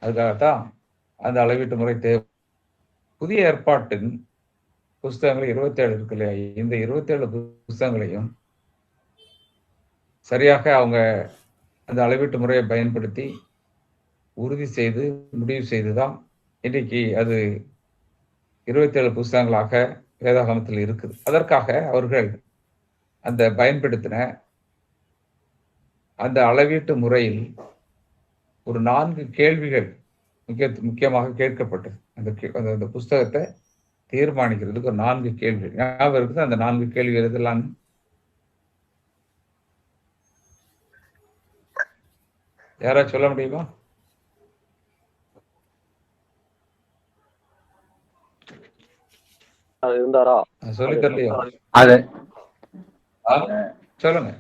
அதுக்காகத்தான் அந்த அளவீட்டு முறை தேவை. புதிய ஏற்பாட்டின் புஸ்தகங்கள் 27 இருக்கு இல்லையா? இந்த 27 புஸ்தகங்களையும் சரியாக அவங்க அந்த அளவீட்டு முறையை பயன்படுத்தி உறுதி செய்து முடிவு செய்துதான் இன்றைக்கு அது 27 புஸ்தகங்களாக வேதாகமத்தில் இருக்குது. அதற்காக அவர்கள் அந்த பயன்படுத்தின அந்த அளவீட்டு முறையில் ஒரு 4 கேள்விகள் முக்கியமாக கேட்கப்பட்டது. அந்த புஸ்தகத்தை தீர்மானிக்கிறதுக்கு ஒரு 4 கேள்வி ஞாபகம் இருக்குது. அந்த 4 கேள்வி எதெல்லாம்? யாராவது சொல்ல முடியுமா? இருந்தாரா? சொல்லி தரலையா? அது சொல்லுங்க.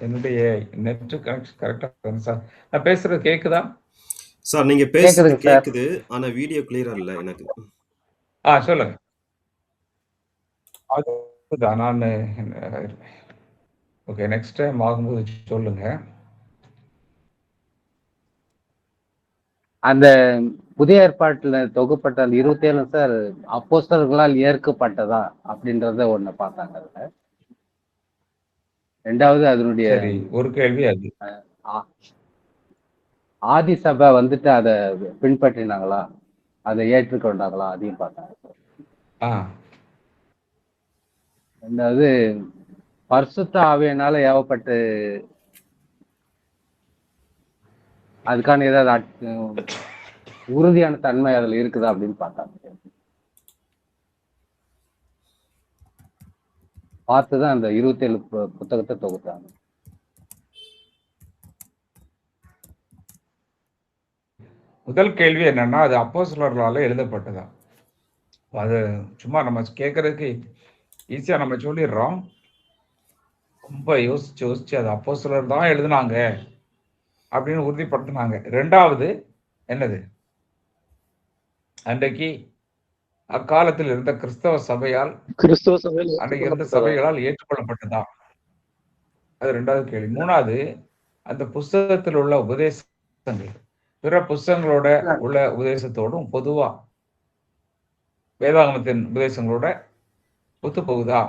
என்னுடைய நெட் கனெக்ஷன் கரெக்டா சார். நான் பேசுறது கேக்குதா சார்? நீங்க பேசுறது கேக்குது, ஆனா வீடியோ கிளியரா இல்ல எனக்கு. சொல்லுங்க. அதுதான் நான் ஓகே, நெக்ஸ்ட் டைம் ஆகும்போது சொல்லுங்க. அந்த புதிய ஏற்பாட்டுல தொகுப்பட்ட அந்த 27 சார் அப்போஸ்தலர்களால் ஏற்கப்பட்டதா அப்படின்றத ஒண்ணு பார்த்தாங்க. அதுல ரெண்டாவது அதனுடைய ஒரு கேள்வி அது ஆதி சபை வந்துட்டு அதை பின்பற்றினாங்களா, அதை ஏற்றுக்கொண்டாங்களா, அதையும் பார்த்தாங்க. ரெண்டாவது பரிசுத்த ஆவியினால ஏவப்பட்டு அதுக்கான ஏதாவது உறுதியான தன்மை அதுல இருக்குதா அப்படின்னு பார்த்தாங்க. பார்த்துதான் அந்த 27 புத்தகத்தை தொகுத்தாங்க. முதல் கேள்வி என்னன்னா, அது அப்போஸ்தலர்களால எழுதப்பட்டதா? அது சும்மா நம்ம கேட்கறதுக்கு ஈஸியா நம்ம சொல்லிடுறோம். ரொம்ப யோசிச்சு அது அப்போஸ்தலர் தான் எழுதுனாங்க அப்படின்னு உறுதிப்படுத்தினாங்க. ரெண்டாவது என்னது, அன்றைக்கு அக்காலத்தில் இருந்த கிறிஸ்தவ சபையால் அன்றைக்கு இருந்த சபைகளால் ஏற்றுக்கொள்ளப்பட்டதா? அது ரெண்டாவது கேள்வி. மூணாவது, அந்த புஸ்தகத்தில் உள்ள உபதேசங்கள் பிற புஸ்தகங்களோட உள்ள உபதேசத்தோடும் பொதுவா வேதாகமத்தின் உபதேசங்களோட ஒத்து போகுதா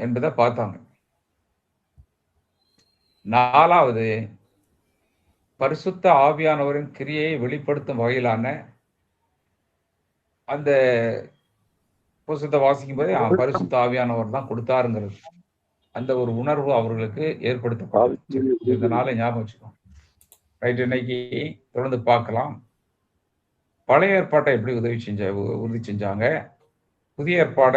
என்பதை பார்த்தாங்க. நாலாவது, பரிசுத்த ஆவியானவரின் கிரியையை வெளிப்படுத்தும் வகையிலான அந்த புஸ்தகத்தை வாசிக்கும் போதே பரிசுத்த ஆவியானவர் தான் கொடுத்தாருங்கிறது அந்த ஒரு உணர்வு அவர்களுக்கு ஏற்படுத்தப்பட்டது. இதனால ஞாபகம் வச்சுக்கோங்க. ரைட், இன்னைக்கு தொடர்ந்து பார்க்கலாம். பழைய ஏற்பாட்டை எப்படி உறுதி செஞ்சாங்க, புதிய ஏற்பாட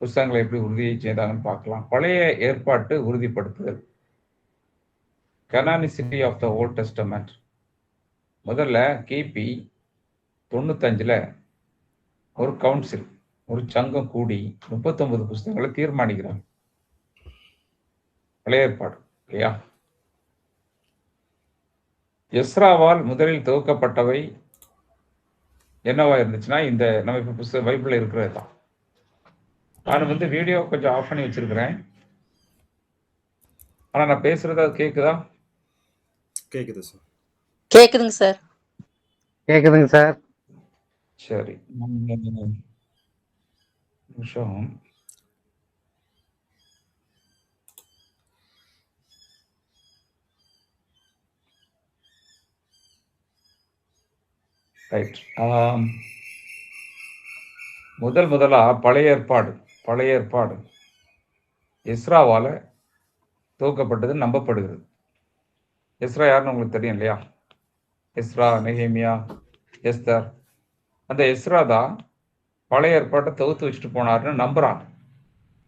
புஸ்தகங்களை எப்படி உறுதி செய்தாங்கன்னு பார்க்கலாம். பழைய ஏற்பாட்டு உறுதிப்படுத்துதல், கனானிசிட்டி ஆஃப் த ஓல்ட் டெஸ்டமெண்ட். முதல்ல கிபி 95 ஒரு கவுன்சில், ஒரு சங்கம் கூடி 39 புஸ்தகங்களை தீர்மானிக்கிறாங்க. பழைய ஏற்பாடு இல்லையா? எஸ்ராவால் முதலில் துவக்கப்பட்டவை என்னவா இருந்துச்சுன்னா, இந்த நம்ம இப்ப புஸ்தகம் பைபிள்ல இருக்கிறது தான். நான் வீடியோ கொஞ்சம் ஆஃப் பண்ணி வச்சிருக்கிறேன். ஆனா நான் பேசுறது அது கேக்குதா? கேக்குது சார். கேக்குதுங்க சார். கேக்குதுங்க சார். சரி, நிமிஷம். ரைட். முதலா பழைய ஏற்பாடு எஸ்ராவால துவக்கப்பட்டது நம்பப்படுகிறது. எஸ்ரா யாருன்னு உங்களுக்கு தெரியும் இல்லையா? எஸ்ரா, நெகேமியா, எஸ்தர். அந்த எஸ்ரா தான் பழைய ஏற்பாட்டை தொகுத்து வச்சுட்டு போனாருன்னு நம்புறாங்க.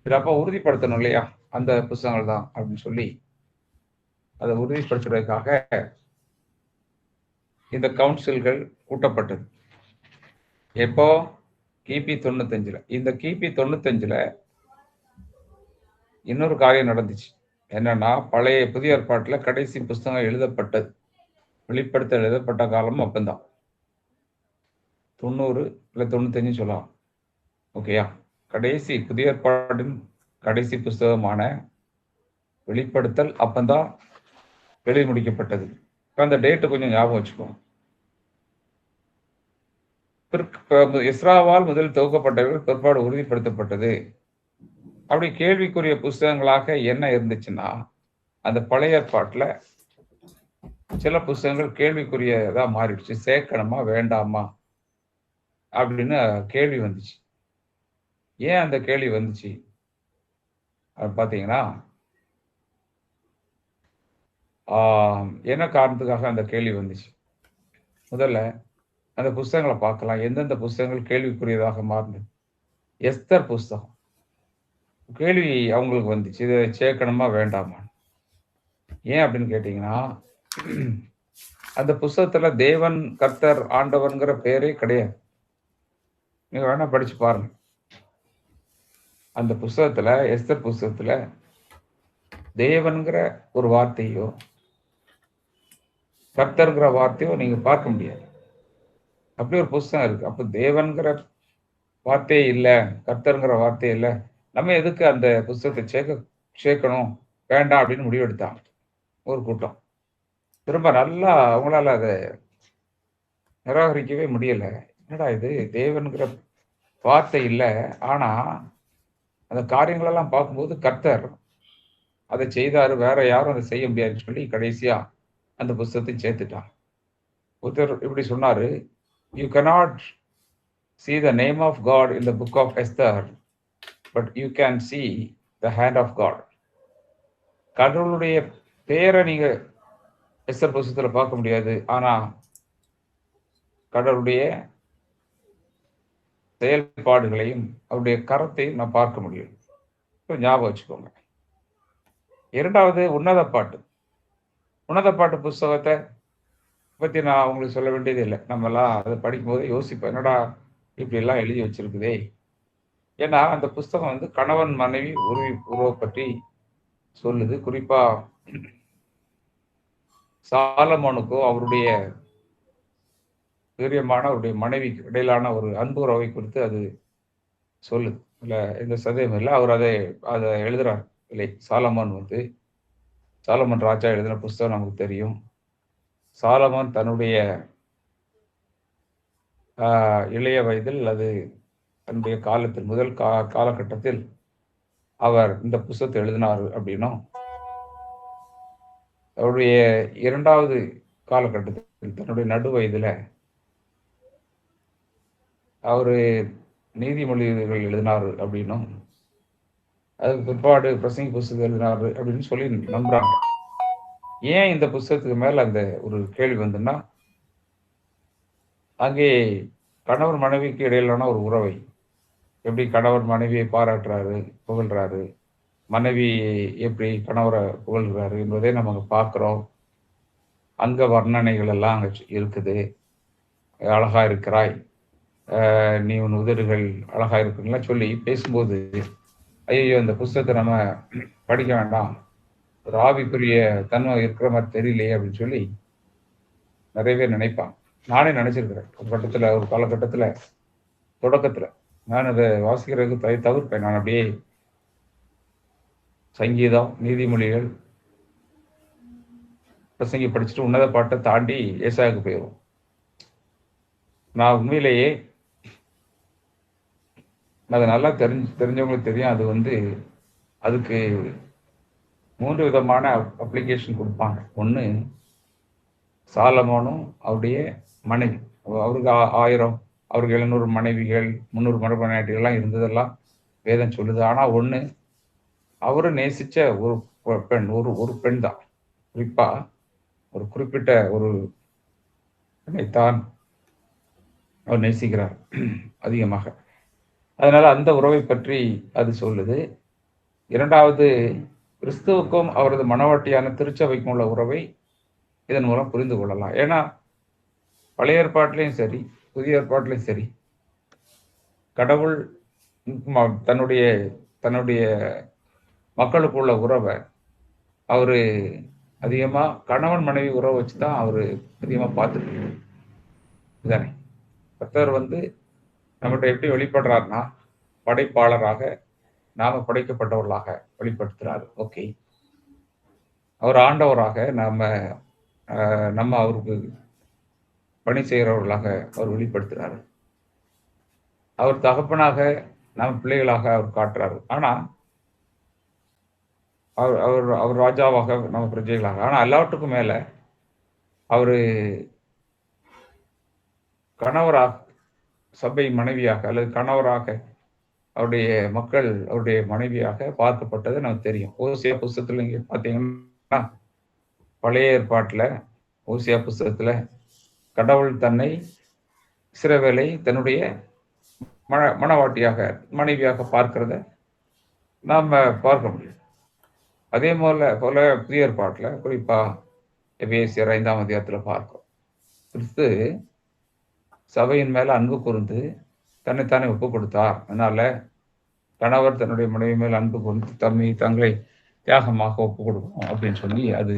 அப்ப உறுதிப்படுத்தணும் இல்லையா, அந்த புத்தகங்கள் தான் அப்படின்னு சொல்லி அதை உறுதிப்படுத்துறதுக்காக இந்த கவுன்சில்கள் கூட்டப்பட்டது. எப்போ? கிபி 95. இந்த கிபி 95 இன்னொரு காரியம் நடந்துச்சு. என்னன்னா, புதிய ஏற்பாட்டில் கடைசி புஸ்தகம் எழுதப்பட்டது, வெளிப்படுத்த எழுதப்பட்ட காலம் அப்பந்தான் 90 இல்லை 95 சொல்லலாம். ஓகேயா? கடைசி புதிய ஏற்பாட்டின் கடைசி புஸ்தகமான வெளிப்படுத்தல் அப்பந்தான் எழுதி முடிக்கப்பட்டது. அந்த டேட்டு கொஞ்சம் ஞாபகம் வச்சுக்கோங்க. எஸ்ராவால் முதல் துவக்கப்பட்டவர்கள் பிற்பாடு உறுதிப்படுத்தப்பட்டது. அப்படி கேள்விக்குரிய புஸ்தகங்களாக என்ன இருந்துச்சுன்னா, அந்த பழைய ஏற்பாட்டுல சில புஸ்தகங்கள் கேள்விக்குரியதா மாறிடுச்சு. சேர்க்கணுமா வேண்டாமா அப்படின்னு கேள்வி வந்துச்சு. ஏன் அந்த கேள்வி வந்துச்சு பாத்தீங்கன்னா, என்ன காரணத்துக்காக அந்த கேள்வி வந்துச்சு? முதல்ல அந்த புஸ்தகங்களை பார்க்கலாம். எந்தெந்த புஸ்தகங்கள் கேள்விக்குரியதாக மாறினது? எஸ்தர் புஸ்தகம் கேள்வி அவங்களுக்கு வந்துச்சு, இதை சேர்க்கணுமா வேண்டாமா. ஏன் அப்படின்னு கேட்டீங்கன்னா, அந்த புஸ்தகத்துல தேவன், கர்த்தர், ஆண்டவன்கிற பேரே கிடையாது. நீங்க வேணா படிச்சு பாருங்க. அந்த புஸ்தகத்துல, எஸ்தர் புஸ்தகத்துல தேவன்கிற ஒரு வார்த்தையோ கர்த்தர்ங்கிற வார்த்தையோ நீங்க பார்க்க முடியாது. அப்படி ஒரு புஸ்தகம் இருக்கு. அப்ப தேவன்கிற வார்த்தையே இல்லை, கர்த்தர்ங்கிற வார்த்தையே இல்லை, நம்ம எதுக்கு அந்த புஸ்தகத்தை சேர்க்கணும் வேண்டாம் அப்படின்னு முடிவெடுத்தாங்க ஒரு கூட்டம். திரும்ப நல்லா அவங்களால அதை நிராகரிக்கவே முடியல. என்னடா இது, தேவன்கிற வார்த்தை இல்லை, ஆனா அந்த காரியங்களெல்லாம் பார்க்கும்போது கர்த்தர் அதை செய்தாரு, வேற யாரும் அதை செய்ய முடியாதுன்னு சொல்லி கடைசியா அந்த புஸ்தகத்தை சேர்த்துட்டான். ஒருத்தர் இப்படி சொன்னாரு, you cannot see the name of God in the book of Esther, but you can see the hand of God. கடவுளுடைய பேரை நீங்க எஸ்தர் புஸ்தகத்துல பார்க்க முடியாது, ஆனா கடவுளுடைய செயல்பாடுகளையும் அவருடைய கரத்தையும் நான் பார்க்க முடியும். ஞாபகம் வச்சுக்கோங்க. இரண்டாவது, உன்னத பாட்டு புஸ்தகத்தை பத்தி நான் உங்களுக்கு சொல்ல வேண்டியது இல்லை. நம்ம எல்லாம் அதை படிக்கும்போது யோசிப்போம், என்னடா இப்படி எல்லாம் எழுதி வச்சிருக்குதே. ஏன்னா அந்த புஸ்தகம் வந்து கணவன் மனைவி உறவை பற்றி சொல்லுது. குறிப்பா சாலமோனுக்கோ அவருடைய பிரியமான அவருடைய மனைவிக்கு இடையிலான ஒரு அன்பு உறவை குறித்து அது சொல்லுது. இல்லை எந்த சந்தேகம் இல்லை. அவர் அதை எழுதுறார் இல்லை. சாலமன் ராஜா எழுதின புஸ்தகம் நமக்கு தெரியும். சாலமன் தன்னுடைய இளைய வயதில் அல்லது தன்னுடைய காலத்தில் முதல் காலகட்டத்தில் அவர் இந்த புஸ்தகத்தை எழுதினார் அப்படின்னும், அவருடைய இரண்டாவது காலகட்டத்தில் தன்னுடைய நடு வயதுல அவரு நீதிமொழிகள் எழுதினாரு அப்படின்னும், அதுக்கு பிற்பாடு பிரசங்கி புஸ்தகம் எழுதினாரு அப்படின்னு சொல்லி நம்புறாங்க. ஏன் இந்த புஸ்தகத்துக்கு மேல அந்த ஒரு கேள்வி வந்துன்னா, அங்கே கணவர் மனைவிக்கு இடையிலான ஒரு உறவை எப்படி கணவர் மனைவியை பாராட்டுறாரு, புகழ்றாரு, மனைவி எப்படி கணவரை புகழ்கிறாரு என்பதை நம்ம அங்கே பார்க்குறோம். அங்க வர்ணனைகள் எல்லாம் அங்கே இருக்குது. அழகா இருக்கிறாய், நீ உன் உதடுகள் அழகா இருக்குலாம் சொல்லி பேசும்போது, ஐயோ இந்த புஸ்தகத்தை நம்ம படிக்க வேண்டாம், ஒரு ஆவிக்குரிய தன்மை இருக்கிற மாதிரி தெரியலையே அப்படின்னு சொல்லி நிறைய பேர் நினைப்பாங்க. நானே நினைச்சிருக்கிறேன் ஒரு காலகட்டத்துல தொடக்கத்துல நான் அதை வாசிக்கிறதுக்கு தவிர்ப்பேன். நான் அப்படியே சங்கீதம், நீதிமொழிகள், பிரசங்கி படிச்சுட்டு உன்னத பாட்டை தாண்டி ஏசாயாவுக்கு போயிடும். நான் உண்மையிலேயே அது நல்லா தெரிஞ்சவங்களுக்கு தெரியும். அது வந்து அதுக்கு 3 விதமான அப்ளிகேஷன் கொடுப்பாங்க. ஒன்று, சாலமோனும் அவருடைய மனைவி, அவருக்கு 1000, அவருக்கு 700 மனைவிகள், 300 மனைவிகள்லாம் இருந்ததெல்லாம் வேதம் சொல்லுது. ஆனா ஒண்ணு, அவரு நேசிச்ச ஒரு பெண், ஒரு பெண் தான். குறிப்பா ஒரு குறிப்பிட்ட ஒரு பெண்ணைத்தான் அவர் நேசிக்கிறார் அதிகமாக. அதனால அந்த உறவை பற்றி அது சொல்லுது. இரண்டாவது, கிறிஸ்துவுக்கும் அவரது மனவாட்டியான திருச்சபைக்கும் உள்ள உறவை இதன் மூலம் புரிந்து கொள்ளலாம். ஏன்னா பழைய ஏற்பாட்டிலையும் சரி புதிய ஏற்பாட்டிலையும் சரி, கடவுள் தன்னுடைய மக்களுக்குள்ள உறவை அவரு அதிகமா கணவன் மனைவி உறவை வச்சுதான் அவரு அதிகமா பார்த்துருக்காரு. கர்த்தர் வந்து நம்மகிட்ட எப்படி வெளிப்படுறாருன்னா, படைப்பாளராக நாம படைக்கப்பட்டவர்களாக வெளிப்படுத்துறாரு. ஓகே, அவர் ஆண்டவராக நம்ம அவருக்கு பணி செய்கிறவர்களாக அவர் வெளிப்படுத்துறாரு. அவர் தகப்பனாக நம்ம பிள்ளைகளாக அவர் காட்டுறாரு. ஆனா அவர் அவர் அவர் ராஜாவாக நம்ம பிரஜைகளாக. ஆனா எல்லாவற்றுக்கும் மேல அவரு கணவராக, சபை மனைவியாக அல்லது கணவராக, அவருடைய மக்கள் அவருடைய மனைவியாக பார்க்கப்பட்டது நமக்கு தெரியும். ஓசியா புஸ்தகத்துல நீங்க பார்த்தீங்கன்னா, பழைய ஏற்பாட்டுல ஓசியா புஸ்தகத்துல கடவுள் தன்னை இஸ்ரவேலை தன்னுடைய மணவாட்டியாக, மனைவியாக பார்க்கிறத நாம பார்க்க முடியும். அதே போல புதிய ஏற்பாட்டுல குறிப்பா எபேசியர் 5ஆம் அதிகாரத்துல பார்க்கிறோம். கிறிஸ்து சபையின் மேல அன்பு கூர்ந்து தன்னைத்தானே ஒப்பு கொடுத்தார். அதனால கணவர் தன்னுடைய மனைவி மேல் அன்பு கூர்ந்து தங்களை தியாகமாக ஒப்பு கொடுக்கணும் அப்படின்னு சொல்லி அது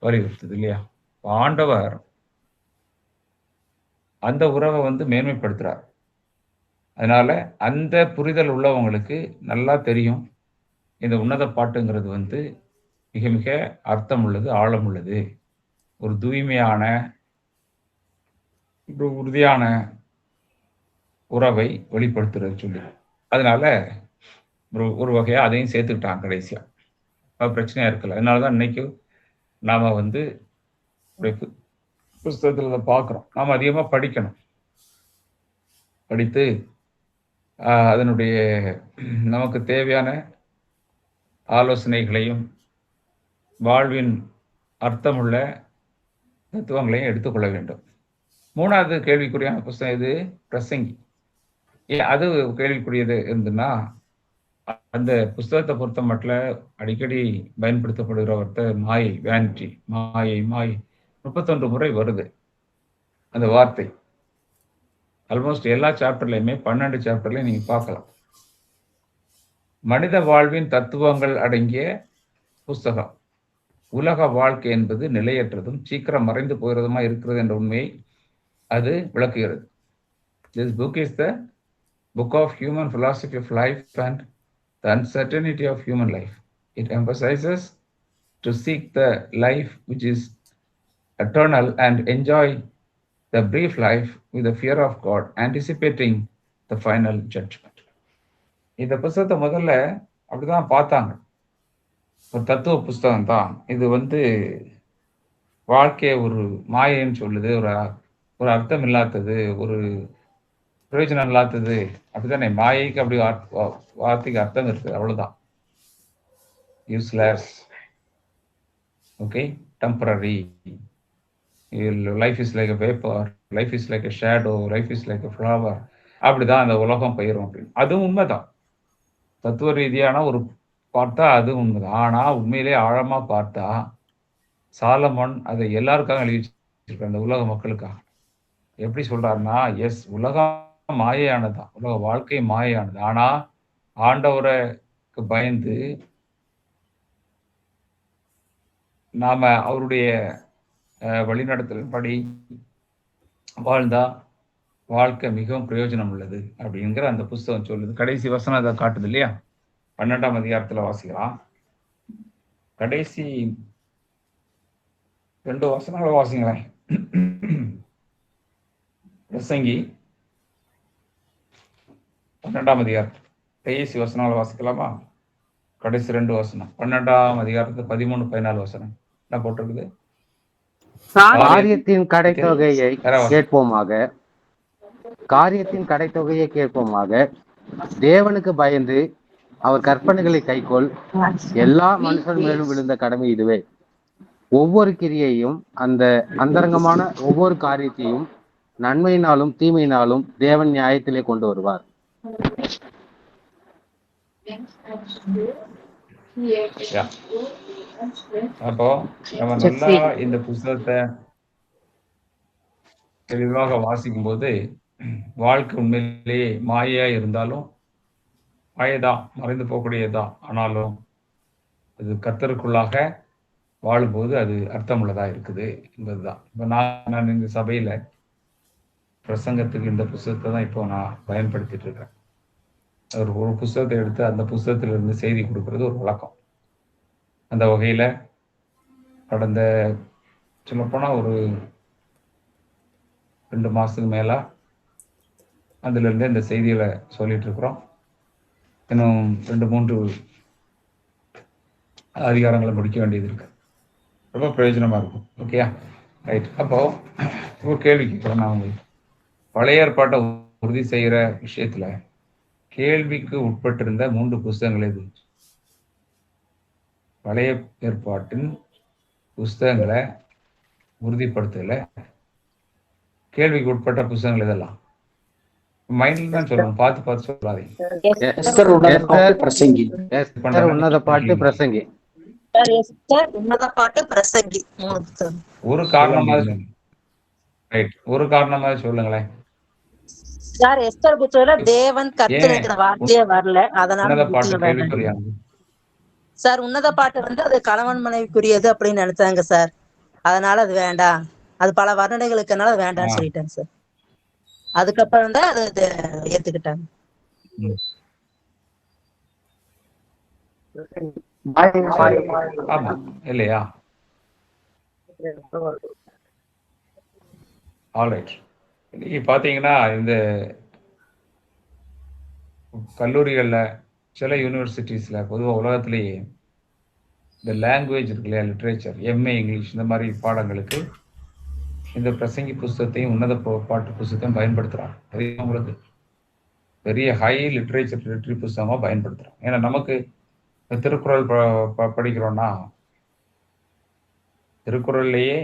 வலியுறுத்துது இல்லையா? ஆண்டவர் அந்த உறவை மேன்மைப்படுத்துறார். அதனால அந்த புரிதல் உள்ளவங்களுக்கு நல்லா தெரியும், இந்த உன்னத பாட்டுங்கிறது மிக மிக அர்த்தம் உள்ளது, ஆழம் உள்ளது, ஒரு தூய்மையான, ஒரு உறுதியான உறவை வெளிப்படுத்துறது சொல்லி. அதனால ஒரு வகையா அதையும் சேர்த்துக்கிட்டாங்க கடைசியா. பிரச்சனையா இருக்கல. அதனாலதான் இன்னைக்கு நாம புஸ்தகத்துல பார்க்கிறோம். நாம அதிகமா படிக்கணும். படித்து அதனுடைய நமக்கு தேவையான ஆலோசனைகளையும் வாழ்வின் அர்த்தமுள்ள தத்துவங்களையும் எடுத்துக்கொள்ள வேண்டும். 3வது கேள்விக்குறியான புஸ்தகம் இது பிரசங்கி. அது கேள்விக்குரியது இருந்துன்னா, அந்த புஸ்தகத்தை பொறுத்த மட்டும் அடிக்கடி பயன்படுத்தப்படுகிற வார்த்தை மாயை, வேனிட்டி, மாயை 31 முறை வருது அந்த வார்த்தை. ஆல்மோஸ்ட் எல்லா சாப்டர்லையுமே 12 சாப்டர்லையும் நீங்க பார்க்கலாம். மனித வாழ்வின் தத்துவங்கள் அடங்கிய புஸ்தகம். உலக வாழ்க்கை என்பது நிலையற்றதும் சீக்கிரம் மறைந்து போகிறதுமா இருக்கிறது என்ற உண்மையை அது விளக்குகிறது. This book is the book of human philosophy of life and the uncertainty of human life. It emphasizes to seek the life which is eternal and enjoy the brief life with the fear of God, anticipating the final judgment. இந்த புஸ்தகத்தை முதல்ல அப்படிதான் பார்த்தாங்க. ஒரு தத்துவ புஸ்தகம் தான் இது. வாழ்க்கையை ஒரு மாயைன்னு சொல்லுது, ஒரு அர்த்தம் இல்லாதது, ஒரு பிரயோஜனம் இல்லாதது. அப்படித்தானே? மாயைக்கு அப்படி வார்த்தைக்கு அர்த்தம் இருக்கு, அவ்வளவுதான். Useless, okay, temporary, life is like a vapor, life is like a shadow, life is like a flower. அப்படிதான் அந்த உலகம் பயிரும் அப்படின்னு. அதுவும் உண்மைதான். தத்துவ ரீதியான ஒரு பார்த்தா அது உண்மைதான். ஆனா உண்மையிலே ஆழமா பார்த்தா சாலமன் அதை எல்லாருக்காக எழுதி வச்சிருக்க, அந்த உலக மக்களுக்காக. எப்படி சொல்றாருன்னா, எஸ், உலகம் மாயையானதுதான், உலக வாழ்க்கை மாயையானது. ஆனா ஆண்டவருக்கு பயந்து நாம அவருடைய வழிநடத்தலின்படி வாழ்ந்தா வாழ்க்கை மிகவும் பிரயோஜனம் உள்ளது அப்படிங்கிற அந்த புஸ்தகம் சொல்லுது. கடைசி வசனம் அதை காட்டுது இல்லையா? 12ஆம் அதிகாரத்துல வாசிக்கலாம். கடைசி 2 வசனங்களை வாசிங்களேன். பிரசங்கி 12ஆம் அதிகாரம் கடைசி வசனங்களை வாசிக்கலாமா? கடைசி 2 வசனம் 12ஆம் அதிகாரத்துல 13, 14 வசனம் என்ன போட்டிருக்குது? காரியத்தின் கடைத்தொகையை கேட்போமாக, காரியத்தின் கடைத்தொகையை கேட்போமாக, தேவனுக்கு பயந்து அவர் கற்பனைகளை கைக்கொள், எல்லா மனுஷன் மேலும் விழுந்த கடமை இதுவே. ஒவ்வொரு கிரியையும், அந்த அந்தரங்கமான ஒவ்வொரு காரியத்தையும் நன்மையினாலும் தீமையினாலும் தேவன் நியாயத்திலே கொண்டு வருவார். அப்போ நம்ம நல்லா இந்த புஸ்தகத்தை தெளிவாக வாசிக்கும் போது வாழ்க்கை உண்மையிலேயே மாயையா இருந்தாலும் மாயைதான், மறைந்து போகக்கூடியதான். ஆனாலும் அது கர்த்தருக்குள்ளாக வாழும்போது அது அர்த்தமுள்ளதா இருக்குது என்பதுதான். இப்போ நான் இந்த சபையில பிரசங்கத்துக்கு இந்த புஸ்தகத்தை தான் இப்போ நான் பயன்படுத்திட்டு இருக்கேன். ஒரு புஸ்தகத்தை எடுத்து அந்த புஸ்தகத்திலிருந்து செய்தி கொடுக்கறது ஒரு வழக்கம். அந்த வகையில கடந்த சொல்லப்போனா ஒரு 2 மாசத்துக்கு மேலா அதிலிருந்து இந்த செய்திகளை சொல்லிட்டு இருக்கிறோம். இன்னும் 2, 3 அதிகாரங்களை முடிக்க வேண்டியது இருக்கு. ரொம்ப பிரயோஜனமா இருக்கும். ஓகேயா? ரைட். அப்போ ஒரு கேள்வி கேட்கிறேன் நான் உங்களுக்கு. பழைய ஏற்பாட்டை உறுதி செய்கிற விஷயத்துல கேள்விக்கு உட்பட்டிருந்த 3 புஸ்தகங்கள் எது? பழைய ஏற்பாட்டின் புஸ்தகங்களை உறுதிப்படுத்தல கேள்விக்கு உட்பட்ட புஸ்தகங்கள் இதெல்லாம் மைண்ட்ல தான் சொல்லணும், பார்த்து சொல்லாதீங்க. எஸ்தர் உன்னத பாட்டு பிரசங்கி. ஒரு காரணமாக ரைட், ஒரு காரணமாக சொல்லுங்களேன். சார் எஸ்தர் புத்தகத்துல தேவன் கர்த்தருங்கிற வார்த்தையே வரல, அதனால பாட்டு கேள்விக்குறியானது. சார் உன்னத பாட்டு வந்து அது கணவன் மனைவிக்குரியது அப்படின்னு நினைச்சாங்க சார், அதனால அது வேண்டாம், அது பல வர்ணனைகளுக்குனால அது வேண்டாம்னு சொல்லிட்டாங்க சார். அதுக்கப்புறம் தான் அது ஏத்துக்கிட்டாங்க. ஆமா இல்லையா? ஆல்ரைட். இன்னைக்கு பாத்தீங்கன்னா இந்த கல்லூரிகள்ல சில யூனிவர்சிட்டிஸ்ல பொதுவாக உலகத்திலேயே இந்த லாங்குவேஜ் இருக்கு இல்லையா, லிட்ரேச்சர், எம்ஏ இங்கிலீஷ், இந்த மாதிரி பாடங்களுக்கு இந்த பிரசங்கி புஸ்தகத்தையும் உன்னத பாட்டு புஸ்தகத்தையும் பயன்படுத்துறாங்க. அது அவங்களுக்கு பெரிய ஹை லிட்ரேச்சர் புஸ்தகமா பயன்படுத்துறாங்க. ஏன்னா நமக்கு திருக்குறள் படிக்கிறோம்னா திருக்குறள்லயே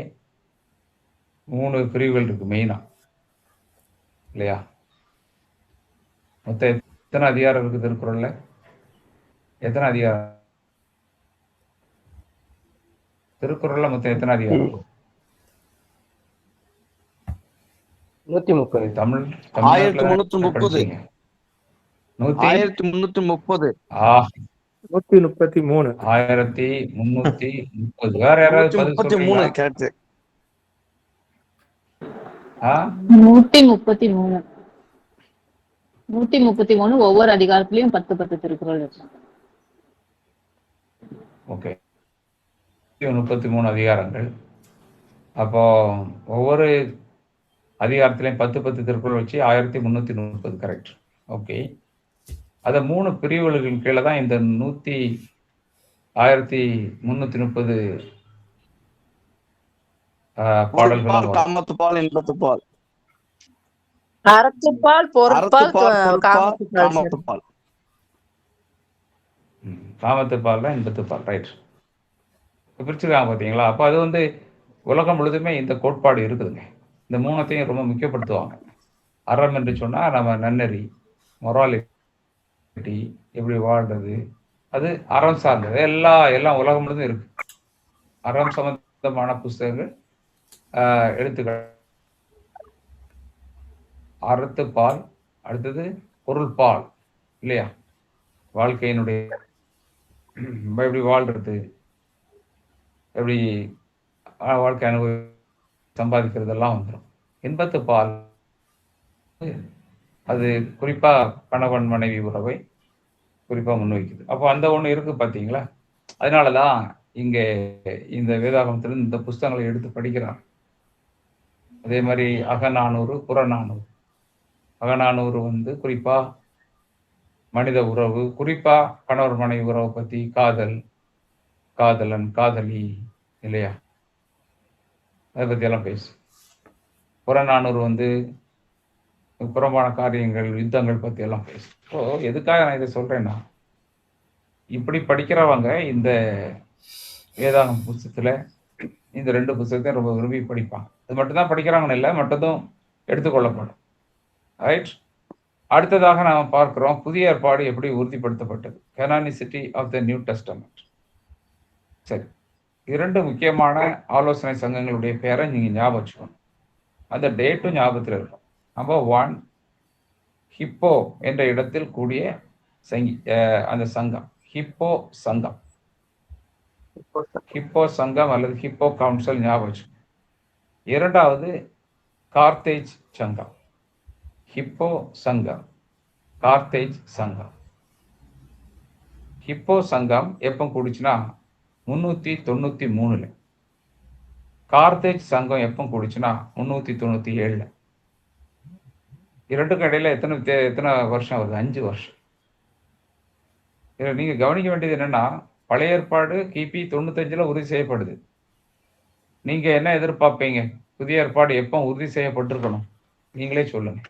3 பிரிவுகள் இருக்கு மெயினா இல்லையா? மொத்தம் எத்தனை அதிகாரம் இருக்கு திருக்குறள்ல? எத்தனை அதிகாரம் திருக்குறள்ல? மொத்தம் எத்தனை அதிகாரம்? 130. தமிழ் 1330. 1330. 1330. வேற யாராவது பதில் சொல்றீங்களா? 133. 133 ஒவ்வொரு அதிகாரத்திலயும் 10 திருக்குறள் இருக்கு. ஓகே, 133 அதிகாரங்கள். அப்போ ஒவ்வொரு அதிகாரத்திலையும் 10 திருக்குறள் வச்சு 1330. கரெக்ட். ஓகே, அத 3 பிரிவுகளின் கீழே தான் இந்த 1330 பாடல்களும் காமத்துப்பால், இன்பத்துப்பால், அறத்துப்பால், பொருட்பால், காமத்துப்பால். காமத்துப்பால், இன்பத்துப்பால். ரைட், பிரிச்சுருக்காங்க பார்த்தீங்களா? அப்போ அது வந்து உலகம் முழுதுமே இந்த கோட்பாடு இருக்குதுங்க. இந்த 3த்தையும் ரொம்ப முக்கியப்படுத்துவாங்க. அறம் என்று சொன்னா நம்ம நன்னெறி, மொராலிட்டி, எப்படி வாழ்றது, அது அறம் சார்ந்தது. எல்லாம் உலகம் முழுதும் இருக்கு. அறம் சம்பந்தமான புஸ்தகங்கள், எழுத்துக்கள். அறத்துப்பால், அடுத்தது பொருள்பால் இல்லையா? வாழ்க்கையினுடைய எப்படி வாழ்றது, எப்படி வாழ்க்கை அனுபவி சம்பாதிக்கிறதெல்லாம் வந்துடும். இன்பத்துப்பால் அது குறிப்பா கணவன் மனைவி உறவை குறிப்பா முன்வைக்குது. அப்போ அந்த ஒண்ணு இருக்கு பார்த்தீங்களா? அதனாலதான் இங்க இந்த வேதாகமத்திலிருந்து இந்த புஸ்தகங்களை எடுத்து படிக்கிறான். அதே மாதிரி அகநானூறு, புறநானூறு. அகநானூறு வந்து குறிப்பா மனித உறவு, குறிப்பா கணவர் மனைவி உறவை பத்தி, காதல், காதலன், காதலி இல்லையா, அதை பத்தி எல்லாம் பேசு. புறநானூறு வந்து புறம்பான காரியங்கள், யுத்தங்கள் பத்தி எல்லாம் பேசு. ஸோ எதுக்காக நான் இதை சொல்றேன்னா, இப்படி படிக்கிறவங்க இந்த வேதாகம் புஸ்தகத்துல இந்த 2 புஸ்தகத்தையும் ரொம்ப விரும்பி படிப்பாங்க. அது மட்டும்தான் படிக்கிறாங்கன்னு இல்லை, மட்டும்தான் எடுத்துக்கொள்ளப்படும். ரைட். அடுத்ததாக நாம் பார்க்கிறோம் புதிய ஏற்பாடு எப்படி உறுதிப்படுத்தப்பட்டது, கனானிசிட்டி ஆஃப் த நியூ டெஸ்டமெண்ட். சரி, 2 முக்கியமான ஆலோசனை சங்கங்களுடைய பேரை நீங்க ஞாபகம் வச்சுக்கணும். அந்த டேட்டும் ஞாபகத்தில் இருக்கும். நம்பர் 1, ஹிப்போ என்ற இடத்தில் கூடிய அந்த சங்கம், ஹிப்போ சங்கம். ஹிப்போ சங்கம் அல்லது ஹிப்போ கவுன்சில் ஞாபகம் வச்சுக்கணும். 2வது கார்த்தேஜ் சங்கம், ஹிப்போ சங்கம். கார்த்தேஜ் சங்கம். ஹிப்போ சங்கம் எப்போ கூடிச்சுன்னா 393. கார்த்தேஜ் சங்கம் எப்போ கூடிச்சுன்னா 397. இரண்டுக்கும் இடையில எத்தனை வருஷம் வருது? 5 வருஷம். நீங்க கவனிக்க வேண்டியது என்னன்னா, பழைய ஏற்பாடு கிபி 95 உறுதி செய்யப்படுது. நீங்க என்ன எதிர்பார்ப்பீங்க? புதிய ஏற்பாடு எப்போ உறுதி செய்யப்பட்டிருக்கணும்? நீங்களே சொல்லுங்க.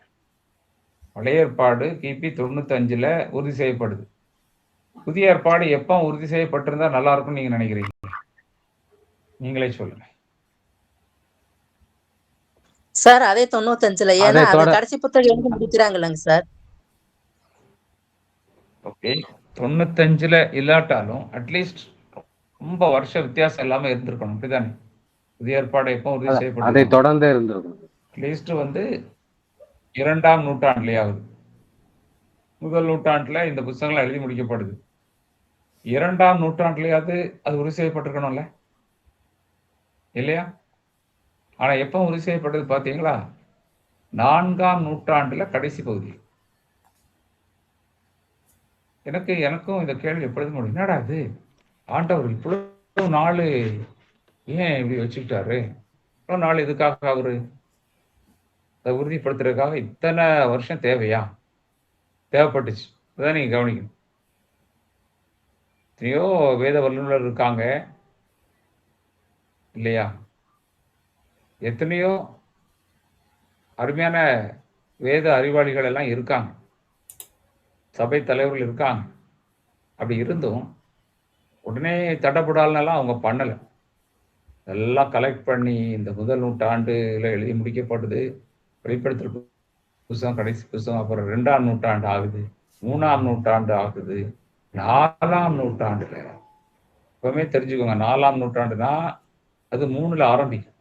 பழைய ஏற்பாடு கிபி 95 உறுதி செய்யப்படுது. புதிய ஏற்பாடு எப்போ உறுதி செய்யப்பட்டிருந்தா நல்லா இருக்கும்னு நீங்க நினைக்கிறீங்க? நீங்களே சொல்லுங்க சார். அதே 95. ஏன்னா அது கடைசி புத்தகம் எழுதி முடிக்கிறாங்கல்லங்க சார். ஓகே, 95 இல்லாட்டாலும் அட்லீஸ்ட் ரொம்ப வருஷ வித்தியாசம் இல்லாம இருந்திருக்கணும், அப்படிதானே? புதிய ஏற்பாடு எப்போ உறுதி செய்யப்படும்? அதை தொடர்ந்து இருந்திருக்கும். அட்லீஸ்ட் 2ஆம் நூற்றாண்டுலயாவது. முதல் நூற்றாண்டுல இந்த புத்தகங்கள் எழுதி முடிக்கப்படுது. 2ஆம் நூற்றாண்டுலயாவது அது உறுதி செய்யப்பட்டிருக்கணும்ல, இல்லையா? ஆனா எப்போ உறுதி செய்யப்பட்டது பாத்தீங்களா? 4ஆம் நூற்றாண்டுல கடைசி பகுதி. எனக்கும் இந்த கேள்வி எப்பொழுதும் முடியும், என்னடா அது ஆண்டவர் இவ்வளவு நாள் ஏன் இப்படி வச்சுக்கிட்டாரு? இவ்வளவு நாள் இதுக்காக அவரு அதை உறுதிப்படுத்துறதுக்காக இத்தனை வருஷம் தேவைப்பட்டுச்சு. அதான் நீங்க கவனிக்கணும். எத்தனையோ வேத வல்லுநர் இருக்காங்க இல்லையா? எத்தனையோ அருமையான வேத அறிவாளிகள் எல்லாம் இருக்காங்க, சபை தலைவர்கள் இருக்காங்க. அப்படி இருந்தும் உடனே தடப்படாலனாலாம் அவங்க பண்ணலை. எல்லாம் கலெக்ட் பண்ணி இந்த முதல் நூற்றாண்டுல எழுதி முடிக்கப்படுது. வெளிப்படுத்தல் புத்தகம் கடைசி புத்தகம், அப்புறம் 2ஆம் நூற்றாண்டு ஆகுது, 3ஆம் நூற்றாண்டு ஆகுது, 4ஆம் நூற்றாண்டுல எப்பவுமே தெரிஞ்சுக்கோங்க, 4ஆம் நூற்றாண்டுனா அது 3ல ஆரம்பிக்கும்.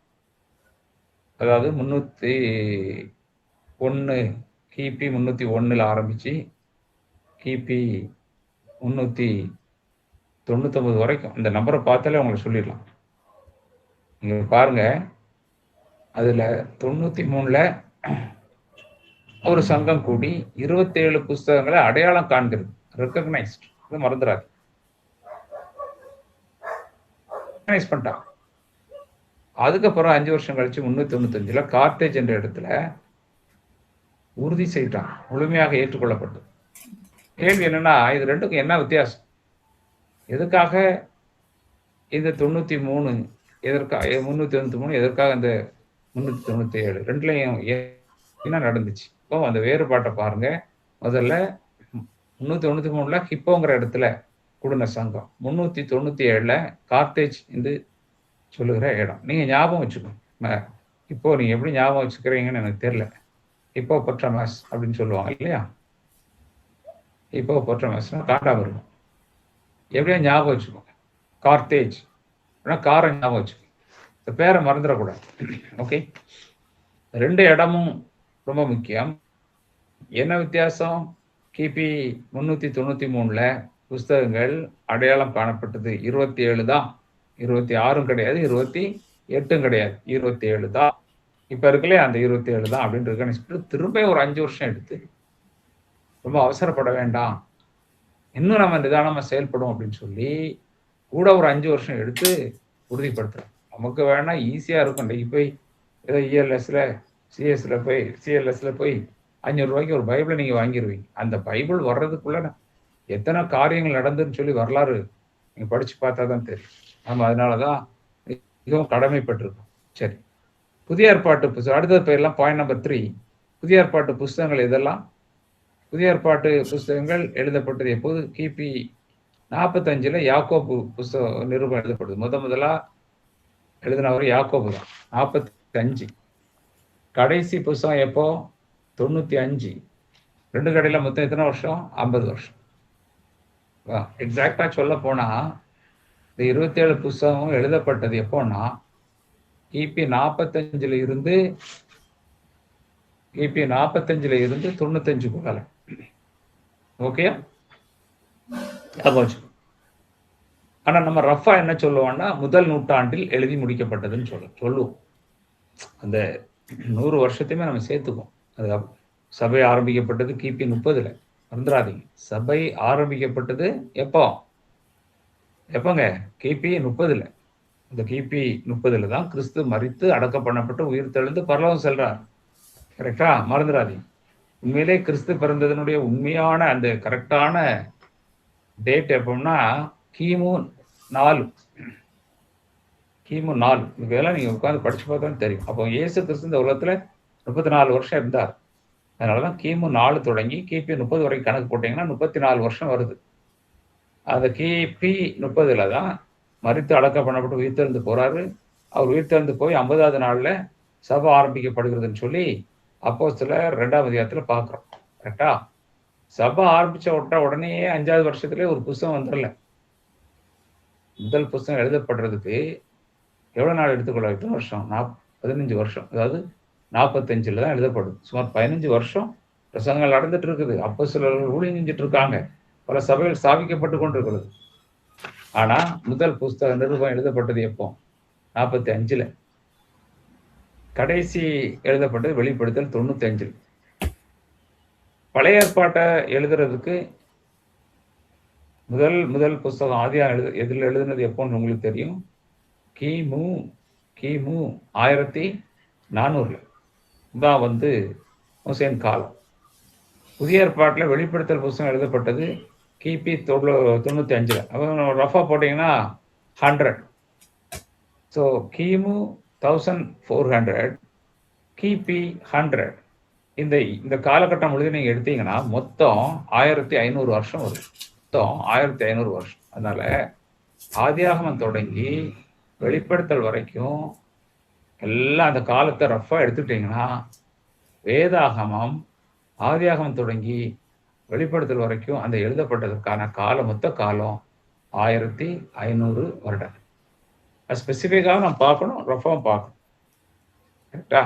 அதாவது 301 கிபி 301 ஆரம்பிச்சு கிபி 399 வரைக்கும். இந்த நம்பரை பார்த்தாலே உங்களுக்கு சொல்லிடலாம். நீங்க பாருங்க, அதுல 93 ஒரு சங்கம் கூடி 27 புஸ்தகங்களை அடையாளம் காண்கிறது, ரெக்கக்னைஸ்ட். இது மறந்துடாது, ரெக்கக்னைஸ் பண்ணிட்டான். அதுக்கப்புறம் 5 வருஷம் கழிச்சு 395 கார்த்தேஜ் என்ற இடத்துல உறுதி செய்தான், முழுமையாக ஏற்றுக்கொள்ளப்பட்டது. கேள்வி என்னன்னா, இது ரெண்டுக்கும் என்ன வித்தியாசம்? எதுக்காக இந்த 93 எதற்காக, 393 எதற்காக இந்த 397? ரெண்டுலையும் என்ன நடந்துச்சு? இப்போ அந்த வேறுபாட்டை பாருங்க. முதல்ல 393 ஹிப்போங்கிற இடத்துல கூடின சங்கம், 397 கார்த்தேஜ் என்று சொல்லுகிற இடம். நீங்க ஞாபகம் வச்சுக்கோங்க. இப்போ நீங்க எப்படி ஞாபகம் வச்சுக்கிறீங்கன்னு எனக்கு தெரியல. இப்போ பொட்ரமஸ் அப்படின்னு சொல்லுவாங்க இல்லையா? இப்போ பொட்ரமஸ்னா காட்டாம இருக்கும். எப்படியா ஞாபகம் வச்சுக்கோங்க, கார்த்தேஜ் காரை ஞாபகம் வச்சுக்கோங்க, இந்த பேரை மறந்துடக்கூடாது. ஓகே, 2 இடமும் ரொம்ப முக்கியம். என்ன வித்தியாசம்? கிபி 393 புஸ்தகங்கள் அடையாளம் காணப்பட்டது 27 தான், 26 கிடையாது, 28 கிடையாது, 27 தான். இப்ப இருக்கலே அந்த 27 தான் அப்படின்னு இருக்கு. திரும்ப ஒரு 5 வருஷம் எடுத்து, ரொம்ப அவசரப்பட வேண்டாம், இன்னும் நம்ம நிதானமா செயல்படும் அப்படின்னு சொல்லி கூட ஒரு 5 வருஷம் எடுத்து உறுதிப்படுத்துறோம். நமக்கு வேணா ஈஸியா இருக்கும். இன்னைக்கு போய் ஏதோ இஎல்எஸ்ல சிஎல்எஸ்ல போய் 500 ரூபாய்க்கு ஒரு பைபிளை நீங்க வாங்கிடுவீங்க. அந்த பைபிள் வர்றதுக்குள்ள எத்தனை காரியங்கள் நடந்துன்னு சொல்லி வரலாறு நீங்க படிச்சு பார்த்தா தான் தெரியும். நம்ம அதனாலதான் மிகவும் கடமைப்பட்டிருக்கோம். சரி, புதிய ஏற்பாட்டு புத்தகம் அடுத்த பேர்லாம் பாயிண்ட் நம்பர் 3. புதிய ஏற்பாட்டு புஸ்தகங்கள் இதெல்லாம் புதிய ஏற்பாட்டு புஸ்தகங்கள் எழுதப்பட்டது எப்போது? கிபி 45 யாக்கோபு புஸ்தகம் நிருபம் எழுதப்படுது. முதலா எழுதினவர் யாக்கோபு தான், 45. கடைசி புஸ்தகம் எப்போ? 95. 2 கடையில மொத்தம் எத்தனை வருஷம்? 50 வருஷம். எக்ஸாக்டா சொல்ல போனா இந்த 27 புஸ்தகம் எழுதப்பட்டது எப்போன்னா கிபி 45 இருந்து 95 ஓகே. ஆனா நம்ம ரஃபா என்ன சொல்லுவோம்னா முதல் நூற்றாண்டில் எழுதி முடிக்கப்பட்டதுன்னு சொல்லுவோம். அந்த 100 வருஷத்தையுமே நம்ம சேர்த்துக்குவோம். அது சபை ஆரம்பிக்கப்பட்டது கிபி 30. மறந்துடாதீங்க. சபை ஆரம்பிக்கப்பட்டது எப்போங்க? கிபி 30. இந்த கிபி 30 தான் கிறிஸ்து மரித்து அடக்கம் பண்ணப்பட்டு உயிர் தெழுந்து பரலோகம் செல்றார். கரெக்டா? மறந்துடாதீங்க. உண்மையிலே கிறிஸ்து பிறந்ததனுடைய உண்மையான அந்த கரெக்டான டேட் எப்போன்னா கிமு 4. கிமு 4. இதெல்லாம் நீங்க உட்காந்து படிச்சு பார்த்தா தெரியும். அப்போ இயேசு கிறிஸ்து இந்த உலகத்துல 34 வருஷம் இருந்தார். அதனாலதான் கிமு 4 தொடங்கி கிபி 30 வரைக்கும் கணக்கு போட்டீங்கன்னா 34 வருஷம் வருது. அந்த கிபி 30 தான் மரித்து அடக்கம் பண்ணப்பட்டு உயிர்த்தெழுந்து போறாரு. அவர் உயிர்த்தெழுந்து போய் 50வது நாள்ல சபை ஆரம்பிக்கப்படுகிறதுன்னு சொல்லி அப்போஸ்தலர் 2ஆம் அதிகாரத்துல பார்க்கிறோம். கரெக்டா? சபை ஆரம்பிச்ச உடனே 5வது வருஷத்துலயே ஒரு புஸ்தகம் வந்துடல. முதல் புஸ்தகம் எழுதப்படுறதுக்கு எவ்வளவு நாள் எடுத்துக்கொள்ள? எத்தனை வருஷம்? 15 வருஷம். அதாவது 45 தான் எழுதப்படுது. சுமார் 15 வருஷம் பிரசங்கங்கள் நடந்துட்டு இருக்குது. அப்போஸ்தலர்கள் ஊழியம் செஞ்சுட்டு இருக்காங்க. பல சபைகள் ஸ்தாபிக்கப்பட்டு கொண்டிருக்கிறது. ஆனா முதல் புஸ்தக நிருபம் எழுதப்பட்டது எப்போ? 45. கடைசி எழுதப்பட்டது வெளிப்படுத்தல் 95. பழைய ஏற்பாட்டை எழுதுறதுக்கு முதல் புஸ்தகம் ஆதியாகமம் எதில் எழுதுனது எப்போன்னு உங்களுக்கு தெரியும். கிமு 1400 தான் மோசேயின் காலம். புதிய ஏற்பாட்டில் வெளிப்படுத்தல் புஸ்தகம் எழுதப்பட்டது கிபி 95. ரஃபா போட்டீங்கன்னா 100. ஸோ கிமு 1400, கிபி 100. இந்த காலகட்டம் முழுது நீங்க எடுத்தீங்கன்னா மொத்தம் 1500 வருஷம் வருது. மொத்தம் 1500 வருஷம். அதனால ஆதியாகமம் தொடங்கி வெளிப்படுத்தல் வரைக்கும் எல்லாம் அந்த காலத்தை ரஃபா எடுத்துக்கிட்டீங்கன்னா வேதாகமம் ஆதியாகமம் தொடங்கி வெளிப்படுத்தல் வரைக்கும் அந்த எழுதப்பட்டதற்கான மொத்த காலம் 1500 வருடம். ஸ்பெசிஃபிக்காக நம்ம பார்க்கணும், ரஃபாவும் பார்க்கணும். கரெக்டா?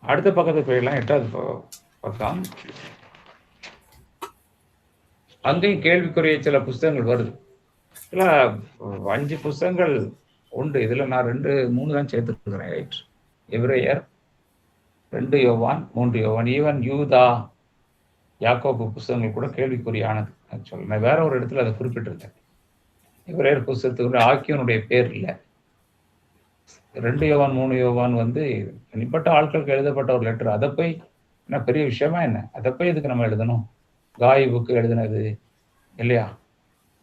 அடுத்த பக்கத்துக்கு போயிடலாம். 8வது பக்கம். அங்கேயும் கேள்விக்குரிய சில புஸ்தகங்கள் வருது. இல்ல 5 புஸ்தகங்கள் உண்டு. இதுல நான் 3 தான் சேர்த்துருக்கிறேன். ரைட். எபிரேயர், 2 யோவான், 3 யோவான், ஈவன் யூதா, யாக்கோபு புஸ்தகங்கள் கூட கேள்விக்குறியானது. ஆக்சுவலி நான் வேற ஒரு இடத்துல அதை குறிப்பிட்டிருந்தேன். எபிரேயர் புஸ்தகத்துக்கு ஆக்கியனுடைய பேர் இல்லை. 2 யோவான், 3 யோவான் தனிப்பட்ட ஆட்களுக்கு எழுதப்பட்ட ஒரு லெட்டர். அதை போய் என்ன பெரிய விஷயமா என்ன? அதை போய் இதுக்கு நம்ம எழுதணும்? காயிபுக்கு எழுதினது இல்லையா?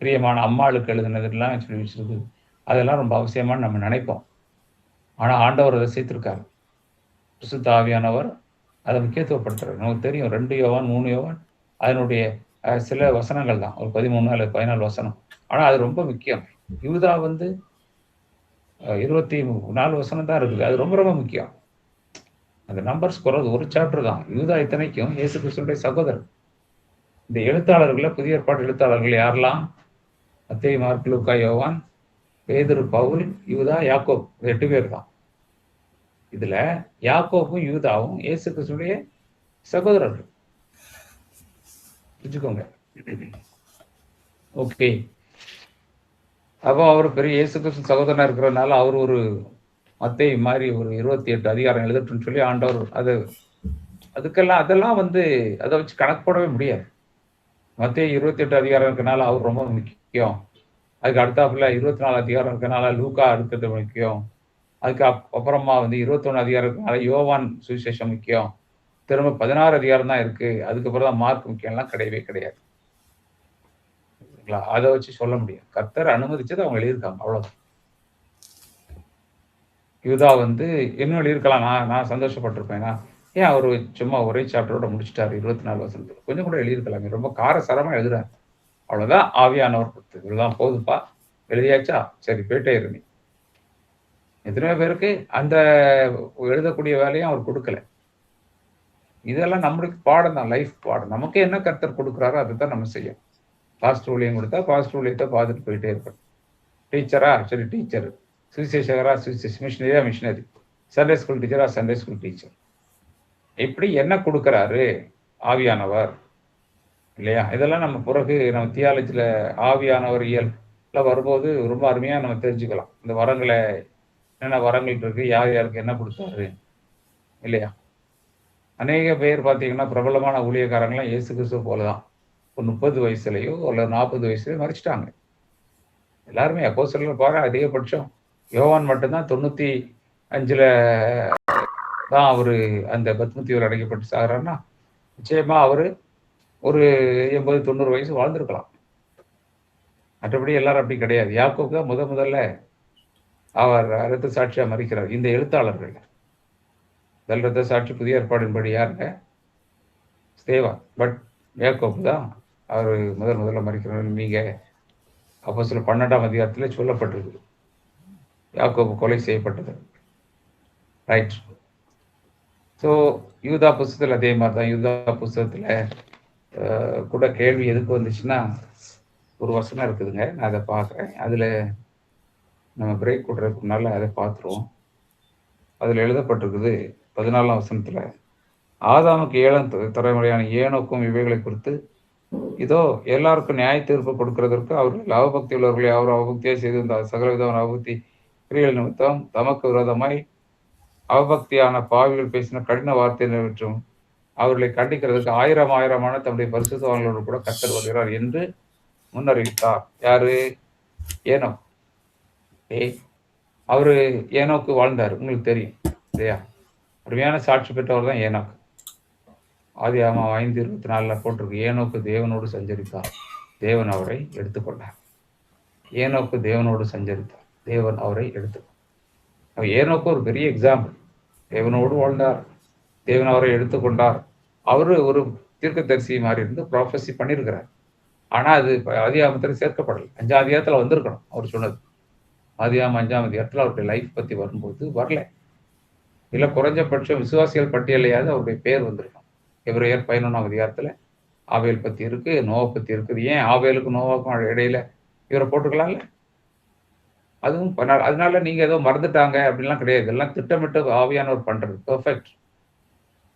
பிரியமான அம்மாளுக்கு எழுதினதுலாம் சொல்லி வச்சிருக்கு. அதெல்லாம் ரொம்ப அவசியமானு நம்ம நினைப்போம். ஆனா ஆண்டவர் அதை சேர்த்திருக்காரு. பரிசுத்த ஆவியானவர் அதை முக்கியத்துவப்படுத்துறாரு. நமக்கு தெரியும் 2 யோவான், 3 யோவான் அதனுடைய சில வசனங்கள் தான், ஒரு 13 அல்லது 14 வசனம். ஆனா அது ரொம்ப முக்கியம். யூதா 24 வசனம் தான் இருக்குது. அது ரொம்ப ரொம்ப முக்கியம். அந்த நம்பர்ஸ் குறது ஒரு சாப்டர் தான். யூதா இத்தனைக்கும் இயேசு கிறிஸ்துவினுடைய சகோதரர். இந்த எழுத்தாளர்கள புதிய ஏற்பாட்டு எழுத்தாளர்கள் யாரெல்லாம்? மத்தேயு, மார்க்கு, லூக்கா, யோவான், பேதுரு, பவுல், யூதா, யாக்கோப். 8 பேர் தான். இதுல யாக்கோப்பும் யூதாவும் இயேசு கிறிஸ்துவினுடைய சகோதரர்கள். புரிஞ்சுக்கோங்க. ஓகே. அப்போ அவர் பெரிய இயேசு கிறிஸ்து சகோதரனா இருக்கிறதுனால அவர் ஒரு மத்தேயு மாதிரி ஒரு 28 அதிகாரம் எழுதட்டும்னு சொல்லி ஆண்டவர் அதெல்லாம் அதை வச்சு கணக்கு போடவே முடியாது. மத்தேயு 28 அதிகாரம் இருக்கனால அவர் ரொம்ப முக்கியம். அதுக்கு அடுத்தாப்புல 24 அதிகாரம் இருக்கனால லூக்கா அடுத்தது முக்கியம். அதுக்கு அப்புறமா 21 அதிகாரம் இருக்கனால யோவான் சுவிசேஷம் முக்கியம். திரும்ப 16 அதிகாரம் தான் இருக்கு. அதுக்கப்புறம் தான் மார்க் முக்கியம்லாம் கிடையவே கிடையாது. அதை வச்சு சொல்ல முடியும். கர்த்தர் அனுமதிச்சது அவங்க எழுதியிருக்காங்க, அவ்வளவுதான். யூதா இன்னும் எழுதியிருக்கலாம். நான் சந்தோஷப்பட்டிருப்பேன். ஏன் அவரு சும்மா ஒரே சாப்டரோட முடிச்சுட்டாரு 24 வசனத்துல. கொஞ்சம் கூட எழுதியிருக்கலாமே. ரொம்ப காரசாரமா எழுதுறாரு. அவ்வளவுதான். ஆவியானவர் கொடுத்து இவ்வளவுதான் போதுப்பா, எழுதியாச்சா, சரி போயிட்டே இரு. எத்தனையோ பேருக்கு அந்த எழுதக்கூடிய வேலையும் அவர் கொடுக்கல. இதெல்லாம் நம்மளுக்கு பாடம் தான், லைஃப் பாடம். நமக்கு என்ன கர்த்தர் கொடுக்குறாரோ அதை தான் நம்ம செய்யும். பாஸ்ட் ஊழியம் கொடுத்தா பாஸ்ட் ஊழியத்தை பார்த்துட்டு போயிட்டே இருப்பேன். டீச்சரா, சரி டீச்சர். சுவிசேஷகரா, சுவிசேஷ. மிஷினரியா, மிஷினரி. சண்டே ஸ்கூல் டீச்சரா, சண்டே ஸ்கூல் டீச்சர். இப்படி என்ன கொடுக்குறாரு ஆவியானவர் இல்லையா? இதெல்லாம் நம்ம பிறகு நம்ம தியாலஜில ஆவியானவர் இயல்ல வரும்போது ரொம்ப அருமையா நம்ம தெரிஞ்சுக்கலாம். இந்த வரங்களை, என்னென்ன வரங்கள் இருக்கு, யார் யாருக்கு என்ன கொடுத்தாரு இல்லையா? அநேக பேர் பார்த்தீங்கன்னா பிரபலமான ஊழியக்காரங்களாம் இயேசு கிறிஸ்துவ போலதான். ஒரு 30 வயசுலயோ அல்ல 40 வயசுலயோ மறிச்சிட்டாங்க. எல்லாருமே அப்போஸ்தலர்கள் பாரு, அதிகபட்சம் யோவான் மட்டும்தான் 95ல தான் அவரு அந்த பத்மத்தியூர் அடைக்கப்பட்டு சாகிறாருன்னா, நிச்சயமா அவரு ஒரு 80, 90 வயசு வாழ்ந்திருக்கலாம். மற்றபடி எல்லாரும் அப்படி கிடையாது. யாக்கோபு தான் முதல்ல அவர் இரத்த சாட்சியா மறிக்கிறார். இந்த எழுத்தாளர்கள் முதல் இரத்த சாட்சி புதிய ஏற்பாடின்படி யாருங்க? ஸ்தேவான். பட் யாக்கோபு தான் அவர் முதல்ல மறிக்கிறார். நீங்க அப்போஸ்தலர் 12ஆம் அதிகாரத்துல சொல்லப்பட்டிருக்கு, யாக்கோபு கொலை செய்யப்பட்டது. ரைட். ஸோ யூதா புஸ்தகத்தில் அதே மாதிரி தான். யூதா புஸ்தகத்துல கூட கேள்வி எதுக்கு வந்துச்சுன்னா, ஒரு வசனம் இருக்குதுங்க, நான் அதை பார்க்குறேன். அதில் நம்ம பிரேக் கொடுறதுக்கு முன்னால் அதை பார்த்துருவோம். அதில் எழுதப்பட்டிருக்குது 14ஆம் வசனத்தில், ஆதாமுக்கு 7ஆம் தலைமுறையான ஏனோக்கும் இவைகளை குறித்து, இதோ எல்லாருக்கும் நியாய தீர்ப்பு கொடுக்கிறதற்கு அவர்கள் அவபக்தி உள்ளவர்களை அவர் அவபக்தியை செய்திருந்தார். சகலவிதமான அவபக்தி கிரியைகள் நிமித்தம் தமக்கு விரோதமாய் அவபக்தியான பாவிகள் பேசின கடின வார்த்தை நிறைவேற்றும் அவர்களை கண்டிக்கிறதுக்கு ஆயிரமான தம்முடைய பரிசுத்தவான்களோடு கூட கர்த்தர் வருகிறார் என்று முன்னறிவித்தார். யாரு? ஏனோக். அவரு ஏனோக்கு வாழ்ந்தார், உங்களுக்கு தெரியும் இல்லையா? அருமையான சாட்சி பெற்றவர் தான் ஏனோக். ஆதியாகமம் 5:24 போட்டிருக்கு, ஏனோக்கு தேவனோடு சஞ்சரித்தார், தேவன் அவரை எடுத்துக்கொண்டார். ஏனோக்கு தேவனோடு சஞ்சரித்தார், தேவன் அவரை எடுத்துக்கொண்டார். ஏனோக்கு ஒரு பெரிய எக்ஸாம்பிள். தேவனோடு வாழ்ந்தார், தேவன் அவரை எடுத்துக்கொண்டார். அவரு ஒரு தீர்க்கதரிசி மாதிரி இருந்து ப்ராஃபஸி பண்ணியிருக்கிறார். ஆனா அது ஆதியாகமத்தில் சேர்க்கப்படலை. 5ஆம் அதிகாரத்துல வந்திருக்கணும் அவர் சொன்னது. ஆதியாகமம் 5ஆம் அதிகாரத்துல அவருடைய லைஃப் பத்தி வரும்போது வரல. இல்ல குறைஞ்சபட்சம் விசுவாசிகள் பட்டியலையாவது அவருடைய பேர் வந்திருக்கும். எபிரேயர் 11ஆம் அதிகாரத்துல ஆவேல் பத்தி இருக்கு, நோவா பத்தி இருக்குது. ஏன் ஆவேலுக்கும் நோவாக்கும் இடையில இவரை போட்டுக்கலாம்ல? அதுவும் அதனால நீங்க ஏதோ மறந்துட்டாங்க அப்படின்லாம் கிடையாது. எல்லாம் திட்டமிட்டு ஆவியானவர் பண்றது பெர்ஃபெக்ட்.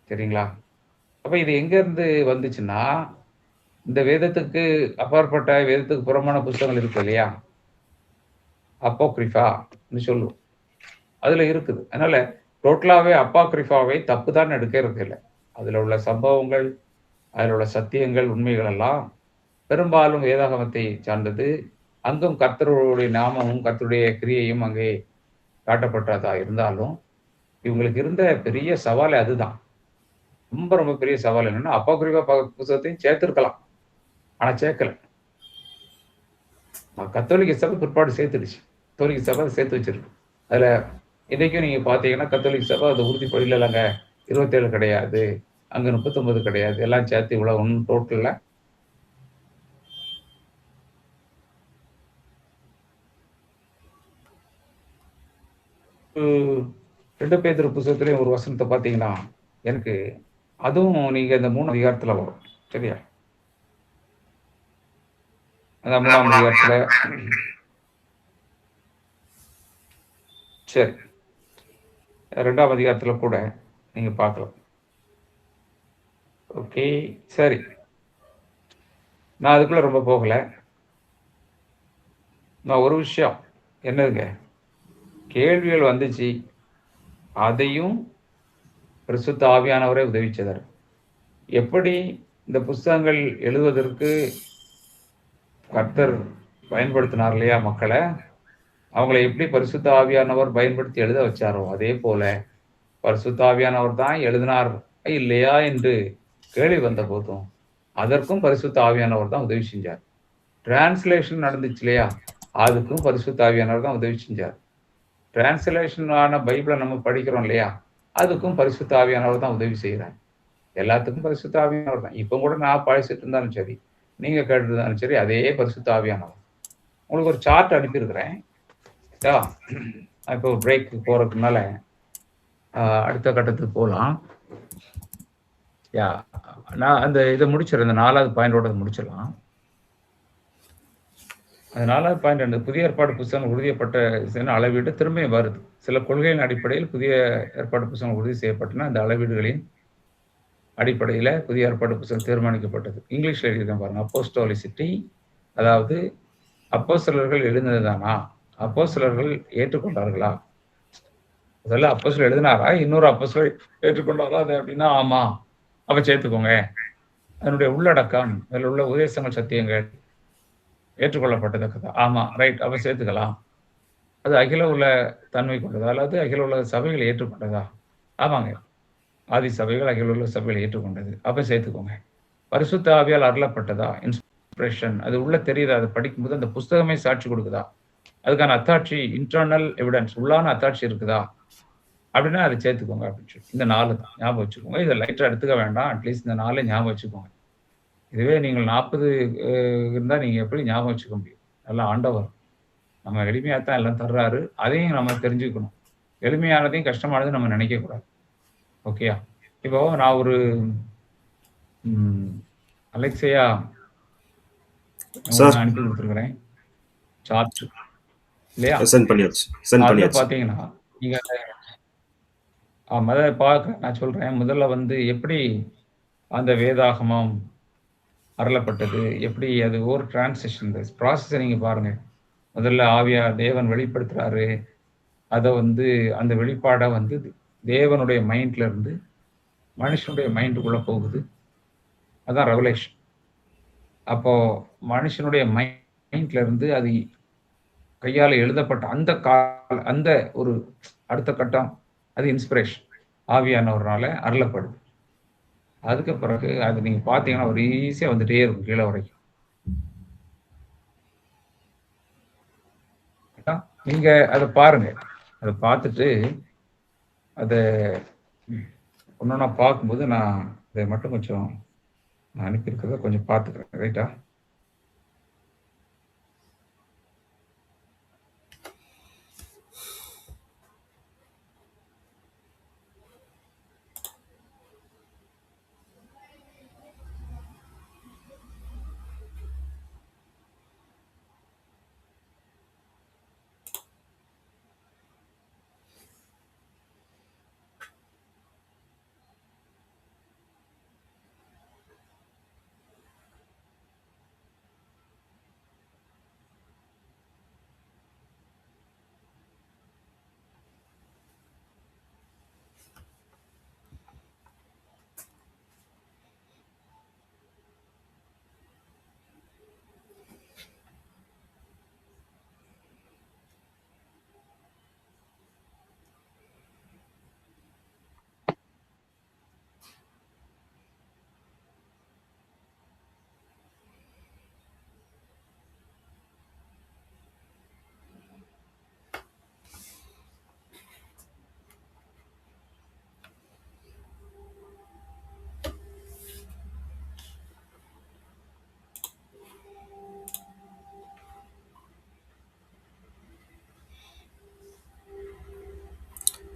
சரிங்களா? அப்ப இது எங்க இருந்து வந்துச்சுன்னா, இந்த வேதத்துக்கு அப்பாற்பட்ட வேதத்துக்கு புறமான புத்தகங்கள் இருக்கு இல்லையா, அப்போக்ரிஃபா சொல்லுவோம், அதுல இருக்குது. அதனால டோட்டலாவே அப்போக்ரிஃபாவை தப்பு தான் எடுக்கிறது இல்லை. அதுல உள்ள சம்பவங்கள், அதில் உள்ள சத்தியங்கள், உண்மைகள் எல்லாம் பெரும்பாலும் வேதாகமத்தை சார்ந்தது. அங்கும் கர்த்தருடைய நாமமும் கர்த்தருடைய கிரியையும் அங்கே காட்டப்பட்டதா இருந்தாலும், இவங்களுக்கு இருந்த பெரிய சவால் அதுதான். ரொம்ப பெரிய சவால் என்னன்னா, அப்போக்ரிஃபா புத்தகத்தையும் சேர்த்திருக்கலாம், ஆனா சேர்க்கல. கத்தோலிக்க சபை பிற்பாடு சேர்த்துடுச்சு. கத்தோலிக்க சபை அதை சேர்த்து வச்சிருக்கு. அதுல இன்னைக்கும் நீங்க பாத்தீங்கன்னா கத்தோலிக்க சபை அது உறுதிப்படியில் இல்லைங்க, 27 கிடையாது, அங்க 39 கிடையாது, எல்லாம் சேர்த்து இவ்வளவு ஒன்றும் டோட்டல்ல 2 பேதுரு புத்தகத்திலேயும் ஒரு வசனத்தை பார்த்தீங்கன்னா, எனக்கு அதுவும் நீங்க இந்த 3 அதிகாரத்துல வரும். சரியா? அந்த 3ஆம் அதிகாரத்துல சரி 2ஆம் அதிகாரத்துல கூட நீங்க பார்க்கலாம். ஓகே, சரி, நான் அதுக்குள்ள ரொம்ப போகல. நான் ஒரு விஷயம் என்னதுங்க, கேள்விகள் வந்துச்சு, அதையும் பரிசுத்த ஆவியானவரே உதவி செய்தார். எப்படி இந்த புஸ்தகங்கள் எழுதுவதற்கு கர்த்தர் பயன்படுத்தினார் இல்லையா மக்களை, அவங்களை எப்படி பரிசுத்த ஆவியானவர் பயன்படுத்தி எழுத வச்சாரோ, அதே போல பரிசுத்த ஆவியானவர் தான் எழுதினார் இல்லையா என்று கேள்வி வந்த போதும் அதற்கும் பரிசுத்த ஆவியானவர் தான் உதவி செஞ்சார். டிரான்ஸ்லேஷன் நடந்துச்சு இல்லையா, அதுக்கும் பரிசுத்த ஆவியானவர் தான் உதவி செஞ்சார். டிரான்ஸ்லேஷன் ஆன பைபிளை நம்ம படிக்கிறோம் இல்லையா, அதுக்கும் பரிசுத்த ஆவியானவர் தான் உதவி செய்கிறார். எல்லாத்துக்கும் பரிசுத்த ஆவியானவர் தான். இப்போ கூட நான் படிச்சுட்டு இருந்தாலும் சரி, நீங்க கேட்டு இருந்தாலும் சரி, அதே பரிசுத்த ஆவியானவர். உங்களுக்கு ஒரு சார்ட் அனுப்பியிருக்கிறேன். இப்போ பிரேக் போறதுக்குனால அடுத்த கட்டத்துக்கு போகலாம். நான் அந்த இதை முடிச்சிடறேன், இந்த 4வது பாயிண்டோட முடிச்சிடலாம். அந்த 4வது பாயிண்ட் அந்த புதிய ஏற்பாடு புத்தகம் உறுதியப்பட்ட அளவீடு திரும்ப வருது. சில கொள்கையின் அடிப்படையில் புதிய ஏற்பாடு புத்தகம் உறுதி செய்யப்பட்டன. அந்த அளவீடுகளின் அடிப்படையில் புதிய ஏற்பாடு புத்தகம் தீர்மானிக்கப்பட்டது. இங்கிலீஷ்ல எழுதிதான் பாருங்க, அப்போஸ்டோலிசிட்டி, அதாவது அப்போஸ்தலர்கள் எழுந்ததுதானா, அப்போஸ்தலர்கள் ஏற்றுக்கொண்டார்களா, முதல்ல அப்போஸ்தலர் எழுதினாரா? இன்னொரு அப்போஸ்தலர் ஏற்றுக்கொண்டாரா அது அப்படின்னா, ஆமா. அப்ப சேர்த்துக்கோங்க. அதனுடைய உள்ளடக்கம், அதில் உள்ள உபதேசங்கள், சத்தியங்கள் ஏற்றுக்கொள்ளப்பட்டதக்கதா? ஆமா. ரைட். அப்ப சேர்த்துக்கலாம். அது அகில உள்ள தன்மை கொண்டதா? அல்லது அகில உலக சபைகள் ஏற்றுக்கொண்டதா? ஆமாங்க. ஆதி சபைகள், அகில உலக சபைகள் ஏற்றுக்கொண்டது. அப்ப சேர்த்துக்கோங்க. பரிசுத்த ஆவியால் அருளப்பட்டதா? இன்ஸ்பிரேஷன். அது உள்ள தெரியுதா? அதை படிக்கும்போது அந்த புஸ்தகமே சாட்சி கொடுக்குதா? அதுக்கான அத்தாட்சி, இன்டர்னல் எவிடன்ஸ், உள்ளான அத்தாட்சி இருக்குதா? அப்படின்னா அதை சேர்த்துக்கோங்க அப்படின்னு சொல்லி. இந்த 4 தான் ஞாபகம் வச்சுக்கோங்க. இதை லைட்டா எடுத்துக்க வேண்டாம். அட்லீஸ்ட் இந்த 4 ஞாபகம் வச்சுக்கோங்க. இதுவே நீங்கள் 40 இருந்தா நீங்க எப்படி ஞாபகம் வச்சுக்க முடியும்? நல்லா ஆண்டவர் நம்ம எளிமையா தான் எல்லாம் தர்றாரு. அதையும் நம்ம தெரிஞ்சுக்கணும். எளிமையானதையும் கஷ்டமானதையும் நம்ம நினைக்க கூடாது. ஓகேயா? இப்போ நான் ஒரு அலெக்ஸையா சார் அனுப்பி கொடுத்துருக்கிறேன். சார்ட் இல்லையா? சென்ட் பண்ணியாச்சு. சென்ட் அதுல பண்ணியாச்சு. பாத்தீங்கன்னா நீங்க நான் சொல்றேன். முதல்ல வந்து எப்படி அந்த வேதாகமம் அருளப்பட்டது, எப்படி அது ஒரு டிரான்சிஷன் ப்ராசஸை நீங்க பாருங்க. முதல்ல ஆவியா தேவன் வெளிப்படுத்துறாரு. அதை வந்து அந்த வெளிப்பாடை வந்து தேவனுடைய மைண்ட்ல இருந்து மனுஷனுடைய மைண்டுக்குள்ள போகுது. அதான் ரெவலேஷன். அப்போ மனுஷனுடைய மைண்ட்ல இருந்து அது கையால எழுதப்பட்ட அந்த ஒரு அடுத்த கட்டம் அது இன்ஸ்பிரேஷன், ஆவியானவரால அருளப்படுது. அதுக்கு பிறகு அது நீங்க பாத்தீங்கன்னா ஒரு ஈஸியா வந்துட்டே இருக்கும் கீழே வரைக்கும். நீங்க அதை பாருங்க. அதை பார்த்துட்டு அதை ஒன்னொன்னா பார்க்கும்போது நான் இதை மட்டும் கொஞ்சம் நான் அனுப்பியிருக்கிறத கொஞ்சம் பார்த்துக்கிறேன். ரைட்டா?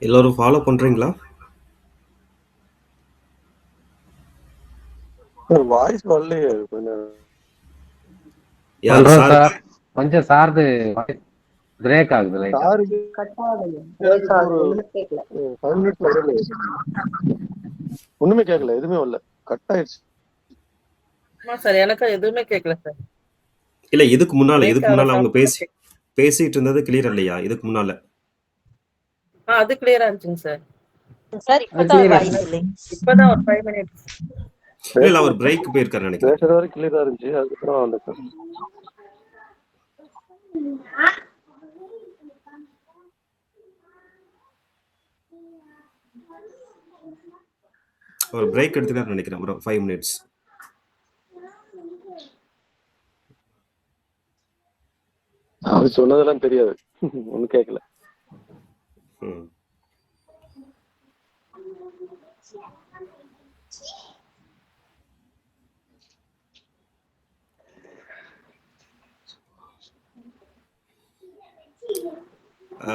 எல்லாரும் ஃபாலோ பண்றீங்களா? வாய்ஸ் வரலையே கொஞ்சம். யார் பண்றோம் சார்? சார். கொஞ்சம் சார்து பிரேக் ஆகுது லைட்டா. சாருக்கு எனக்கு ஒரு 5 மினிட்ஸ் வரல. ஒண்ணுமே கேட்கல, எதுவுமே வரல, கட் ஆயிடுச்சு. சார் எனக்கு எதுவுமே கேட்கல சார். இல்ல இதுக்கு முன்னால அவங்க பேசிட்டு இருந்தது கிளியர் இல்லையா? இதுக்கு முன்னால அது கிளியரா இருந்துச்சுங்க சார். சார் இப்பதான் வாய்ஸ் இல்லைங்க. இப்பதான் ஒரு 5 மினிட்ஸ். இல்ல அவர் பிரேக் போயிருக்காரு நினைக்கிறேன். பேசுற வரைக்கும் கிளியரா இருந்துச்சு, அதுக்கப்புறம் வந்து அவர் பிரேக் எடுத்துக்காரு நினைக்கிறேன். ஒரு 5 மினிட்ஸ். அவர் சொன்னதெல்லாம் தெரியாது, ஒன்னும் கேட்கல.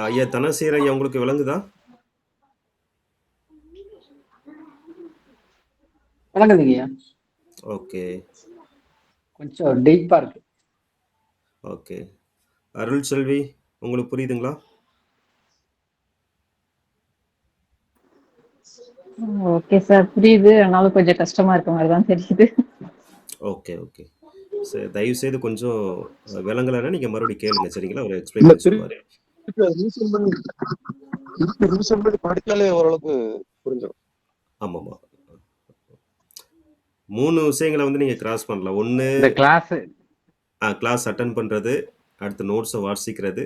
ஐயா தனசீர் ஐயா உங்களுக்கு விளங்குதா? விளங்குதுங்கய்யா. ஓகே, கொஞ்சம் டீப்பா இருக்கு. ஓகே. அருள் செல்வி உங்களுக்கு புரியுதுங்களா? ஓகே சார், புரியுது. ஆனாலும் கொஞ்சம் கஷ்டமா இருக்க மாதிரி தான் தெரியுது. Okay okay. சரி, தயவு செய்து கொஞ்சம் விளங்கலைன்னா நீங்க மறுபடியும் கேளுங்க, சரிங்களா? ஒரு எக்ஸ்பிளைன் பண்ணுவாரு. இதுக்கு ரிவிஷன் பண்ணி படிச்சாலே ஓரளவுக்கு புரிஞ்சிடும். ஆமாமா. 3 விஷயங்கள வந்து நீங்க கிராஸ் பண்ணலாம். ஒண்ணு இந்த கிளாஸ் கிளாஸ் அட்டெண்ட் பண்றது, அடுத்து நோட்ஸ வாசிக்கிறது,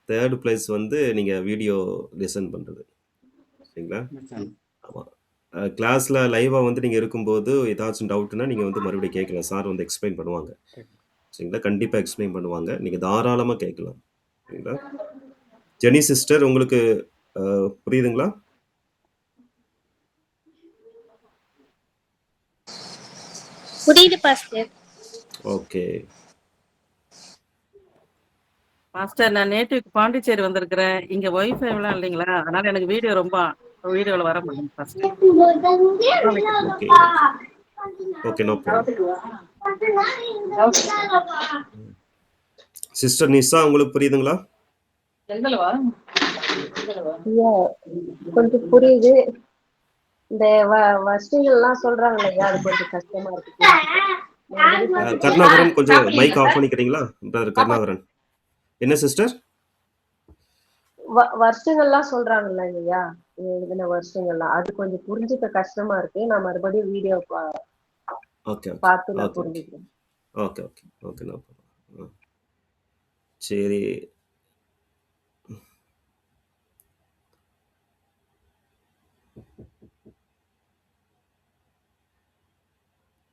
3 பிளேஸ் வந்து நீங்க வீடியோ லிசன் பண்றது. சரிங்களா? ஆமா. கிளாஸ்ல லைவா வந்து நீங்க இருக்கும்போது ஏதாச்சும் டவுட்னா நீங்க வந்து மறுபடியும் கேட்கலாம். சார் வந்து எக்ஸ்பிளைன் பண்ணுவாங்க. சரிங்களா? கண்டிப்பா எக்ஸ்பிளைன் பண்ணுவாங்க. நீங்க தாராளமா கேட்கலாம். சரிங்களா? ஜெனி சிஸ்டர் உங்களுக்கு புரியுதுங்களா? புரியுது பாஸ்டர். ஓகே. மாஸ்டர் நான் நேட்டிவ்க்கு பாண்டிச்சேரி வந்திருக்கிறேன். இங்க வைஃபை எல்லாம் இல்லைங்களா? அதனால எனக்கு வீடியோல வர முடியும் pastor. Okay. Okay. No problem. Sister Nisha உங்களுக்கு புரியுதுங்களா? ஐயா, கொஞ்சம் புரியுது. இந்த வருஷங்கள் எல்லாம் சொல்றாங்க இல்லையா, அது கொஞ்சம் கஷ்டமா இருக்கு. கருணாகரன் கொஞ்சம் மைக் ஆஃப் பண்ணிக்கிறீங்களா? பிரதர் கருணாகரன். என்ன சிஸ்டர்? வருஷங்கள்லாம் சொல்றாங்கல்ல ஐயா, எழுதின வருஷங்கள்லாம் அது கொஞ்சம் புரிஞ்சுக்க கஷ்டமா இருக்கு. நான் மறுபடியும் வீடியோ ஓகே. பார்த்து நான் ஓகே. புரிஞ்சுக்கிறேன். Okay. Okay. Okay. No problem. சரி.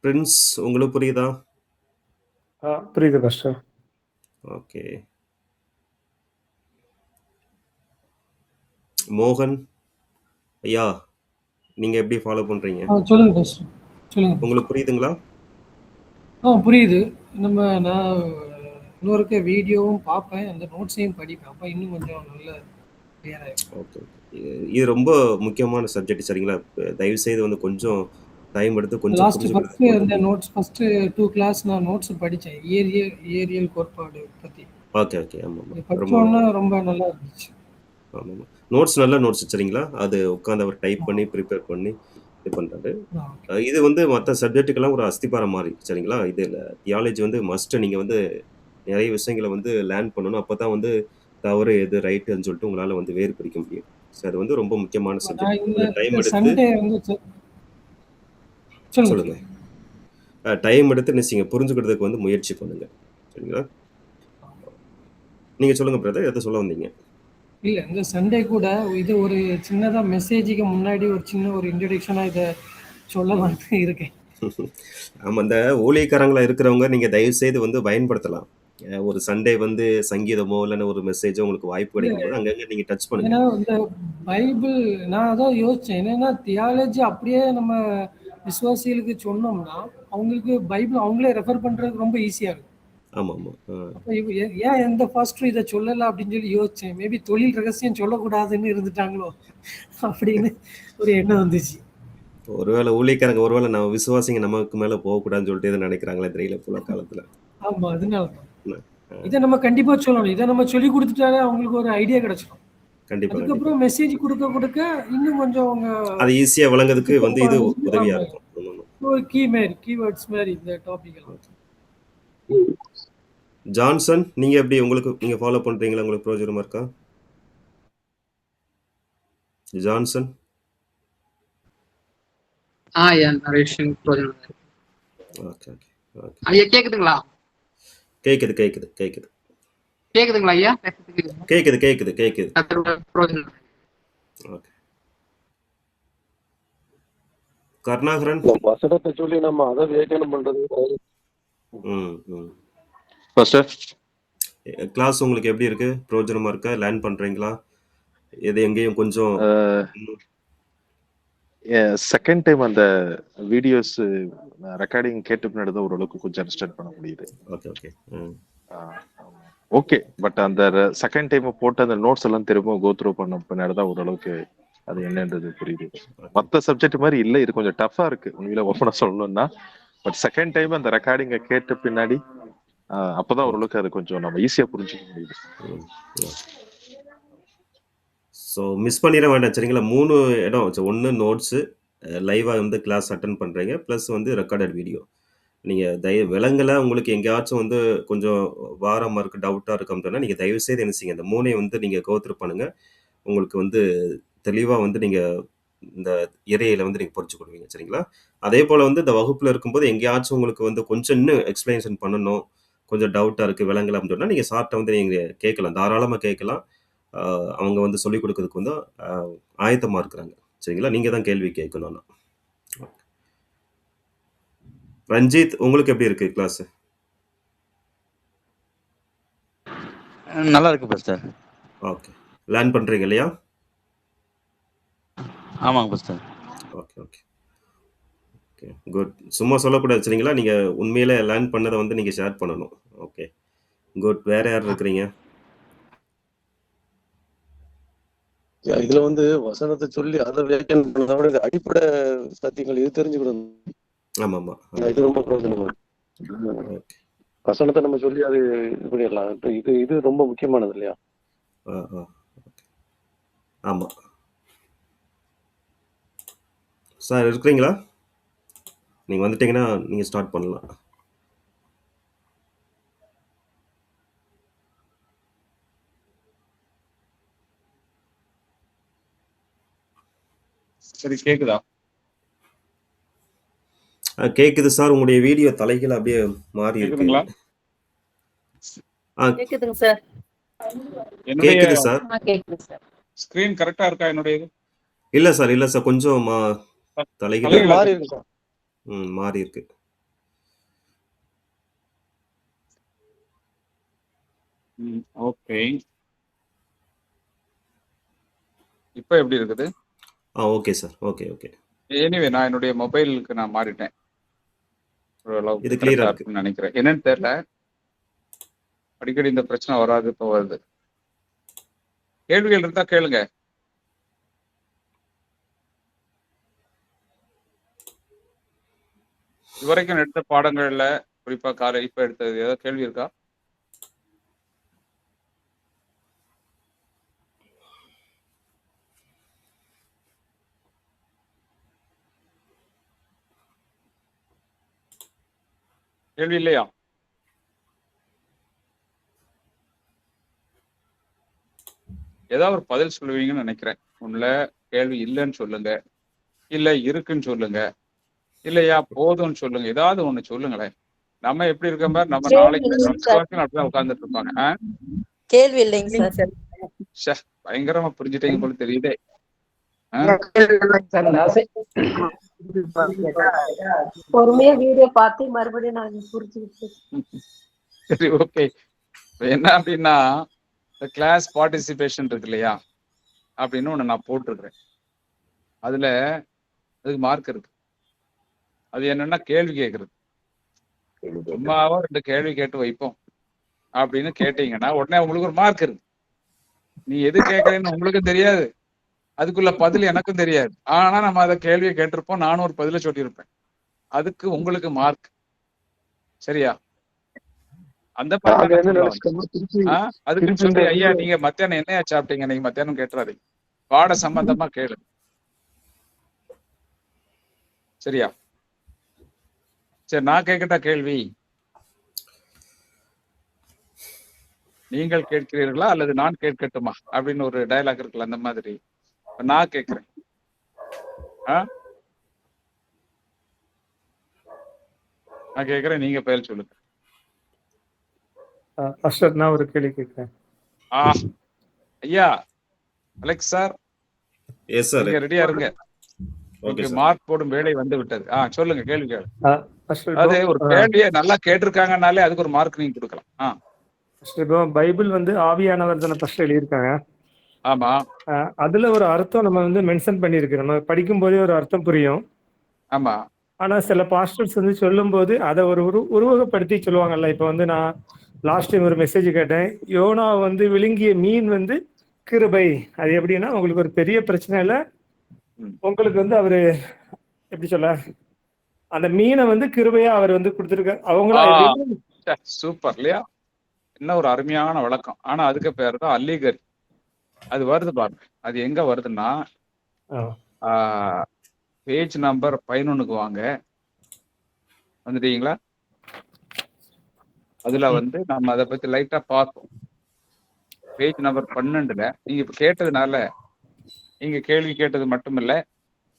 பிரின்ஸ் உங்களுக்கு புரியுதா? புரியுது பாஸ்டர். ஓகே. மோகன் ஐயா நீங்க எப்படி ஃபாலோ பண்றீங்க? சொல்லுங்க பாஸ்டர், சொல்லுங்க. உங்களுக்கு புரியுதுங்களா? புரியுது. நான் இன்னொருக்க வீடியோவும் பார்ப்பேன், அந்த நோட்ஸையும் படிப்பேன். அப்போ இன்னும் கொஞ்சம் நல்ல கிளியர் ஆயிடும். ஓகே. இது ரொம்ப முக்கியமான சப்ஜெக்ட் சரிங்களா? தயவு செய்து வந்து கொஞ்சம் டைம் எடுத்து கொஞ்சம் லாஸ்ட் ஃபர்ஸ்ட் அந்த புரிஞ்சுக்கிறது. நோட்ஸ் ஃபர்ஸ்ட் 2 கிளாஸ் நான் நோட்ஸ் படித்தேன், ஏரியல் கோட்பாடு பற்றி. ஓகே. ஓகே. ஆமாம். ரொம்ப படிச்சோன்னா ரொம்ப நல்லா இருந்துச்சு. ஆமாம். நோட்ஸ் நல்ல நோட்ஸ் சரிங்களா? அது உட்காந்து அவர் டைப் பண்ணி ப்ரிப்பேர் பண்ணி இது பண்ணுறாரு. இது வந்து மற்ற சப்ஜெக்ட்டுக்கெல்லாம் ஒரு அஸ்திபாரம் மாதிரி சரிங்களா? இது தியாலஜி வந்து மஸ்ட். நீங்கள் வந்து நிறைய விஷயங்களை வந்து லேர்ன் பண்ணணும். அப்போ தான் வந்து தவறு எது ரைட்டுன்னு சொல்லிட்டு உங்களால் வந்து வேறு பிரிக்க முடியும். ஸோ அது வந்து ரொம்ப முக்கியமான நான் சப்ஜெக்ட். இந்த டைம் எடுத்து சண்டே வந்து சொல்லுங்க. டைம் எடுத்து நீங்கள் புரிஞ்சுக்கிறதுக்கு வந்து முயற்சி பண்ணுங்க சரிங்களா? நீங்கள் சொல்லுங்க பிரதர், எதை சொல்ல வந்தீங்க? இல்ல இந்த சண்டே கூட இது ஒரு சின்னதா மெசேஜுக்கு முன்னாடி ஒரு சின்ன ஒரு இன்ட்ரடக்ஷனா இதை சொல்லலாம்னு இருக்கேன். ஆமாம். இந்த ஊழியக்காரங்களா இருக்கிறவங்க நீங்கள் தயவு செய்து வந்து பயன்படுத்தலாம். ஒரு சண்டே வந்து சங்கீதமோ இல்லைன்னா ஒரு மெசேஜோ உங்களுக்கு வாய்ப்பு கிடைக்கும் போது அங்கங்கே நீங்கள் டச் பண்ணுங்க. ஏன்னா இந்த பைபிள் நான் அதான் யோசிச்சேன், என்னன்னா தியாலஜி அப்படியே நம்ம விசுவாசிகளுக்கு சொன்னோம்னா அவங்களுக்கு பைபிள் அவங்களே ரெஃபர் பண்றதுக்கு ரொம்ப ஈஸியா இருக்கும். ஆமாம். அப்போ ஏன் எந்த பாஸ்டரும் இதை சொல்லலை அப்படின்னு சொல்லி யோசிச்சேன். மேபி தொழில் ரகசியம் சொல்லக்கூடாதுன்னு இருந்துட்டாங்களோ அப்படின்னு ஒரு எண்ணம் வந்துச்சு. ஒருவேளை ஊழியக்காரங்க ஒருவேளை நம்ம விசுவாசிங்க நமக்கு மேலே போகக்கூடாதுன்னு சொல்லிட்டு எதை நினைக்கிறாங்களே தெரியல போல காலத்தில். ஆமா, அதனாலதான் இதை நம்ம கண்டிப்பா சொல்லணும். இதை நம்ம சொல்லி கொடுத்துட்டாலே அவங்களுக்கு ஒரு ஐடியா கிடைச்சிடும். கண்டிப்பாக. அதுக்கப்புறம் மெசேஜ் கொடுக்க இன்னும் கொஞ்சம் அவங்க அது ஈஸியாக வழங்குறதுக்கு வந்து இது உதவியாக இருக்கும். ஒரு கீவேர்ட்ஸ் மாதிரி இந்த டாபிக் எல்லாம். ஜான்சன் நீங்க எப்படி நீங்க ஃபாலோ பண்றீங்களா? உங்களுக்கு பிரோஜனமா இருக்கா? Johnson okay. ஐயா கேக்குதுங்களா? கேக்குது. கேக்குதுங்களா ஐயா? கேக்குது. ஓகே. கருணாகரன் வசனத்தை சொல்லி நம்ம அதை வியாக்கியானம் பண்றது. கிளாஸ் உங்களுக்கு எப்படி இருக்கு? பிரோஜனமா இருக்கா? லேர்ன் பண்றீங்களா? இது எங்கேயும் கொஞ்சம் செகண்ட் டைம் அந்த வீடியோஸ் ரெக்கார்டிங் கேட்டு பின்னாடி தான் ஓரளவுக்கு கொஞ்சம் அண்டர்ஸ்டாண்ட் பண்ண முடியுது. ஓகே. பட் அந்த செகண்ட் டைம் போட்டு அந்த நோட்ஸ் எல்லாம் திரும்ப கோ த்ரூ பண்ண பின்னாடி தான் ஓரளவுக்கு அது என்னன்றது புரியுது. மற்ற சப்ஜெக்ட் மாதிரி இல்லை, இது கொஞ்சம் டஃபா இருக்கு உண்மையில ஓப்பனா சொல்லணும்னா. பட் செகண்ட் டைம் அந்த ரெக்கார்டிங்கை கேட்ட பின்னாடி அப்பதான் ஓரளவுக்கு அது கொஞ்சம் நம்ம ஈஸியா புரிஞ்சுக்க முடியுது. ஸோ மிஸ் பண்ணிட வேண்டாம் சரிங்களா? 3 இடம். ஒன்று நோட்ஸு, லைவாக வந்து கிளாஸ் அட்டன் பண்ணுறீங்க, ப்ளஸ் வந்து ரெக்கார்டட் வீடியோ. நீங்கள் விலங்கலை உங்களுக்கு எங்கேயாச்சும் வந்து கொஞ்சம் வாரமாக இருக்குது, டவுட்டாக இருக்கு அப்படின்னா நீங்கள் தயவுசெய்து என்ன செய்யுங்க, இந்த 3ஐயும் வந்து நீங்கள் கோத்ரூ பண்ணுங்கள். உங்களுக்கு வந்து தெளிவாக வந்து நீங்கள் இந்த இறையில வந்து நீங்கள் பொறிச்சு கொடுவீங்க. சரிங்களா? அதே போல் வந்து இந்த வகுப்பில் இருக்கும்போது எங்கேயாச்சும் உங்களுக்கு வந்து கொஞ்சம் இன்னும் எக்ஸ்பிளனேஷன் பண்ணணும், கொஞ்சம் டவுட்டாக இருக்குது, விளங்கல அப்படின்னு சொன்னால் நீங்கள் சார்ட்ட வந்து நீங்கள் கேட்கலாம், தாராளமாக கேட்கலாம். அவங்க வந்து சொல்லிக் கொடுக்கறதுக்கு வந்து ஆயத்தமாக இருக்கிறாங்க. சரிங்களா? நீங்கள் தான் கேள்வி கேட்கணும். ரஞ்சித், உங்களுக்கு எப்படி இருக்கு கிளாஸ்? நல்லா இருக்கு பாஸ்டர். ஓகே, லேர்ன் பண்றீங்க இல்லையா? ஆமாங்க pastor. Okay okay okay, good. சும்மா சொல்லக்கூடாது சரிங்களா? நீங்க உண்மையில லேர்ன் பண்ணதை வந்து நீங்க ஷேர் பண்ணணும். Okay, good. வேற யார் இருக்கிறீங்க? இதுல வந்து வசனத்தை சொல்லி அதை வியாக்கியானம் பண்ணதை விட இது அடிப்படை சத்தியங்கள் இது தெரிஞ்சுக்கணும். ஆமா ஆமா, இது ரொம்ப பிரயோஜனமா இருக்கு. வசனத்தை நம்ம சொல்லி அது இது பண்ணிடலாம். இது ரொம்ப முக்கியமானது இல்லையா? ஆமா சார், இருக்கிறீங்களா? நீங்க வந்துட்டீங்கன்னா நீங்க ஸ்டார்ட் பண்ணலாம். சரி, கேக்குதா? கேக்குது சார். உங்களுடைய வீடியோ தலைகீழ அப்படியே மாறி இருக்கு. கேக்குதுங்களா? கேக்குதுங்க சார். கேக்குது சார். கேக்குது சார். ஸ்கிரீன் கரெக்டா இருக்கா என்னுடையது? இல்ல சார், இல்ல சார், கொஞ்சம் தலைகீழ மாறி இருக்கு சார். மாறி இருக்கு. ஓகே, இப்போ எப்படி இருக்குது? Okay sir. Okay okay. Anyway, நான் என்னுடைய மொபைலுக்கு நான் மாறிட்டேன். இது கிளியரா இருக்கு நினைக்கிறேன். என்னன்னு தெரியல, அடிக்கடி இந்த பிரச்சனை வராது, இப்போ வருது. கேள்விகள் இருந்தா கேளுங்க. இதுவரைக்கும் எடுத்த பாடங்கள்ல குறிப்பா இப்ப எடுத்தது ஏதாவது கேள்வி இருக்கா? கேள்வி இல்லையா? ஏதாவது ஒரு பதில் சொல்லுவீங்கன்னு நினைக்கிறேன். ஒண்ணுல கேள்வி இல்லைன்னு சொல்லுங்க, இல்ல இருக்குன்னு சொல்லுங்க, இல்லையா போதும்னு சொல்லுங்க. ஏதாவது ஒண்ணு சொல்லுங்களேன். நம்ம எப்படி இருக்க மாதிரி நம்ம நாளைக்கு உட்கார்ந்துட்டு இருப்பாங்க. கேள்வி இல்லைங்க சார். பயங்கரமா புரிஞ்சுட்டீங்க போல தெரியுதே. பொறுமையா வீடியோ பார்த்து மறுபடியும் நான் புரிஞ்சுக்கிட்டு. சரி, ஓகே. என்ன அப்படின்னா, கிளாஸ் பார்ட்டிசிபேஷன் இருக்கு இல்லையா அப்படின்னு ஒண்ணு நான் போட்டிருக்கிறேன். அதுக்கு மார்க் இருக்கு. அது என்னன்னா கேள்வி கேட்கறது. சும்மாவோ 2 கேள்வி கேட்டு வைப்போம் அப்படின்னு கேட்டீங்கன்னா உடனே உங்களுக்கு ஒரு மார்க் இருக்கு. நீ எது கேட்கறேன்னு உங்களுக்கும் தெரியாது, அதுக்குள்ள பதில் எனக்கும் தெரியாது. ஆனா நம்ம அதை கேள்வியை கேட்டிருப்போம், நானும் ஒரு பதில சொல்லியிருப்பேன். அதுக்கு உங்களுக்கு மார்க். சரியா? அந்த அதுக்கு சொல்லி, ஐயா நீங்க மத்தியானம் என்னையா சாப்பிட்டீங்க, நீங்க மத்தியானம் கேட்டுறாதீங்க, பாட சம்பந்தமா கேளு. சரியா? சரி, நான் கேட்கட்டா கேள்வி? நீங்கள் கேட்கிறீர்களா அல்லது நான் கேட்கட்டுமா அப்படின்னு ஒரு டயலாக் இருக்குல்ல, அந்த மாதிரி நான் கேட்கிறேன். நான் கேட்கிறேன், நீங்க பெயர் சொல்லுங்க. நான் ஒரு கேள்வி கேட்கிறேன். ஐயா அலெக்ஸ் சார், நீங்க ரெடியா இருங்க. மார்க் போடும் வேலை வந்து விட்டது. சொல்லுங்க, கேள்வி கேளு. அது ஒரு கேள்வியை நல்லா கேட்டிருக்காங்கனாலே அதுக்கு ஒரு மார்க் நீங்க கொடுக்கலாம். இப்போ பைபிள் வந்து ஆவியானவர் தானே ஃபர்ஸ்ட் எழுதியிருக்காங்க. ஆமா, அதுல ஒரு அர்த்தம் நம்ம வந்து மென்ஷன் பண்ணிருக்கு. நம்ம படிக்கும் போதே ஒரு அர்த்தம் புரியும். ஆமா, ஆனா சில பாஸ்டர்ஸ் வந்து சொல்லும் போது அதை ஒரு உருவகப்படுத்தி சொல்லுவாங்கல்ல. இப்ப வந்து நான் லாஸ்ட் டைம் ஒரு மெசேஜ் கேட்டேன், யோனா வந்து விழுங்கிய மீன் வந்து கிருபை. அது எப்படின்னா, உங்களுக்கு ஒரு பெரிய பிரச்சனை இல்லை, உங்களுக்கு வந்து அவரு எப்படி சொல்ல, அந்த மீனை வந்து கிருபையா அவர் வந்து கொடுத்துருக்க அவங்களா. சூப்பர் இல்லையா? என்ன ஒரு அருமையான விளக்கம். ஆனா அதுக்கு பேர் தான் அல்லிகரி. அது வருது பாருங்க. அது எங்க வருதுன்னா, பேஜ் நம்பர் 11க்கு வாங்க. வந்துட்டீங்களா? அதுல வந்து நம்ம அதை பத்தி லைட்டா பார்ப்போம். பேஜ் நம்பர் 12ல நீங்க இப்ப கேட்டதுனால, நீங்க கேள்வி கேட்டது மட்டுமல்ல,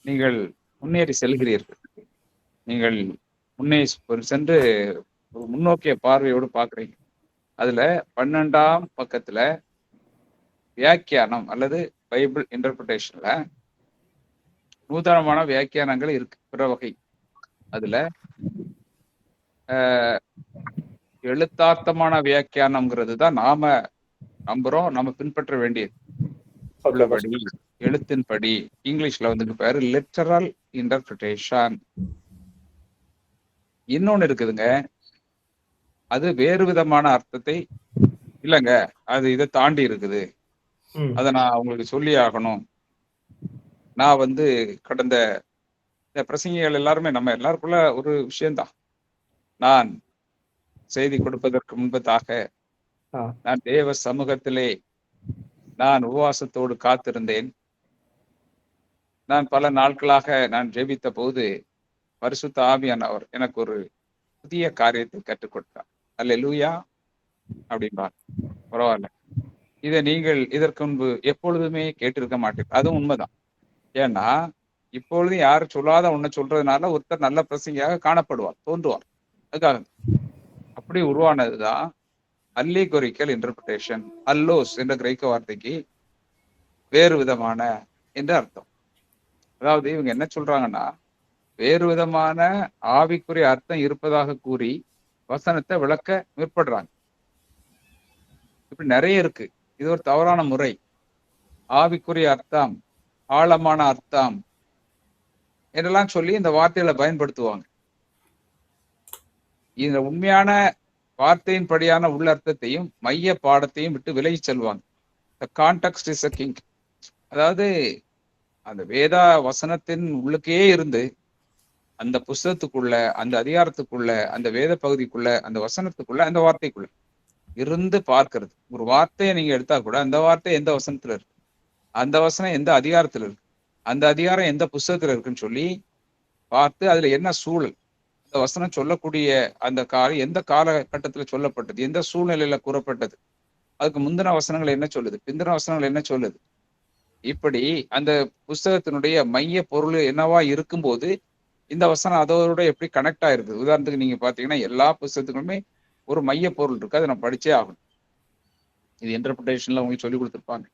நீங்கள் முன்னேறி செல்கிறீர்கள். நீங்கள் முன்னே சென்று ஒரு முன்னோக்கிய பார்வையோடு பார்க்குறீங்க. அதுல 12ஆம் பக்கத்துல வியாக்கியானம் அல்லது பைபிள் இன்டர்பிரிட்டேஷன்ல நூதனமான வியாக்கியானங்கள் இருக்கு பிற வகை. அதுல எழுத்தார்த்தமான வியாக்கியானம்ங்கிறது தான் நாம நம்புறோம், நம்ம பின்பற்ற வேண்டியது. உள்ளபடி எழுத்தின்படி இங்கிலீஷ்ல வந்து பேரு லிட்டரல் இன்டர்பிரிட்டேஷன். இன்னொன்னு இருக்குதுங்க, அது வேறு விதமான அர்த்தத்தை இல்லைங்க, அது இதை தாண்டி இருக்குது, அதை நான் உங்களுக்கு சொல்லி ஆகணும். நான் வந்து கடந்த இந்த பிரசங்கிகள் எல்லாருமே நம்ம எல்லாருக்குள்ள ஒரு விஷயம்தான். நான் செய்தி கொடுப்பதற்கு முன்பதாக நான் தேவ சமூகத்திலே நான் உபவாசத்தோடு காத்திருந்தேன். நான் பல நாட்களாக நான் ஜெபித்த போது பரிசுத்த ஆவியானவர் எனக்கு ஒரு புதிய காரியத்தை கற்றுக் கொடுத்தார். அல்லேலூயா அப்படின்பார். பரவாயில்ல, இதை நீங்கள் இதற்கு முன்பு எப்பொழுதுமே கேட்டிருக்க மாட்டீர்கள். அதுவும் உண்மைதான். ஏன்னா இப்பொழுது யாரும் சொல்லாத ஒண்ணு சொல்றதுனால ஒருத்தர் நல்ல பிரசங்கியாக காணப்படுவார், தோன்றுவார். அதுக்காக அப்படி உருவானதுதான் அல்லிகொரிக்கல் இன்டர்பிரிட்டேஷன். அல்லோஸ் என்ற கிரேக்க வார்த்தைக்கு வேறு விதமான என்று அர்த்தம். அதாவது இவங்க என்ன சொல்றாங்கன்னா, வேறு விதமான ஆவிக்குரிய அர்த்தம் இருப்பதாக கூறி வசனத்தை விளக்க முற்படுறாங்க. இப்படி நிறைய இருக்கு. இது ஒரு தவறான முறை. ஆவிக்குரிய அர்த்தம், ஆழமான அர்த்தம் என்றெல்லாம் சொல்லி இந்த வார்த்தைகளை பயன்படுத்துவாங்க. இந்த உண்மையான வார்த்தையின் படியான உள்ள அர்த்தத்தையும் மைய பாடத்தையும் விட்டு விலகி செல்வாங்க. The context is a king. அதாவது அந்த வேதா வசனத்தின் உள்ளுக்கே இருந்து அந்த புஸ்தகத்துக்குள்ள, அந்த அதிகாரத்துக்குள்ள, அந்த வேத பகுதிக்குள்ள, அந்த வசனத்துக்குள்ள, அந்த வார்த்தைக்குள்ள இருந்து பார்க்கிறது. ஒரு வார்த்தையை நீங்க எடுத்தா கூட அந்த வார்த்தை எந்த வசனத்துல இருக்கு, அந்த வசனம் எந்த அதிகாரத்துல இருக்கு, அந்த அதிகாரம் எந்த புஸ்தகத்துல இருக்குன்னு சொல்லி பார்த்து அதுல என்ன சூழல், அந்த வசனம் சொல்லக்கூடிய அந்த காலம் எந்த காலகட்டத்துல சொல்லப்பட்டது, எந்த சூழ்நிலையில கூறப்பட்டது, அதுக்கு முந்தின வசனங்கள் என்ன சொல்லுது, பிந்தின வசனங்கள் என்ன சொல்லுது, இப்படி அந்த புஸ்தகத்தினுடைய மைய பொருள் என்னவா இருக்கும்போது இந்த வசனம் அதோட எப்படி கனெக்ட் ஆயிருக்குது. உதாரணத்துக்கு நீங்க பாத்தீங்கன்னா எல்லா புஸ்தகத்துக்குமே ஒரு மைய பொருள் இருக்கு, அதை நம்ம படிச்சே ஆகணும். இது இன்டர்பிரிட்டேஷன்ல உங்களுக்கு சொல்லி கொடுத்துருப்பாங்க.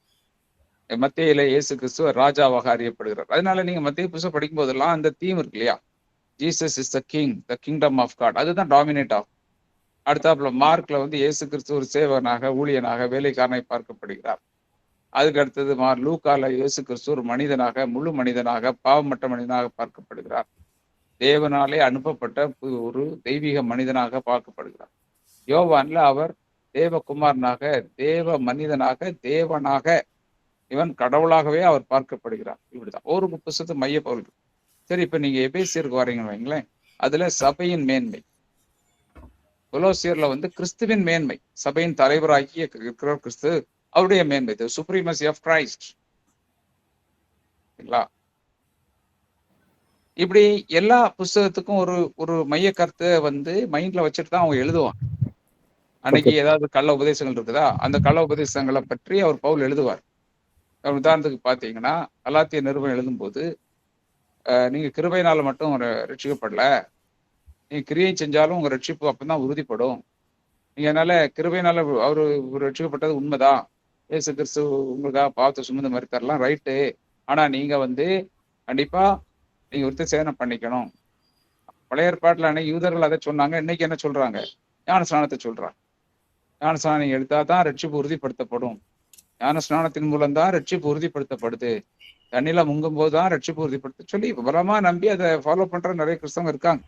மத்தேயில இயேசு கிறிஸ்துவ ராஜாவாக அறியப்படுகிறார். அதனால நீங்க மத்திய புஸ்தகம் படிக்கும் போதெல்லாம் அந்த தீம் இருக்கு இல்லையா, Jesus is the king, the kingdom of God, அதுதான் டாமினேட் ஆகும். அடுத்தாப்புல மார்க்ல வந்து இயேசு கிறிஸ்து ஒரு சேவகனாக, ஊழியனாக, வேலைக்காரனை பார்க்கப்படுகிறார். அதுக்கு அடுத்தது லூக்கால இயேசு கிறிஸ்து ஒரு மனிதனாக, முழு மனிதனாக, பாவமற்ற மனிதனாக பார்க்கப்படுகிறார். தேவனாலே அனுப்பப்பட்ட ஒரு தெய்வீக மனிதனாக பார்க்கப்படுகிறார். யோவான்ல அவர் தேவகுமாரனாக, தேவ மனிதனாக, தேவனாக, இவன் கடவுளாகவே அவர் பார்க்கப்படுகிறார். இப்படிதான் ஒரு புத்தகத்து மைய பொருள். சரி, இப்ப நீங்க எபேசியருக்கு வரீங்கன்னு வைங்களேன், அதுல சபையின் மேன்மை, கொலோசியர்ல வந்து கிறிஸ்துவின் மேன்மை, சபையின் தலைவராகிய இருக்கிற கிறிஸ்து, அவருடைய மேன்மை, சுப்ரீமசி ஆஃப் கிரைஸ்ட். இப்படி எல்லா புஸ்தகத்துக்கும் ஒரு ஒரு மைய கருத்தை வந்து மைண்ட்ல வச்சுட்டு தான் அவங்க எழுதுவாங்க. அன்னைக்கு ஏதாவது கள்ள உபதேசங்கள் இருக்குதா, அந்த கள்ள உபதேசங்களை பற்றி அவர் பவுல் எழுதுவார். உதாரணத்துக்கு பாத்தீங்கன்னா கலாத்திய நிருபம் எழுதும்போது, நீங்க கிருபையினால மட்டும் ரட்சிக்கப்படல, நீங்க கிரியை செஞ்சாலும் உங்க ரட்சிப்பு அப்பதான் உறுதிப்படும். நீங்க அதனால கிருபையினால அவரு ரட்சிக்கப்பட்டது உண்மைதான், இயேசு கிறிஸ்து உங்களுக்காக பாவத்தை சுமந்து மரித்தாரலாம், ரைட்டு. ஆனா நீங்க வந்து கண்டிப்பா நீங்க விருத்த சேதனம் பண்ணிக்கணும். பழைய ஏற்பாட்டுல அன்னைக்கு யூதர்கள் அதை சொன்னாங்க, இன்னைக்கு என்ன சொல்றாங்க, ஞானஸ்நானத்தை சொல்றாங்க. ஞானஸ்நானம் நீங்க எடுத்தாதான் ரட்சிப்பு உறுதிப்படுத்தப்படும், ஞானஸ்நானத்தின் மூலம் தான் ரட்சிப்பு உறுதிப்படுத்தப்படுது, தண்ணில முங்கும் போதுதான் ரட்சிப்பு உறுதிப்படுத்த சொல்லி பலமா நம்பி அதை ஃபாலோ பண்ற நிறைய கிறிஸ்தவங்க இருக்காங்க.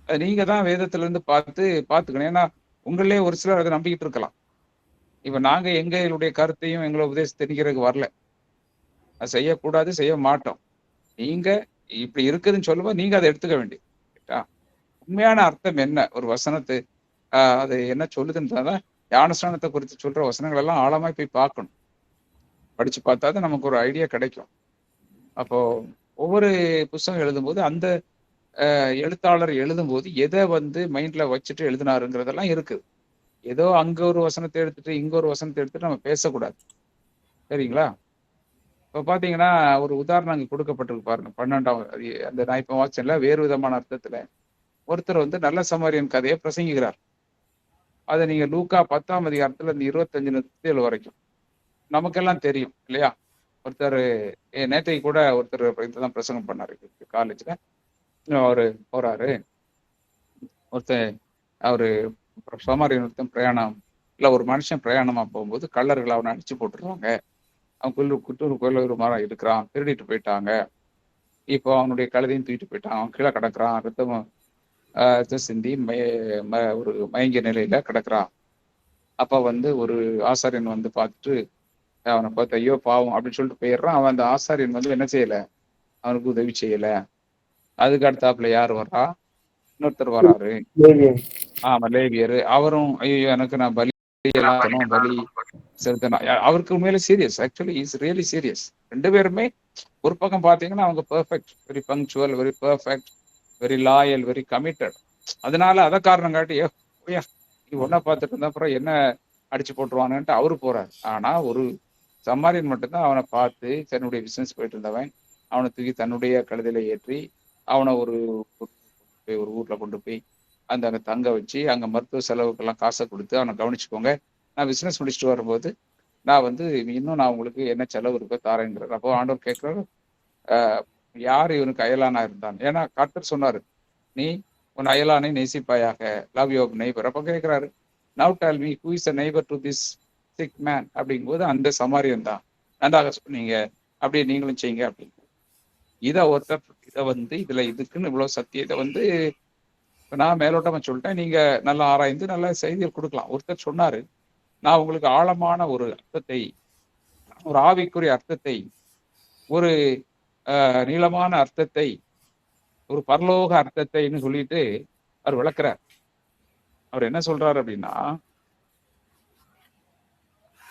அது நீங்க தான் வேதத்துல இருந்து பார்த்துக்கணும். ஏன்னா உங்களே ஒரு சிலர் அதை நம்பிக்கிட்டு இருக்கலாம். இப்ப நாங்க எங்களுடைய கருத்தையும் எங்களை உபதேசம் தெரிகிறதுக்கு வரல, அது செய்யக்கூடாது, செய்ய மாட்டோம். நீங்க இப்படி இருக்குதுன்னு சொல்லும்போது நீங்க அதை எடுத்துக்க வேண்டியது. உண்மையான அர்த்தம் என்ன ஒரு வசனத்து அது என்ன சொல்லுதுன்னு ஞானஸ்நானத்தை குறித்து சொல்ற வசனங்கள் எல்லாம் ஆழமா போய் பார்க்கணும். படிச்சு பார்த்தா தான் நமக்கு ஒரு ஐடியா கிடைக்கும். அப்போ ஒவ்வொரு புத்தகம் எழுதும்போது அந்த எழுத்தாளர் எழுதும்போது எதை வந்து மைண்ட்ல வச்சுட்டு எழுதினாருங்கிறதெல்லாம் இருக்குது. ஏதோ அங்க ஒரு வசனத்தை எடுத்துட்டு இங்க ஒரு வசனத்தை எடுத்துட்டு நம்ம பேசக்கூடாது. சரிங்களா? இப்ப பாத்தீங்கன்னா ஒரு உதாரணம் அங்க கொடுக்கப்பட்டிருக்கு பாருங்க. 12ஆம் அந்த நான் இப்ப வாட்சன்ல வேறு விதமான அர்த்தத்துல ஒருத்தர் வந்து நல்ல சமாரியன் கதையை பிரசங்கிக்கிறார். அதை நீங்க லூக்கா 10ஆம் அதிகாரத்துல இந்த 25 வரைக்கும் நமக்கெல்லாம் தெரியும் இல்லையா? ஒருத்தர் நேற்றைக்கு கூட ஒருத்தர் இதுதான் பிரசங்கம் பண்ணாரு காலேஜ்ல. அவரு போறாரு, ஒருத்தர் அவரு சமாரியன் ஒருத்தன் பிரயாணம் இல்ல ஒரு மனுஷன் பிரயாணமா போகும்போது கள்ளர்கள் அவனை அடிச்சு போட்டுருவாங்க. அவன் கோயில் மரம் இருக்கிறான், திருடிட்டு போயிட்டாங்க. இப்போ அவனுடைய கழுதையும் தூக்கிட்டு போயிட்டான், அவன் கீழே கிடக்குறான், ரத்தம் சிந்தி ஒரு மயங்கிய நிலையில கிடக்குறான். அப்ப வந்து ஒரு ஆசாரியன் வந்து பார்த்துட்டு அவனை பார்த்து ஐயோ பாவம் அப்படின்னு சொல்லிட்டு போயிடுறான். அவன் அந்த ஆசாரியன் வந்து என்ன செய்யல, அவனுக்கு உதவி செய்யல. அதுக்கு அடுத்தாப்புல யார் வர்றா, இன்னொருத்தர் வராரு. ஆமா, லேவியர். அவரும் ஐயோ எனக்கு நான் பலி செலுத்தணும். அவருக்கு உண்மையில serious, actually is really serious. ரெண்டு பேருமே ஒரு பக்கம் பாத்தீங்கன்னா அவங்க perfect, very punctual, very perfect, very loyal, very committed. அதனால அதை காரணம் காட்டி ஒன்னா பார்த்துட்டு இருந்தா அப்புறம் என்ன அடிச்சு போட்டுருவானுன்ட்டு அவரு போறாரு. ஆனா ஒரு சமாரியன் மட்டும்தான் அவனை பார்த்து தன்னுடைய பிசினஸ் போயிட்டு இருந்தவன் அவனை தூக்கி தன்னுடைய கழுதையில ஏற்றி அவனை ஒரு ஊர்ல கொண்டு போய் அங்க தங்க வச்சு அங்க மருத்துவ செலவுக்கெல்லாம் காசை கொடுத்து அவனை கவனிச்சுக்கோங்க, நான் பிசினஸ் முடிச்சுட்டு வரும்போது நான் வந்து இன்னும் நான் உங்களுக்கு என்ன செலவு இருக்கோ தாரேங்கிறார். அப்போ ஆண்டவர் கேட்கிறாரு, யார் இவனுக்கு அயலானா இருந்தான்? ஏன்னா கர்த்தர் சொன்னாரு, நீ உன் அயலானை நேசிப்பாயாக, லவ் யுவர் நெய்பர். அப்போ கேட்கிறாரு, now tell me who is a neighbour to this sick man அப்படிங்கும்போது அந்த சமாரியன் தான். நன்றாக சொன்னீங்க, அப்படியே நீங்களும் செய்யுங்க அப்படின்னு. இதை ஒருத்தர் இதை வந்து இதுல இதுக்குன்னு இவ்வளவு சத்தியம் இதை வந்து நான் மேலோட்டமா சொல்லிட்டேன், நீங்க நல்லா ஆராய்ந்து நல்ல செய்தியை கொடுக்கலாம். ஒருத்தர் சொன்னாரு, நான் உங்களுக்கு ஆழமான ஒரு அர்த்தத்தை, ஒரு ஆவிக்குரிய அர்த்தத்தை, ஒரு நீளமான அர்த்தத்தை, ஒரு பரலோக அர்த்தத்தைன்னு சொல்லிட்டு அவர் விளக்குறார். அவர் என்ன சொல்றாரு அப்படின்னா,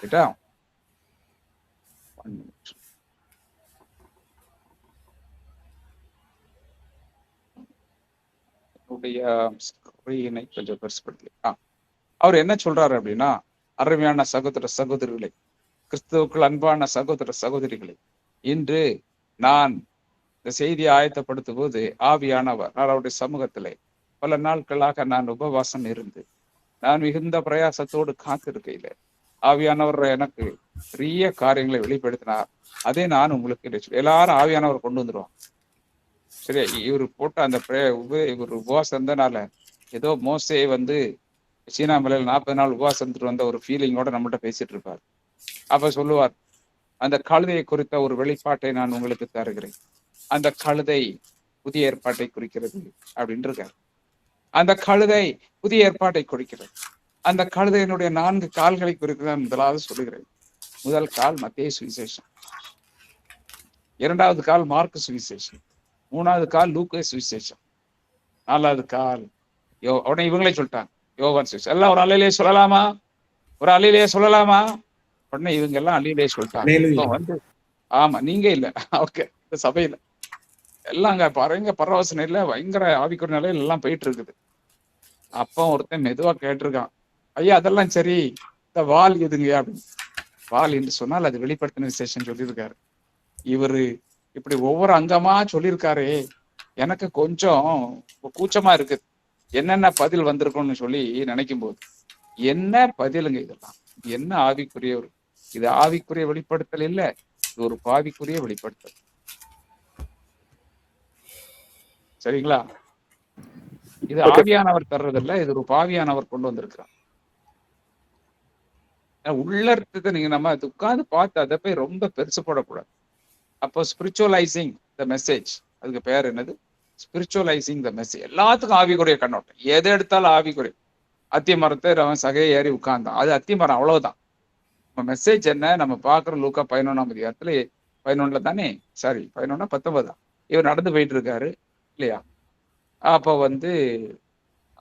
கேட்டா கொஞ்சம் பெருசுப்படுத்தி அவர் என்ன சொல்றாரு அப்படின்னா, அருமையான சகோதர சகோதரிகளை, கிறிஸ்துவுக்குள் அன்பான சகோதர சகோதரிகளை, இன்று நான் இந்த செய்தியை ஆயத்தப்படுத்தும் போது ஆவியானவர் அவருடைய சமூகத்திலே பல நாட்களாக நான் உபவாசம் இருந்து நான் மிகுந்த பிரயாசத்தோடு காத்திருக்கையில ஆவியானவர் எனக்கு பெரிய காரியங்களை வெளிப்படுத்தினார். அதே நான் உங்களுக்கு எல்லாரும் ஆவியானவர் கொண்டு வந்துருவான். சரி, இவர் போட்ட அந்த இவர் உபவாசம் இருந்தனால ஏதோ மோசே வந்து சீனா மலையில் 40 நாள் உபவாசம் இருந்துட்டு வந்த ஒரு ஃபீலிங்கோட நம்மகிட்ட பேசிட்டு இருப்பார். அப்ப சொல்லுவார், அந்த கழுதையை குறித்த ஒரு வெளிப்பாட்டை நான் உங்களுக்கு தருகிறேன். அந்த கழுதை புதிய ஏற்பாட்டை குறிக்கிறது அப்படின்னு இருக்காரு. அந்த கழுதை புதிய ஏற்பாட்டை குறிக்கிறது. அந்த கழுதையினுடைய 4 கால்களை குறிக்கிறது முதலாவது சொல்லுகிறேன். முதல் கால் மத்தேயு சுவிசேஷம், 2வது கால் மார்க்கு சுவிசேஷம், 3வது கால் லூக்கா சுவிசேஷம், 4வது கால் உடனே இவங்களே சொல்லிட்டாங்க யோவான் சுவிசேஷம். எல்லாம் ஒரு அலையிலேயே சொல்லலாமா? ஒரு அலையிலேயே சொல்லலாமா? உடனே இவங்க எல்லாம் அலையிலேயே சொல்லிட்டாங்க. இப்போ வந்து ஆமா, நீங்க இல்ல, ஓகே, இந்த சபையில எல்லாம் அங்க பாருங்க பரவச நிலையில பயங்கர ஆவிக்குரிய நிலையில எல்லாம் போயிட்டு இருக்குது. அப்போ ஒருத்தன் மெதுவா கேட்டிருக்கான், ஐயா அதெல்லாம் சரி, இந்த வால் எதுங்க அப்படின்னு. வால் என்று சொன்னால் அது வெளிப்படுத்தின விசேஷம் சொல்லியிருக்காரு. இவரு இப்படி ஒவ்வொரு அங்கமா சொல்லியிருக்காரு. எனக்கு கொஞ்சம் கூச்சமா இருக்குது, என்னென்ன பதில் வந்திருக்கும்னு சொல்லி நினைக்கும் போது. என்ன பதிலுங்க இதெல்லாம்? என்ன ஆவிக்குரிய ஒரு இது ஆவிக்குரிய வெளிப்படுத்தல் இல்ல, இது ஒரு பாவிக்குரிய வெளிப்படுத்தல். சரிங்களா? இது ஆவியானவர் தர்றதில்ல, இது ஒரு பாவியானவர் கொண்டு வந்திருக்கிறார். உள்ள இருக்கிறத நீங்க நம்ம உட்கார்ந்து பார்த்து அதை போய் ரொம்ப பெருசு போடக்கூடாது. அப்போ ஸ்பிரிச்சுவலைசிங் த மெசேஜ், அதுக்கு பேர் என்னது? ஸ்பிரிச்சுவலைசிங் த மெசேஜ். எல்லாத்துக்கும் ஆவிக்குரிய கண்ணோட்டம், எதை எடுத்தாலும் ஆவிக்குரிய. அத்தி மரத்தை அவன் சகையை ஏறி உட்கார்ந்தான், அது அத்தி மரம், அவ்வளவுதான். நம்ம மெசேஜ் என்ன? நம்ம பார்க்குற லூக்கா 11ஆம் அதிகாரத்துல 11 தானே, சாரி 11 19 இவர் நடந்து போயிட்டு இருக்காரு இல்லையா? அப்போ வந்து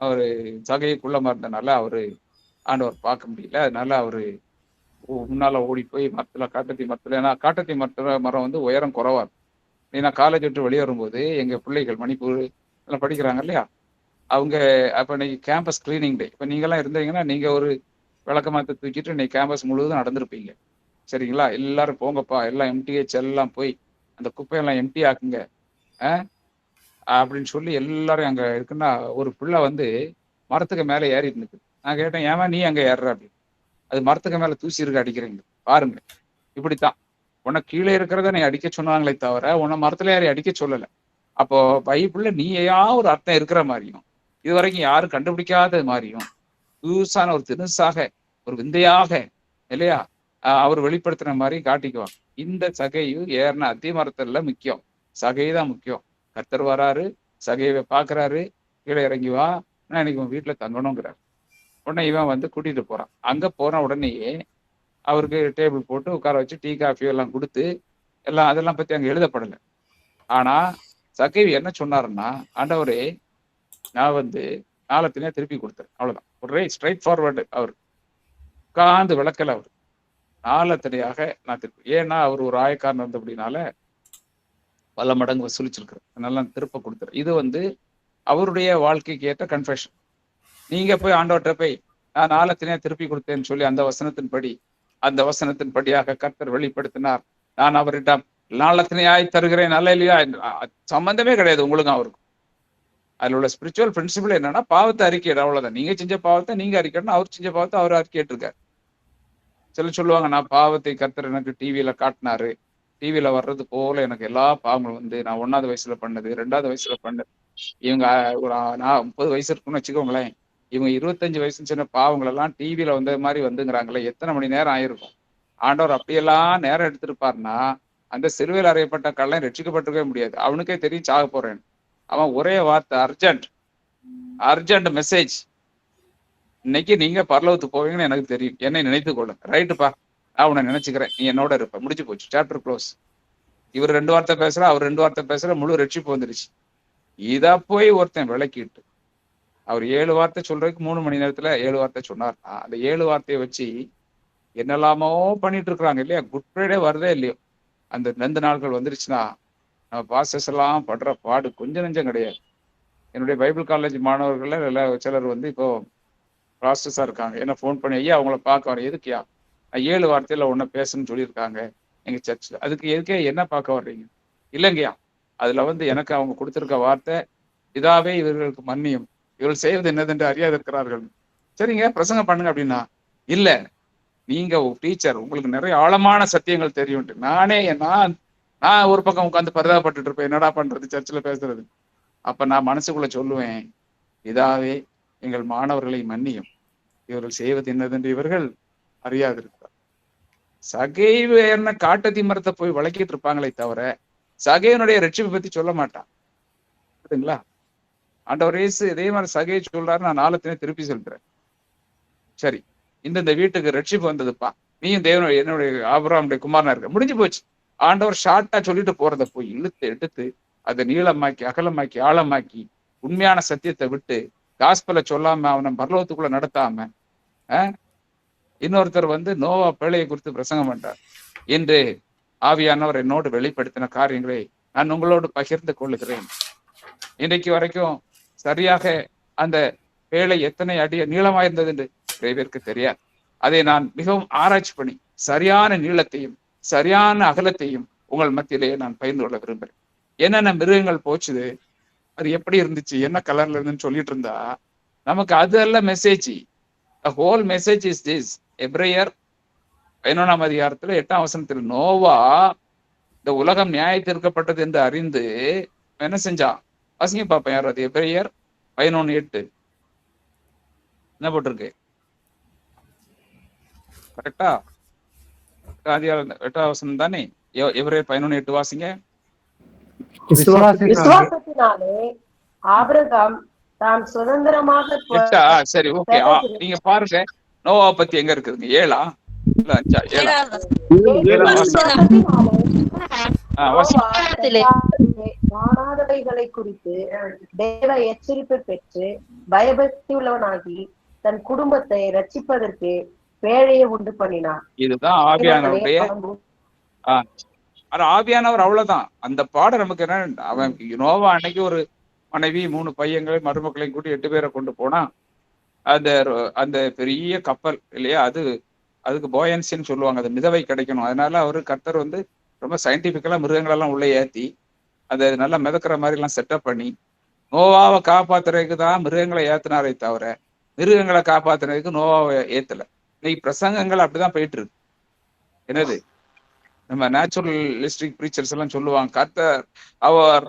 அவரு சகைக்குள்ளமா இருந்தனால அவரு ஆண்டவர் பார்க்க முடியல. அதனால அவரு முன்னால ஓடி போய் மரத்துல, காட்டத்தி மரத்துல, ஏன்னா காட்டத்தி மரம் வந்து உயரம் குறைவா இருக்கும். ஏன்னா காலேஜ் விட்டு வெளியே வரும்போது எங்க பிள்ளைகள் மணிப்பூர் எல்லாம் படிக்கிறாங்க இல்லையா, அவங்க அப்ப இன்னைக்கு கேம்பஸ் கிளீனிங் டே. இப்ப நீங்கெல்லாம் இருந்தீங்கன்னா நீங்க ஒரு விளக்கமாத்த தூக்கிட்டு இன்னைக்கு கேம்பஸ் முழுவதும் நடந்திருப்பீங்க. சரிங்களா? எல்லாரும் போங்கப்பா, எல்லாம் எம்டிஹெச் எல்லாம் போய் அந்த குப்பையெல்லாம் எம்டி ஆக்குங்க அப்படின்னு சொல்லி எல்லாரும் அங்க இருக்குன்னா, ஒரு பிள்ளை வந்து மரத்துக்கு மேல ஏறிட்டு நிக்குது. நான் கேட்டேன், ஏமா நீ அங்க ஏறுற அப்படின்னு. அது மரத்துக்கு மேல தூசி இருக்க அடிக்கிறீங்க பாருங்க. இப்படித்தான் உன்னை கீழே இருக்கிறத நீ அடிக்க சொன்னாங்களே தவிர உன்னை மரத்துல ஏறி அடிக்க சொல்லல. அப்போ பைபிள்ல நீயா ஒரு அர்த்தம் இருக்கிற மாதிரியும் இது வரைக்கும் யாரும் கண்டுபிடிக்காத மாதிரியும் புதுசான ஒரு தினுசாக ஒரு விந்தையாக இல்லையா அவர் வெளிப்படுத்துற மாதிரி காட்டிக்குவாங்க. இந்த சகையு ஏறின அத்தி மரத்துல முக்கியம், சகை தான் முக்கியம். கர்த்தர் வராரு, சகையை பாக்குறாரு, கீழே இறங்கி வா, நான் இன்னைக்கு உன் வீட்டுல தங்கணுங்கிறார். உடனே இவன் வந்து கூட்டிட்டு போறான். அங்க போன உடனேயே அவருக்கு டேபிள் போட்டு உட்கார வச்சு டீ காஃபி எல்லாம் கொடுத்து எல்லாம் அதெல்லாம் பத்தி அங்க எழுதப்படலை. ஆனா சகைவி என்ன சொன்னாருன்னா, ஆண்டவரே நான் வந்து நாளத்தினே திருப்பி கொடுத்தேன், அவ்வளவுதான். ஒரே ஸ்ட்ரைட் ஃபார்வர்டு. அவர் உட்கார்ந்து விளக்கல. அவர் நாளத்தனையாக நான் திருப்பி, ஏன்னா அவர் ஒரு ஆயக்காரன் வந்து அப்படின்னால பல மடங்கு வசூலிச்சிருக்கிறார், அதனால நான் திருப்ப கொடுத்துறேன். இது வந்து அவருடைய வாழ்க்கைக்கு ஏற்ற கன்ஃபெஷன். நீங்க போய் ஆண்டவர்கிட்ட போய் நான் நாளத்தினே திருப்பி கொடுத்தேன்னு சொல்லி அந்த வசனத்தின்படியாக கர்த்தர் வெளிப்படுத்தினார், நான் அவரிடம் நாளத்தினையாய் தருகிறேன், நல்ல இல்லையா? சம்பந்தமே கிடையாது உங்களுக்கும் அவருக்கும். அதுல உள்ள ஸ்பிரிச்சுவல் பிரின்சிபிள் என்னன்னா, பாவத்தை அறிக்கையிட, அவ்வளவுதான். நீங்க செஞ்ச பாவத்தை நீங்க அறிக்கணும், அவர் செஞ்ச பாவத்தை அவர் அறிக்கையிட்டு இருக்காரு. சில சொல்லுவாங்க, நான் பாவத்தை கர்த்தர் எனக்கு டிவியில காட்டினாரு, டிவியில வர்றது போல எனக்கு எல்லா பாவங்களும் வந்து நான் 1வது வயசுல பண்ணது, 2வது வயசுல பண்ணது. இவங்க ஒரு 30 வயசு இருக்குன்னு வச்சுக்கோங்களேன், இவங்க 25 வயசுன்னு சொன்ன பாவங்கள் எல்லாம் டிவியில வந்த மாதிரி வந்துங்கிறாங்களே, எத்தனை மணி நேரம் ஆயிருக்கும்? ஆண்டவர் அப்படியெல்லாம் நேரம் எடுத்திருப்பாருன்னா அந்த சிறுவையில் அறையப்பட்ட கள்ளன் ரட்சிக்கப்பட்டிருக்கவே முடியாது. அவனுக்கே தெரியும் சாக போறேன். அவன் ஒரே வார்த்தை, அர்ஜென்ட் மெசேஜ், இன்னைக்கு நீங்க பரலோகத்துக்கு போவீங்கன்னு எனக்கு தெரியும், என்னை நினைத்து கொள்ளுங்க. ரைட்டுப்பா, நான் உன்னை நினைச்சுக்கிறேன், நீ என்னோட இருப்ப, முடிஞ்சு போச்சு, சாப்டர் க்ளோஸ். இவர் 2 வார்த்தை பேசுற, அவர் 2 வார்த்தை பேசுற, முழு ரட்சிப்பு வந்துருச்சு. இதை போய் ஒருத்தன் விளக்கிட்டு அவர் 7 வார்த்தை சொல்றதுக்கு 3 மணி நேரத்துல 7 வார்த்தை சொன்னார்னா, அந்த 7 வார்த்தையை வச்சு என்னெல்லாமோ பண்ணிட்டு இருக்கிறாங்க இல்லையா? குட் ஃப்ரைடே வருதே இல்லையோ, அந்த 2 நாட்கள் வந்துருச்சுன்னா நம்ம பாஸ்டர்ஸ் எல்லாம் படுற பாடு கொஞ்சம் நெஞ்சம் கிடையாது. என்னுடைய பைபிள் காலேஜ் மாணவர்கள்ல சிலர் வந்து இப்போ பாஸ்டர்ஸா இருக்காங்க. என்ன ஃபோன் பண்ணி, ஐயா அவங்கள பார்க்க வரேன். எதுக்குயா? 7 வார்த்தையில ஒன்ன பேசணும்னு சொல்லியிருக்காங்க எங்க சர்ச்சில், அதுக்கு எதுக்கே என்ன பார்க்க வர்றீங்க? இல்லைங்கய்யா, அதுல வந்து எனக்கு அவங்க கொடுத்துருக்க வார்த்தை, இதாவே இவர்களுக்கு மன்னியும், இவர்கள் செய்வது என்னதென்று அறியாது இருக்கிறார்கள். சரிங்க, பிரசங்கம் பண்ணுங்க அப்படின்னா, இல்ல நீங்க டீச்சர், உங்களுக்கு நிறைய ஆழமான சத்தியங்கள் தெரியும். நான் ஒரு பக்கம் உட்காந்து பரிதாபப்பட்டு இருப்பேன், என்னடா பண்றது சர்ச்சில் பேசுறது. அப்ப நான் மனசுக்குள்ள சொல்லுவேன், இதாவே எங்கள் மாணவர்களை மன்னியும், இவர்கள் செய்வது என்னதென்று இவர்கள் அறியாது இருக்கிறார். சகைவு என்ன காட்டத்தி மரத்தை போய் வளக்கிட்டு இருப்பாங்களே தவிர சகைவனுடைய ரட்சிப்பை பத்தி சொல்ல மாட்டான். புரியுதுங்களா? ஆண்டவர் இயேசு இதே மாதிரி சகையை சொல்றாரு, நான் நாளத்தினே திருப்பி சொல்றேன். சரி, இந்த வீட்டுக்கு ரட்சிப்பு வந்ததுப்பா, நீயும் தேவனுடைய என்னுடைய ஆபிரகாமுடைய குமாரனா இருக்க, முடிஞ்சு போச்சு. ஆண்டவர் ஷார்ட்டா சொல்லிட்டு போறத போய் இழுத்து எடுத்து அதை நீளமாக்கி அகலமாக்கி ஆழமாக்கி உண்மையான சத்தியத்தை விட்டு காஸ்பலை சொல்லாம அவனை பரலோகத்துக்குள்ள நடத்தாம இன்னொருத்தர் வந்து நோவா பேழையை குறித்து பிரசங்கம் பண்றார். என்று ஆவியானவர் என்னோடு வெளிப்படுத்தின காரியங்களை நான் உங்களோடு பகிர்ந்து கொள்ளுகிறேன். இன்றைக்கு வரைக்கும் சரியாக அந்த பேழை எத்தனை அடி நீளமாயிருந்தது என்று நிறைய பேருக்கு தெரியாது. அதை நான் மிகவும் ஆராய்ச்சி பண்ணி சரியான நீளத்தையும் சரியான அகலத்தையும் உங்கள் மத்தியிலேயே நான் பகிர்ந்து கொள்ள விரும்புகிறேன். என்னென்ன மிருகங்கள் போச்சுது, அது எப்படி இருந்துச்சு, என்ன கலர்ல இருந்துன்னு சொல்லிட்டு இருந்தா நமக்கு அது எல்லாம் message. Whole message is this. எபிரேயர் 11ஆம் அதிகாரத்துல 8ஆம் வசனத்தில் நோவா இந்த உலகம் நியாயத்தீர்க்கப்பட்டது என்று அறிந்து என்ன செஞ்சான்? வாசிங்க பாப்பேன் யார் அது? எபிரேயர் 11:8 என்ன போட்டிருக்கு? கரெக்டா? 8ஆம் வசனம் தானே? எபிரேயர் 11:8 வாசிங்க. விசுவாசத்தினாலே ஆபிரகாம் தான் சுதந்திரமாக சரி, ஓகே, நீங்க பாருங்க நோவா பத்தி எங்க இருக்குதுங்க? 7ஆ இல்ல 5ஆ? 7 காணாதவைகளை குறித்து தேவ எச்சரிப்பை பெற்று பயபக்தி உள்ளவனாகி தன் குடும்பத்தை ரட்சிப்பதற்கு பேழையை உண்டு பண்ணினார். இதுதான் ஆவியானவருடைய ஆவியானவர். அவ்வளவுதான். அந்த பாடம் நமக்கு என்ன, அவன் நோவா அன்னைக்கு ஒரு மனைவி 3 பையங்களை மருமக்களையும் கூட்டி 8 பேரை கொண்டு போனா அந்த அந்த பெரிய கப்பல் இல்லையா, அதுக்கு போயன்சின்னு சொல்லுவாங்க, அது மிதவை கிடைக்கணும். அதனால அவரு கர்த்தர் வந்து ரொம்ப சயின்டிபிக்கலா மிருகங்களெல்லாம் உள்ள ஏற்றி அதை நல்லா மிதக்கிற மாதிரி எல்லாம் செட்டப் பண்ணி நோவாவை காப்பாத்துறதுக்கு தான் மிருகங்களை ஏத்தினாரே தவிர மிருகங்களை காப்பாத்துறதுக்கு நோவாவை ஏத்தல. இன்னைக்கு பிரசங்கங்கள் அப்படிதான் போயிட்டு இருக்கு. என்னது, நம்ம நேச்சுரலிஸ்டிக் ப்ரீச்சர்ஸ் எல்லாம் சொல்லுவாங்க, கர்த்தர் அவர்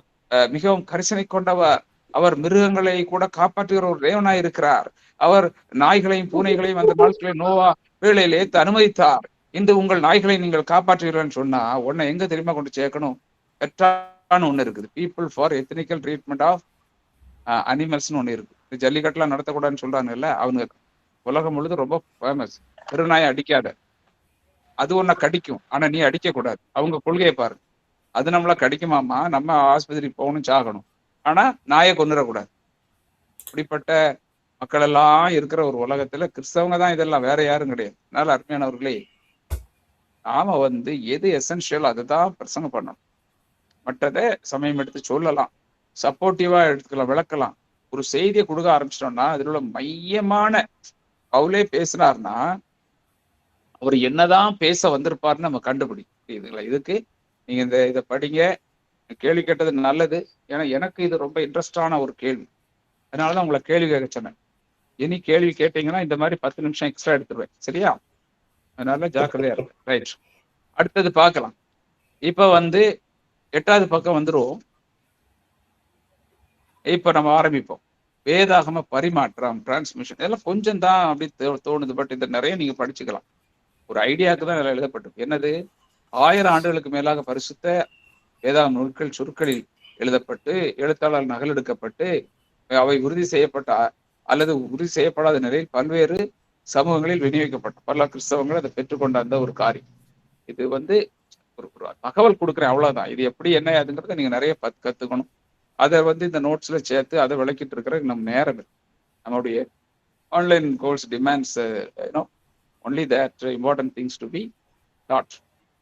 மிகவும் கரிசனை கொண்டவர், அவர் மிருகங்களை கூட காப்பாற்றுகிற ஒரு தேவனா இருக்கிறார், அவர் நாய்களையும் பூனைகளையும் அந்த நாட்களில் நோவா வேளையிலே அனுமதித்தார், இன்று உங்கள் நாய்களை நீங்கள் காப்பாற்றுகிறீர்கள்னு சொன்னா உன்னை எங்க தெரியுமா கொண்டு சேர்க்கணும்? பெற்றான்னு ஒண்ணு இருக்குது, பீப்புள் ஃபார் எத்தனிக்கல் ட்ரீட்மெண்ட் ஆஃப் அனிமல்ஸ்னு ஒண்ணு இருக்கு. ஜல்லிக்கட்டுலாம் நடத்தக்கூடாதுன்னு சொல்றாங்கல்ல, அவங்க உலகம் முழுது ரொம்ப ஃபேமஸ். பெருநாயை அடிக்காத, அது ஒன்ன கடிக்கும், ஆனா நீ அடிக்க கூடாது. அவங்க கொள்கையை பாரு, அது நம்மள கடிக்குமாமா, நம்ம ஆஸ்பத்திரி போகணும் சாகணும், ஆனா நாயை கொண்டுடக்கூடாது. இப்படிப்பட்ட மக்கள் எல்லாம் இருக்கிற ஒரு உலகத்துல கிறிஸ்தவங்க தான் இதெல்லாம், வேற யாரும் கிடையாது. அதனால அருமையானவர்களே, நாம வந்து எது எசென்ஷியல் அதுதான் பிரசங்கம் பண்ணணும். மற்றதை சமயம் எடுத்து சொல்லலாம், சப்போர்ட்டிவா எடுத்துக்கலாம், விளக்கலாம். ஒரு செய்தியை கொடுக்க ஆரம்பிச்சிட்டோம்னா அதில் உள்ள மையமான பவுலே பேசினார்னா அவர் என்னதான் பேச வந்திருப்பாருன்னு நம்ம கண்டுபிடிக்குதுங்களா. இதுக்கு நீங்க இதை படிங்க, கேள்வி கேட்டது நல்லது. ஏன்னா எனக்கு இது ரொம்ப இன்ட்ரெஸ்டான ஒரு கேள்வி, அதனாலதான் உங்களை கேள்வி கேட்க சொன்னேன். இனி கேள்வி கேட்டீங்கன்னா இந்த மாதிரி 10 நிமிஷம் எக்ஸ்ட்ரா எடுத்துருவேன், சரியா? அதனால ஜாக்கிரதையா இருக்கு. ரைட், அடுத்தது பார்க்கலாம். இப்ப வந்து 8வது பக்கம் வந்துருவோம். இப்ப நம்ம ஆரம்பிப்போம். வேதாகம பரிமாற்றம், டிரான்ஸ்மிஷன், இதெல்லாம் கொஞ்சம் தான் அப்படி தோணுது. பட் இதை நிறைய நீங்க படிச்சுக்கலாம். ஒரு ஐடியாவுக்கு தான் இதெல்லாம் எழுதப்பட்டது. என்னது, 1000 ஆண்டுகளுக்கு மேலாக பரிசுத்த வேதாகம நூல்கள் சுருக்களில் எழுதப்பட்டு எழுத்தாளர் நகலெடுக்கப்பட்டு அவை உறுதி செய்யப்பட்ட அல்லது உறுதி செய்யப்படாத நிலையில் பல்வேறு சமூகங்களில் விநியோகிக்கப்பட்ட பல கிறிஸ்தவங்கள் அதை பெற்றுக்கொண்ட அந்த ஒரு காரியம். இது வந்து ஒரு தகவல் கொடுக்குறேன், அவ்வளவுதான். இது எப்படி என்ன அதுங்கிறத நீங்க நிறைய கத்துக்கணும். அதை வந்து இந்த நோட்ஸ்ல சேர்த்து அதை விளக்கிட்டு இருக்கிற நம்ம நேரம் நம்மளுடைய online course demands only that important things to be taught.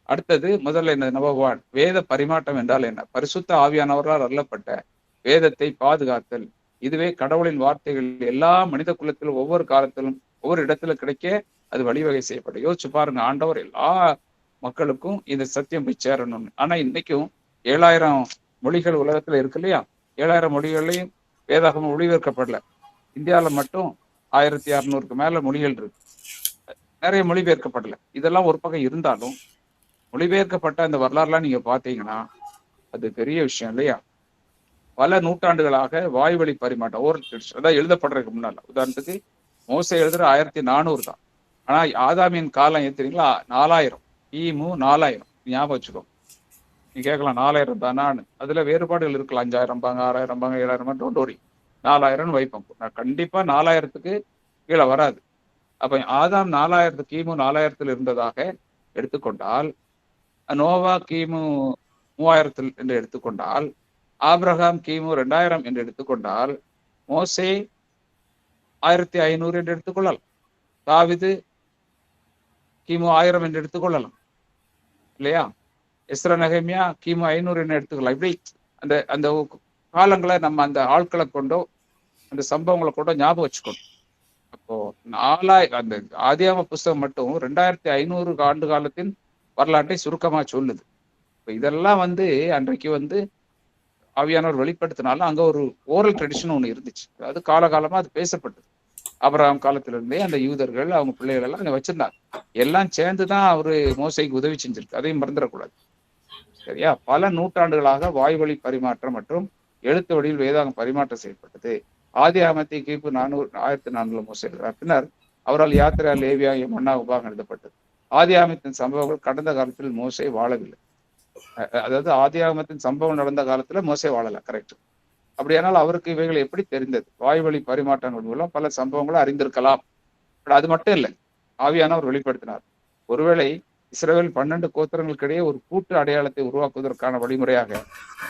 அடுத்தது முதல்ல என்ன, நம்பர் 1, வேத பரிமாற்றம் என்றால் என்ன? பரிசுத்த ஆவியானவரால் அருளப்பட்ட வேதத்தை பாதுகாத்தல். இதுவே கடவுளின் வார்த்தைகள் எல்லா மனித குலத்திலும் ஒவ்வொரு காலத்திலும் ஒவ்வொரு இடத்துல கிடைக்க அது வழிவகை செய்யப்படும். யோசிச்சு பாருங்க, ஆண்டவர் எல்லா மக்களுக்கும் இந்த சத்தியம் போய் சேரணும்னு. ஆனா இன்னைக்கும் 7000 மொழிகள் உலகத்துல இருக்கு இல்லையா, 7000 மொழிகள்லையும் வேதாகமம் மொழிபெயர்க்கப்படல. இந்தியாவில் மட்டும் 1600க்கு மேல மொழிகள் இருக்கு, நிறைய மொழிபெயர்க்கப்படல. இதெல்லாம் ஒரு பக்கம் இருந்தாலும் மொழிபெயர்க்கப்பட்ட அந்த வரலாறுலாம் நீங்க பாத்தீங்கன்னா அது பெரிய விஷயம் இல்லையா. பல நூற்றாண்டுகளாக வாய்வழி பரிமாற்றம், ஓரல் ட்ரெடிஷன், அதான் எழுதப்படுறதுக்கு முன்னால. உதாரணத்துக்கு மோசே எழுதுற 1400 தான், ஆனா ஆதாமின் காலம் ஏத்துறீங்களா 4000, கிமு 4000. ஞாபகம் வச்சுக்கோ. நீ கேட்கலாம் 4000 தானான்னு, அதுல வேறுபாடுகள் இருக்கலாம். 5000 பாங்க, 6000 பாங்க, 7000 டோன்ட் வரி, 4000 வைப்போம். நான் கண்டிப்பா 4000க்கு கீழே வராது. அப்ப ஆதாம் 4000 கிமு 4000 இருந்ததாக எடுத்துக்கொண்டால், நோவா கிமு 3000 என்று எடுத்துக்கொண்டால், ஆபிரகாம் கிமு 2000 என்று எடுத்துக்கொண்டால், மோசே 1500 என்று எடுத்துக்கொள்ளலாம், தாவீது கிமு 1000 என்று எடுத்துக்கொள்ளலாம் இல்லையா, எஸ்ரா நெகமியா கிமு 500 என்று எடுத்துக்கலாம். இப்படி அந்த அந்த காலங்களை நம்ம அந்த ஆட்களை கொண்டோ அந்த சம்பவங்களை கொண்டோ ஞாபகம் வச்சுக்கணும். அப்போ 4000 அந்த ஆதியாகம புஸ்தகம் மட்டும் 2500 ஆண்டு காலத்தின் வரலாற்றை சுருக்கமா சொல்லுது. இப்போ இதெல்லாம் வந்து அன்றைக்கு வந்து ஆவியானவர் வெளிப்படுத்தினாலும் அங்க ஒரு ஓரல் ட்ரெடிஷன் ஒண்ணு இருந்துச்சு. அதாவது காலகாலமா அது பேசப்பட்டது. ஆபிரகாம் காலத்திலிருந்தே அந்த யூதர்கள் அவங்க பிள்ளைகள் எல்லாம் அங்க வச்சிருந்தாங்க. எல்லாம் சேர்ந்துதான் அவரு மோசைக்கு உதவி செஞ்சிருக்கு, அதையும் மறந்துடக்கூடாது, சரியா? பல நூற்றாண்டுகளாக வாய்வழி பரிமாற்றம் மற்றும் எழுத்து வழியில் வேதாகம் பரிமாற்றம் செய்யப்பட்டது. ஆதியாகமத்தை கிபி 1400 மோசே எழுதுறார். பின்னர் அவரால் யாத்திரா லேவியா மன்னா உபாகம் எழுதப்பட்டது. ஆதியாகமத்தின் சம்பவங்கள் கடந்த காலத்தில் மோசே வாழவில்லை. அதாவது ஆதியாகமத்தின் சம்பவம் நடந்த காலத்துல மோசே வாழல, கரெக்ட். அப்படியானால் அவருக்கு இவைகள் எப்படி தெரிந்தது? வாய்வழி பரிமாற்றங்கள் மூலம் பல சம்பவங்களை அறிந்திருக்கலாம். அது மட்டும் இல்லை, ஆவியானவர் வெளிப்படுத்தினார். ஒருவேளை இஸ்ரவேல் 12 கோத்திரங்களுக்கிடையே ஒரு கூட்டு அடையாளத்தை உருவாக்குவதற்கான வழிமுறையாக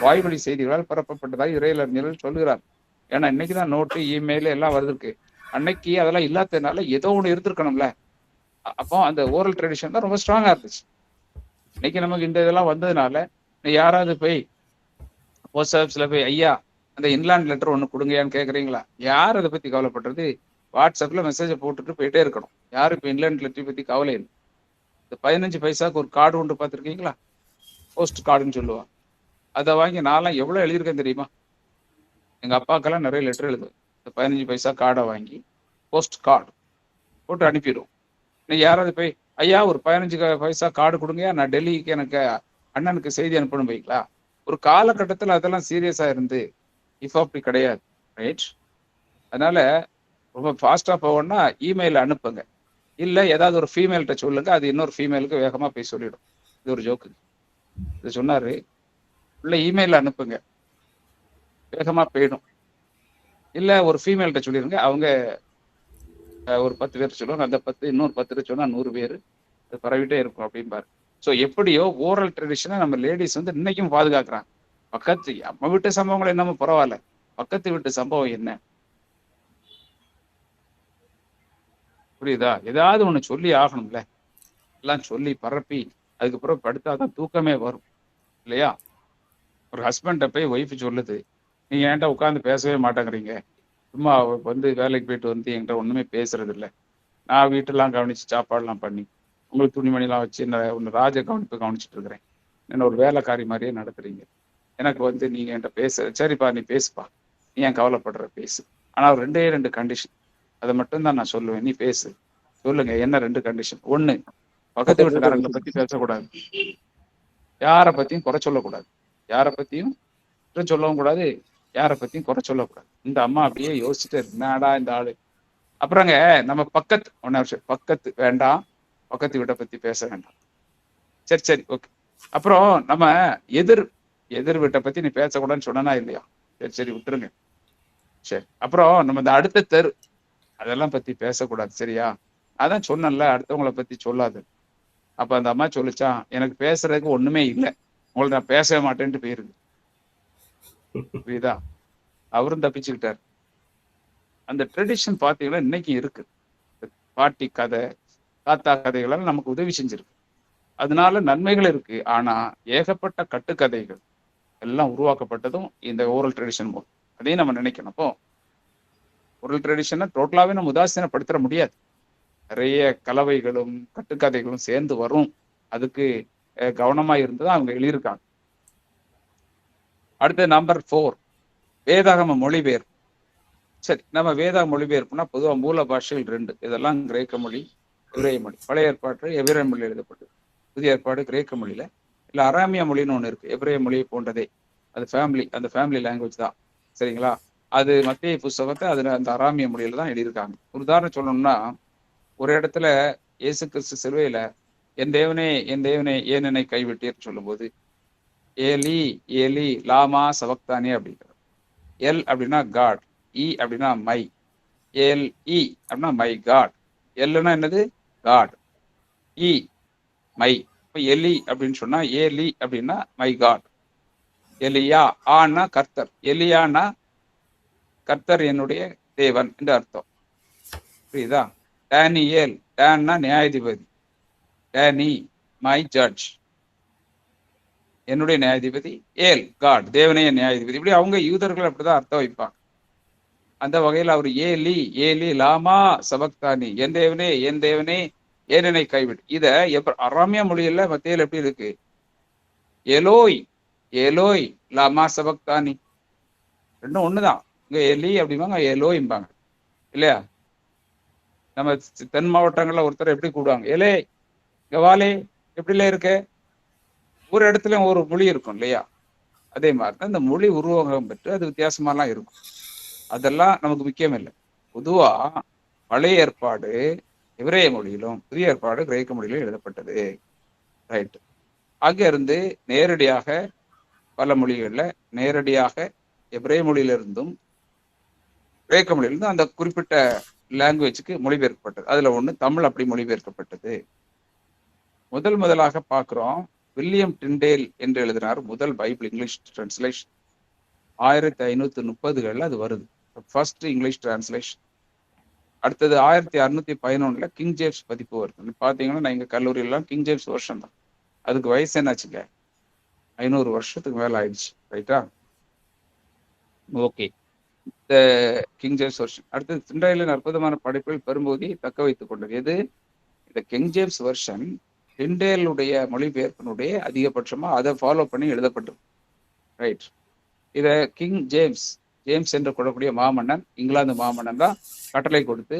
வாய்வழி செய்திகளால் பரப்பப்பட்டதாக இறையிலறிஞர்கள் சொல்கிறார். ஏன்னா இன்னைக்குதான் நோட்டு, இமெயில் எல்லாம் வருது. அன்னைக்கு அதெல்லாம் இல்லாததுனால ஏதோ ஒண்ணு இருந்திருக்கணும்ல. அப்போ அந்த ஓரல் ட்ரெடிஷன் தான் ரொம்ப ஸ்ட்ராங்கா இருந்துச்சு. இன்னைக்கு நமக்கு இந்த இதெல்லாம் வந்ததுனால யாராவது போய் போஸ்ட் ஆஃபீஸ்ல போய், ஐயா அந்த இன்லாண்ட் லெட்டர் ஒன்று கொடுங்கயான்னு கேட்குறீங்களா? யார் அதை பற்றி கவலைப்படுறது? வாட்ஸ்அப்பில் மெசேஜை போட்டுட்டு போயிட்டே இருக்கணும். யாரும் இப்போ இன்லாண்ட் லெட்டரை பற்றி கவலை இல்லை. இந்த 15 பைசாவுக்கு ஒரு கார்டு ஒன்று பார்த்துருக்கீங்களா? போஸ்ட் கார்டுன்னு சொல்லுவாங்க. அதை வாங்கி நான்லாம் எவ்வளோ எழுதியிருக்கேன் தெரியுமா? எங்கள் அப்பாக்கெல்லாம் நிறைய லெட்டர் எழுதுவேன். இந்த 15 பைசா கார்டை வாங்கி போஸ்ட் கார்டு போட்டு அனுப்பிடுவோம். நீ யாராவது போய் ஐயா ஒரு 15 பைசா கார்டு கொடுங்கயா, நான் டெல்லிக்கு எனக்கு அண்ணனுக்கு செய்தி அனுப்பணும் வைங்களா? ஒரு காலகட்டத்தில் அதெல்லாம் சீரியஸாக இருந்து இப்போ அப்படி கிடையாது. ரைட்? அதனால ரொம்ப ஃபாஸ்ட்டாக போகணும்னா இமெயில் அனுப்புங்க. இல்லை ஏதாவது ஒரு ஃபீமேல்கிட்ட சொல்லுங்க, அது இன்னொரு ஃபீமேலுக்கு வேகமாக போய் சொல்லிடும். இது ஒரு ஜோக்கு. இது சொன்னார். இல்லை இமெயில் அனுப்புங்க, வேகமாக போயிடும். இல்லை ஒரு ஃபீமேல்கிட்ட சொல்லிடுங்க, அவங்க ஒரு 10 பேர் சொல்லுவாங்க, அந்த 10 இன்னொரு 10 பேர் சொன்னால் 100 பேர் அது பரவிட்டே இருக்கும் அப்படிம்பாரு. ஸோ எப்படியோ ஓரல் ட்ரெடிஷனை நம்ம லேடிஸ் வந்து இன்னைக்கும் பாதுகாக்கிறாங்க. பக்கத்து நம்ம வீட்டு சம்பவங்கள் என்னமோ பரவாயில்ல, பக்கத்து வீட்டு சம்பவம் என்ன? புரியுதா? ஏதாவது ஒன்று சொல்லி ஆகணும்ல. எல்லாம் சொல்லி பரப்பி அதுக்கப்புறம் படுத்தாதான் தூக்கமே வரும் இல்லையா? ஒரு ஹஸ்பண்டை போய் ஒய்ஃபு சொல்லுது, நீங்கள் என்கிட்ட உட்காந்து பேசவே மாட்டேங்கிறீங்க, சும்மா வந்து வேலைக்கு போயிட்டு வந்து என்கிட்ட ஒன்றுமே பேசுறது இல்லை, நான் வீட்டெல்லாம் கவனித்து சாப்பாடெல்லாம் பண்ணி உங்களுக்கு துணிமணிலாம் வச்சு ஒன்று ராஜ கவனிப்பு கவனிச்சுட்டு இருக்கிறேன், என்ன ஒரு வேலைக்காரி மாதிரியே நடத்துறீங்க, எனக்கு வந்து நீங்கள் என்கிட்ட பேச சரிப்பா நீ பேசுப்பா, நீ ஏன் கவலைப்படுற பேசு, ஆனால் 2 கண்டிஷன், அதை மட்டும்தான் நான் சொல்லுவேன், நீ பேசு சொல்லுங்க என்ன 2 கண்டிஷன். 1, பக்கத்து வீட்டுக்காரங்களை பற்றி பேசக்கூடாது, யாரை பற்றியும் குறை சொல்லக்கூடாது, யாரை பற்றியும் குற்றம் சொல்லவும் கூடாது, யாரை பற்றியும் குறை சொல்லக்கூடாது. இந்த அம்மா அப்படியே யோசிச்சுட்டு இருக்கு, நாடா இந்த ஆளு. அப்புறங்க நம்ம பக்கத்து வேண்டாம், பக்கத்து வீட்டை பற்றி பேச வேண்டாம், சரி ஓகே. அப்புறம் நம்ம எதிர் வீட்டை பற்றி நீ பேசக்கூடாதுன்னு சொன்னா இல்லையா? சரி விட்டுருங்க. சரி, அப்புறம் நம்ம இந்த அடுத்த தெரு அதெல்லாம் பற்றி பேசக்கூடாது, சரியா? அதான் சொன்னேன்ல, அடுத்தவங்களை பற்றி சொல்லாது. அப்போ அந்த அம்மா சொல்லிச்சான், எனக்கு பேசுறதுக்கு ஒன்றுமே இல்லை, உங்களை நான் பேசவே மாட்டேன்ட்டு போயிருக்கு. புரியுதா? அவரும் தப்பிச்சுக்கிட்டார். அந்த ட்ரெடிஷன் பார்த்தீங்கன்னா இன்னைக்கு இருக்கு. பாட்டி கதை, தாத்தா கதைகளால் நமக்கு உதவி செஞ்சிருக்கு, அதனால நன்மைகள் இருக்கு. ஆனா ஏகப்பட்ட கட்டுக்கதைகள் எல்லாம் உருவாக்கப்பட்டதும் இந்த ஓரல் ட்ரெடிஷன் மூலம். அதையும் நம்ம நினைக்கணும். அப்போ ஓரல் ட்ரெடிஷனை டோட்டலாவே நம்ம உதாசீனப்படுத்த முடியாது. நிறைய கலவைகளும் கட்டுக்கதைகளும் சேர்ந்து வரும். அதுக்கு கவனமா இருந்துதான் அவங்க எழுதியிருக்காங்க. அடுத்து நம்பர் 4, வேதாகம மொழிபெயர்ப்பு. சரி, நம்ம வேதாகம மொழிபெயர்ப்புனா பொதுவாக மூல பாஷைகள் 2, இதெல்லாம் கிரேக்க மொழி, எபிரேய மொழி. பழைய ஏற்பாடு எபிரேய மொழியில் எழுதப்பட்டது, புதிய ஏற்பாடு கிரேக்க மொழியில. இல்லை அராமியா மொழின்னு ஒன்று இருக்கு, எபிரேய மொழியை போன்றதே, அது அந்த ஃபேமிலி லாங்குவேஜ் தான், சரிங்களா? அது மத்திய புஸ்தகத்தை அந்த அராமிய மொழியில தான் எழுதியிருக்காங்க. ஒரு உதாரணம் சொல்லணும்னா, ஒரு இடத்துல இயேசு கிறிஸ்து சிலுவையில என் தேவனே ஏன் என்னை கைவிட்டீர்னு சொல்லும்போது ஏலி ஏலி லாமா சவக்தானே அப்படிங்கிறார். எல் அப்படின்னா காட், இ அப்படின்னா மை, எல் இ அப்படின்னா மை காட். எல்னா என்னது? காட். இ மை. இப்போ எலி அப்படின்னு சொன்னா ஏலி அப்படின்னா மை காட். எலியா ஆனா கர்த்தர், எலியானா கர்த்தர் என்னுடைய தேவன் என்று அர்த்தம். புரியுதா? டேனியேல், டேன்னா நியாயாதிபதி, டேனி மை ஜட்ஜ், என்னுடைய நியாயாதிபதி, ஏல் காட் தேவனைய நியாயாதிபதி. இப்படி அவங்க யூதர்கள் அப்படிதான் அர்த்தம் வைப்பாங்க. அந்த வகையில் அவர் ஏலி லாமா சபக்தானி, என் தேவனே ஏன் என்னை கைவிடு. இதை அராமியா மொழியில மத்தியில் எப்படி இருக்கு? ஏலோய் லாமா சபக்தானி, ரெண்டும் ஒண்ணுதான். இங்க எலி அப்படிம்பாங்க, ஏலோய்ம்பாங்க இல்லையா? நம்ம தென் மாவட்டங்கள்ல ஒருத்தர் எப்படி கூடுவாங்க, ஏலே கவாலே எப்படில இருக்க. ஒரு இடத்துல ஒரு மொழி இருக்கும் இல்லையா? அதே மாதிரிதான் இந்த மொழி உருவகம் பெற்று அது வித்தியாசமாலாம் இருக்கும். அதெல்லாம் நமக்கு முக்கியம் இல்லை. பொதுவா பழைய ஏற்பாடு எபிரேய மொழியிலும் புதிய ஏற்பாடு கிரேக்க மொழியிலும் எழுதப்பட்டது. ரைட். அங்க இருந்து நேரடியாக பல மொழிகள்ல நேரடியாக எபிரேய மொழியிலிருந்தும் கிரேக்க மொழியிலிருந்தும் அந்த குறிப்பிட்ட லாங்குவேஜுக்கு மொழிபெயர்க்கப்பட்டது. அதுல ஒண்ணு தமிழ் அப்படி மொழிபெயர்க்கப்பட்டது. முதலாக பார்க்கிறோம், வில்லியம் டிண்டேல் என்று எழுதினார் முதல் பைபிள் இங்கிலீஷ் டிரான்ஸ்லேஷன். 1530களில் அது வருது, ஃபர்ஸ்ட் இங்கிலீஷ் டிரான்ஸ்லேஷன். அடுத்தது 1611 கிங் ஜேம்ஸ் பதிப்பு வருது. பார்த்தீங்கன்னா நான் எங்கள் கல்லூரியெல்லாம் கிங் ஜேம்ஸ் வருஷம் தான். அதுக்கு வயசு என்னாச்சுங்க, 500 வருஷத்துக்கு மேலே ஆயிடுச்சு. ரைட்டா? ஓகே. இந்த கிங் ஜேம்ஸ் வெர்ஷன். அடுத்தது திண்டையிலின் அற்புதமான படைப்புகள் பெரும்பகுதியை தக்க வைத்துக் கொண்டது. எது? இந்த கிங் ஜேம்ஸ் வெர்ஷன் டிண்டேலுடைய மொழிபெயர்ப்பினுடைய அதிகபட்சமா அதை ஃபாலோ பண்ணி எழுதப்பட்டது. ரைட். இத கிங் ஜேம்ஸ் என்று கூடக்கூடிய மாமன்னன், இங்கிலாந்து மாமன்னன் தான் கட்டளை கொடுத்து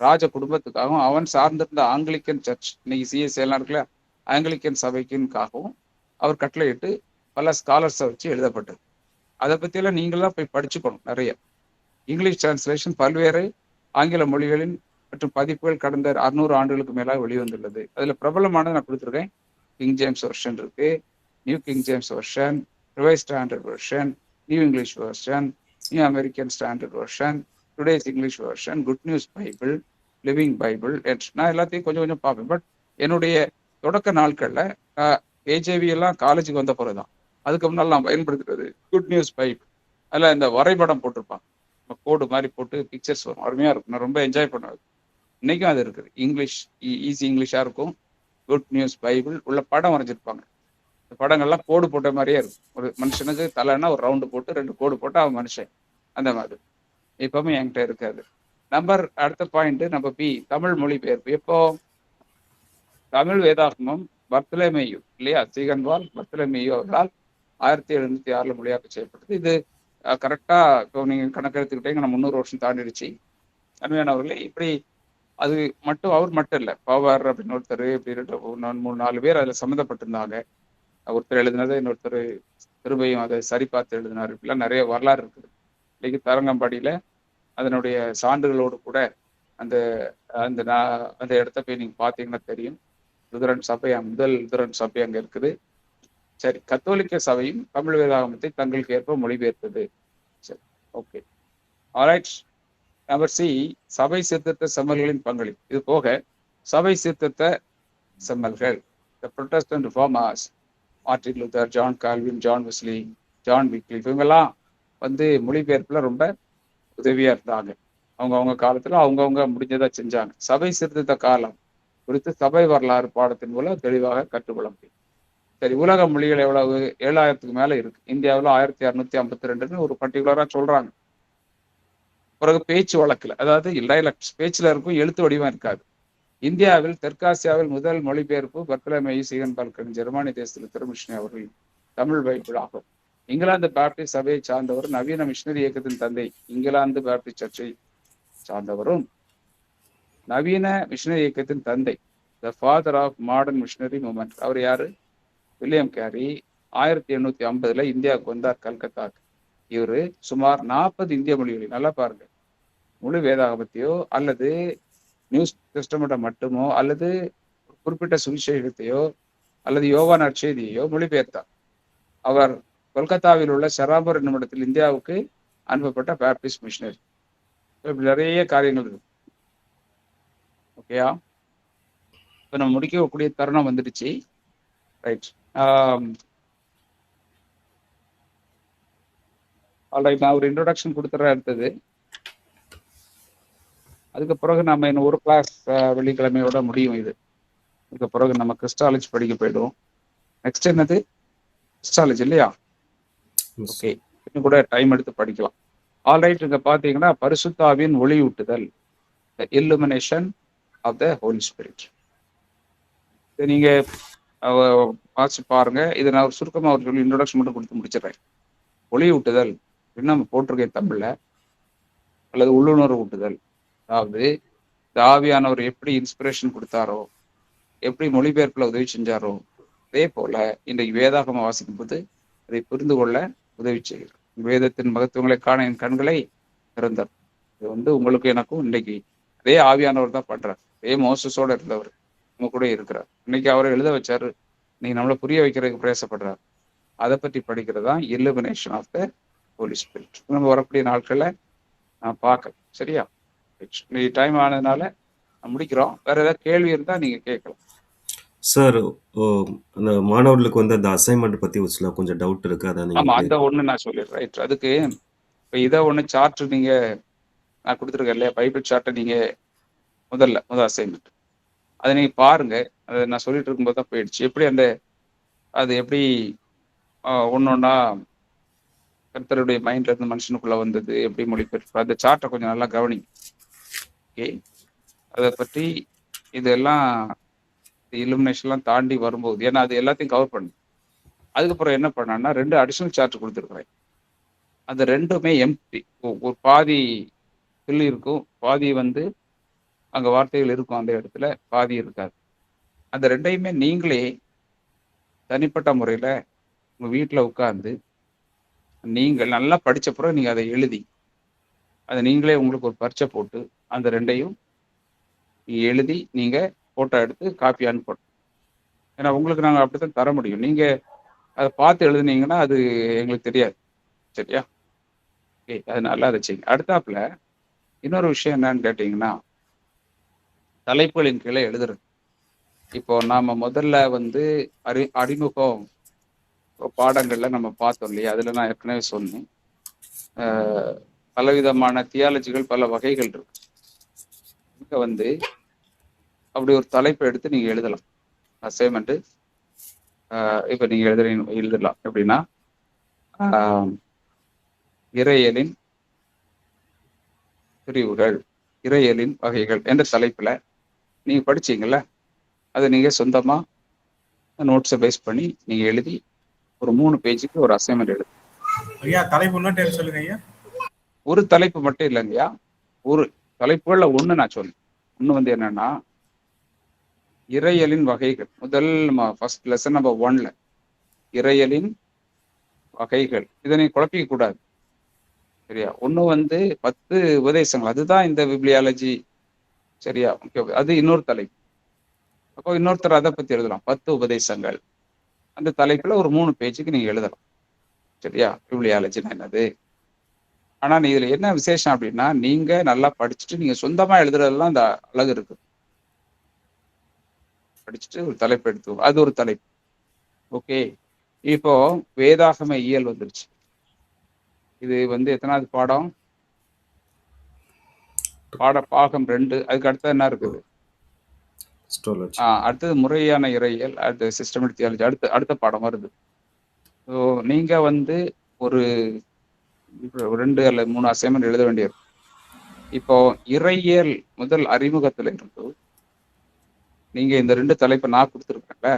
ராஜ குடும்பத்துக்காகவும் அவன் சார்ந்திருந்த ஆங்கிலிக்கன் சர்ச், இன்னைக்கு சிஎஸ்ஐ எல்லாம் இருக்குல்ல, ஆங்கிலிக்கன் சபைக்குக்காகவும் அவர் கட்டளையிட்டு பல ஸ்காலர்ஸை வச்சு எழுதப்பட்டது. அதை பற்றியெல்லாம் நீங்களாம் போய் படிச்சுக்கணும் நிறைய. இங்கிலீஷ் டிரான்ஸ்லேஷன் பல்வேறு ஆங்கில மொழிகளின் மற்றும் பதிப்புகள் கடந்த 600 ஆண்டுகளுக்கு மேலாக வெளிவந்துள்ளது. அதில் பிரபலமானது நான் கொடுத்துருக்கேன். கிங் ஜேம்ஸ் வெர்ஷன் இருக்கு, new king James version, revise standard version, new English version, new American standard version, today's English version, good news Bible, living Bible. நான் எல்லாத்தையும் கொஞ்சம் கொஞ்சம் பார்ப்பேன். பட் என்னுடைய தொடக்க நாட்களில் ஏஜேவி எல்லாம் காலேஜுக்கு வந்த பிறகு தான். அதுக்கு முன்னால் நான் பயன்படுத்துறது குட் நியூஸ் பைபிள். அதில் இந்த வரைபடம் போட்டிருப்பாங்க, கோடு மாதிரி போட்டு பிக்சர்ஸ் வரும், அருமையாக இருக்கும். நான் ரொம்ப என்ஜாய் பண்ணுவேன். இன்னைக்கும் அது இருக்குது. இங்கிலீஷ் ஈஸி இங்கிலீஷாக இருக்கும். குட் நியூஸ் பைபிள் உள்ள படம் வரைஞ்சிருப்பாங்க. இந்த படங்கள்லாம் கோடு போட்ட மாதிரியே இருக்கும். ஒரு மனுஷனுக்கு தலைன்னா ஒரு ரவுண்டு போட்டு 2 கோடு போட்டு அவன் மனுஷன், அந்த மாதிரி. இப்பவுமே என்கிட்ட இருக்காது. அடுத்த பாயிண்ட் நம்பர் பி, தமிழ் மொழிபெயர்ப்பு. எப்போ? தமிழ் வேதாகமம் பர்த்தலமேயு இல்லையா, சீகன்வால் பர்த்தலமேயு அவர்களால் 1706 மொழியாக்க செய்யப்பட்டது. இது கரெக்டா இப்போ நீங்க கணக்கெடுத்துக்கிட்டீங்க, நான் 300 வருஷம் தாண்டிடுச்சு. அருமையானவர்களே, இப்படி அது மட்டும் அவர் மட்டும் இல்லை, பவர் அப்படின்னு ஒருத்தர், இப்படி 3-4 பேர் அதில் சம்மந்தப்பட்டிருந்தாங்க. ஒருத்தர் எழுதினதை இன்னொருத்தர் திரும்பியும் அதை சரி பார்த்து எழுதினார். இப்படிலாம் நிறைய வரலாறு இருக்குது. இன்னைக்கு தரங்கம்பாடியில் அதனுடைய சான்றுகளோடு கூட அந்த அந்த அந்த இடத்த போய் நீங்கள் பார்த்தீங்கன்னா தெரியும். லுதரன் சபை, முதல் லுதரன் சபை அங்கே இருக்குது. சரி, கத்தோலிக்க சபையும் தமிழ் வேதாகமத்தை தங்களுக்கு ஏற்ப மொழிபெயர்த்தது. சரி, ஓகே, ஆல்ரைட். நம்பர் சி, சபை சீர்திருத்த செம்மல்களின் பங்களிப்பு. இது போக சபை சீர்திருத்த செம்மல்கள், Protestant reformers, Martin Luther, John Calvin, John Wesley, John Wycliffe, இவங்கெல்லாம் மொழிபெயர்ப்புல ரொம்ப உதவியா இருந்தாங்க. அவங்க காலத்துல அவங்கவுங்க முடிஞ்சதா செஞ்சாங்க. சபை சீர்திருத்த காலம் குறித்து சபை வரலாறு பாடத்தின் மூலம் தெளிவாக கற்றுக்கொள்ள முடியும். சரி, உலக மொழிகள் எவ்வளவு? 7000க்கு மேல இருக்கு. இந்தியாவில் 1652 ஒரு பர்டிகுலரா சொல்றாங்க. பிறகு பேச்சு வழக்குல, அதாவது டைலக்ட்ஸ் பேச்சுல இருக்கும், எழுத்து வடிவம் இருக்காது. இந்தியாவில் தெற்காசியாவில் முதல் மொழிபெயர்ப்பு பர்த்தலமேயு சீகன்பால்கன் ஜெர்மானி தேசத்தில் திருமிஷனரி அவர்கள் தமிழ் பைபிள் ஆகும். இங்கிலாந்து பாப்டிஸ்ட் சபையை சார்ந்தவர், நவீன மிஷனரி இயக்கத்தின் தந்தை, இங்கிலாந்து பாப்டிஸ்ட் சர்ச்சை சார்ந்தவரும் நவீன மிஷனரி இயக்கத்தின் தந்தை, the father of modern missionary movement. அவர் யாரு? William carry. 1850 இந்தியாவுக்கு வந்தார், கல்கத்தாக்கு. இவரு சுமார் 40 இந்திய மொழிகளில், நல்லா பாருங்க, முழு வேதாகமத்தையோ அல்லது நியூஸ் டெஸ்டமெண்ட்டை மட்டுமோ அல்லது குறிப்பிட்ட சுவிசேஷத்தையோ அல்லது யோவான் நற்செய்தியையோ மொழிபெயர்த்தார். அவர் கொல்கத்தாவில் உள்ள ஷராபர் என்னும் இடத்தில் இந்தியாவுக்கு அனுப்பப்பட்ட பாப்டிஸ்ட் மிஷனரி. நிறைய காரியங்கள் இருக்கு. ஓகேயா? இப்போ நம்ம முடிக்கக்கூடிய தருணம் வந்துடுச்சு. ரைட். ஆல்ரைட், நான் ஒரு இன்ட்ரோடக்ஷன் கொடுத்துட்றேன். அடுத்தது அதுக்கு பிறகு நம்ம இன்னும் ஒரு கிளாஸ் வெள்ளிக்கிழமையோட முடியும் இது. அதுக்கு பிறகு நம்ம கிறிஸ்டாலஜி படிக்க போயிடுவோம். நெக்ஸ்ட் என்னது? கிறிஸ்டாலஜி இல்லையா? ஓகே, இன்னும் கூட டைம் எடுத்து படிக்கலாம். ஆல்ரைட், இங்க பாத்தீங்கன்னா பரிசுத்தாவின் ஒளியூட்டுதல், illumination of the Holy Spirit. இதை நீங்க வாசிச்சு பாருங்க. இதை நான் ஒரு சுருக்கமாக ஒரு சொல்லி இன்ட்ரோடக்ஷன் மட்டும் கொடுத்து முடிச்சிடறேன். ஒளியூட்டுதல் அப்படின்னு நம்ம போட்டிருக்கேன் தமிழ்ல, அல்லது உள்ளுணர்வு ஊட்டுதல். அதாவது இந்த ஆவியானவர் எப்படி இன்ஸ்பிரேஷன் கொடுத்தாரோ, எப்படி மொழிபெயர்ப்புல உதவி செஞ்சாரோ, அதே போல இன்றைக்கு வேதாகம வாசிக்கும் போது அதை புரிந்து கொள்ள உதவி செய்கிறார். வேதத்தின் மகத்துவங்களை காண என் கண்களை திறந்தார். இது உங்களுக்கு எனக்கும் இன்னைக்கு அதே ஆவியானவர் தான் பண்றார். அதே மோசஸோட இருந்தவர் நம்ம கூட இருக்கிறார். இன்னைக்கு அவரை எழுத வச்சாரு, நீங்க நம்மளை புரிய வைக்கிறதுக்கு பிரயாசப்படுறாரு. அதை பற்றி படிக்கிறது தான் illumination of the Holy Spirit. நம்ம வரக்கூடிய நாட்கள்ல நான் பார்க்க. சரியா? டைம் ஆனதுனால முடிக்கிறோம். வேற ஏதாவது கேள்வி இருந்தா நீங்க கேட்கலாம். சார், அந்த மாணவர்களுக்கு வந்து அந்த அசைன்மெண்ட் பத்தி கொஞ்சம் டவுட் இருக்கு. ஆமா, அந்த ஒண்ணு நான் சொல்லிடுறேன். ரைட். அதுக்கு இப்போ இதை ஒண்ணு சார்ட் நீங்க நான் கொடுத்துருக்கேன் இல்லையா, பைபிள் சார்ட்டை நீங்க முதல் அசைன்மெண்ட் அதை நீங்க பாருங்க. அதை நான் சொல்லிட்டு இருக்கும்போது தான் போயிடுச்சு. எப்படி அது எப்படி ஒன்னொன்னா கர்த்தருடைய மைண்ட்ல இருந்து மனுஷனுக்குள்ள வந்தது, எப்படி மொழிபெயர்ப்பு, அந்த சார்ட்டை கொஞ்சம் நல்லா கவனிங்க. ஓகே, அதை பற்றி இதெல்லாம் இலுமினேஷன்லாம் தாண்டி வரும்போது, ஏன்னா அது எல்லாத்தையும் கவர் பண்ணு. அதுக்கப்புறம் என்ன பண்ணான்னா 2 அடிஷனல் சார்ட் கொடுத்துருக்குறேன். அந்த 2மே எம்டி. ஒரு பாதி ஃபில் இருக்கும், பாதி வந்து அங்க வார்த்தைகள் இருக்கும் அந்த இடத்துல, பாதி இருக்காது. அந்த 2யுமே நீங்களே தனிப்பட்ட முறையில உங்க வீட்டில் உட்கார்ந்து நீங்கள் நல்லா படிச்ச பிறகு நீங்க அதை எழுதி, அதை நீங்களே உங்களுக்கு ஒரு பரீட்சை போட்டு அந்த 2யும் எழுதி நீங்க போட்டோ எடுத்து காப்பி அனுப்பணும். ஏன்னா உங்களுக்கு நாங்கள் அப்படித்தான் தர முடியும். நீங்க அதை பார்த்து எழுதுனீங்கன்னா அது எங்களுக்கு தெரியாது. சரியா? ஓகே, அதனால அதை செய்யுங்க. அடுத்தாப்புல இன்னொரு விஷயம் என்னன்னு கேட்டீங்கன்னா, தலைப்புகளின் கீழே எழுதுறது. இப்போ நாம முதல்ல வந்து அறிமுகம் பாடங்கள்ல நம்ம பார்த்தோம் இல்லையா? அதுல நான் ஏற்கனவே சொன்னேன், பலவிதமான தியாலஜிகள், பல வகைகள் இருக்கு. இங்க வந்து அப்படி ஒரு தலைப்பை எடுத்து நீங்க எழுதலாம். அசைன்மெண்ட் இப்ப நீங்க எழுதலாம் எப்படின்னா, இறையியலின் பிரிவுகள், இறையியலின் வகைகள் என்ற தலைப்புல நீங்க படிச்சீங்கல்ல, அதை நீங்க சொந்தமா நோட்ஸை பேஸ் பண்ணி நீங்க எழுதி ஒரு 3 பேஜுக்கு ஒரு அசைன்மெண்ட் எழுது. ஐயா தலைப்பு சொல்லுங்க ஐயா. ஒரு தலைப்பு மட்டும் இல்லைங்கய்யா, ஒரு தலைப்புகள்ல ஒண்ணு நான் சொன்னேன். ஒண்ணு வந்து என்னன்னா, இறையியலின் வகைகள். முதல் ஃபர்ஸ்ட் லெசன் நம்பர் 1ல இறையியலின் வகைகள். இதை நீ குழப்பிக்க கூடாது. சரியா? ஒண்ணு வந்து 10 உபதேசங்கள், அதுதான் இந்த பிப்ளியாலஜி. சரியா? அது இன்னொரு தலைப்பு. அப்போ இன்னொருத்தர் அதை பத்தி எழுதலாம், 10 உபதேசங்கள். அந்த தலைப்புல ஒரு 3 பேஜுக்கு நீங்க எழுதலாம். சரியா? பிப்ளியாலஜினா என்னது. ஆனா நீ இதுல என்ன விசேஷம் அப்படின்னா, நீங்க நல்லா படிச்சுட்டு நீங்க சொந்தமா எழுதுறதுலாம் அந்த அழகு இருக்கு. படிச்சுட்டு ஒரு தலைப்பு எடுத்து, அது ஒரு தலைப்பு. ஓகே, இப்போ வேதாகம இயல் வந்துருச்சு. இது வந்து எத்தனாவது பாடம்? பாகம் 2. அதுக்கு அடுத்தது என்ன இருக்குது? அடுத்தது முறையான இறையியல், அடுத்து சிஸ்டமேட்டிக் தியாலஜி, அடுத்த பாடம் வருது. ஸோ நீங்க வந்து ஒரு 2 அல்லது 3 அசைன்மெண்ட் எழுத வேண்டியிருக்கும். இப்போ இறையியல் முதல் அறிமுகத்துல இருந்து நீங்க இந்த 2 தலைப்பை நான் கொடுத்துருக்கேன்ல,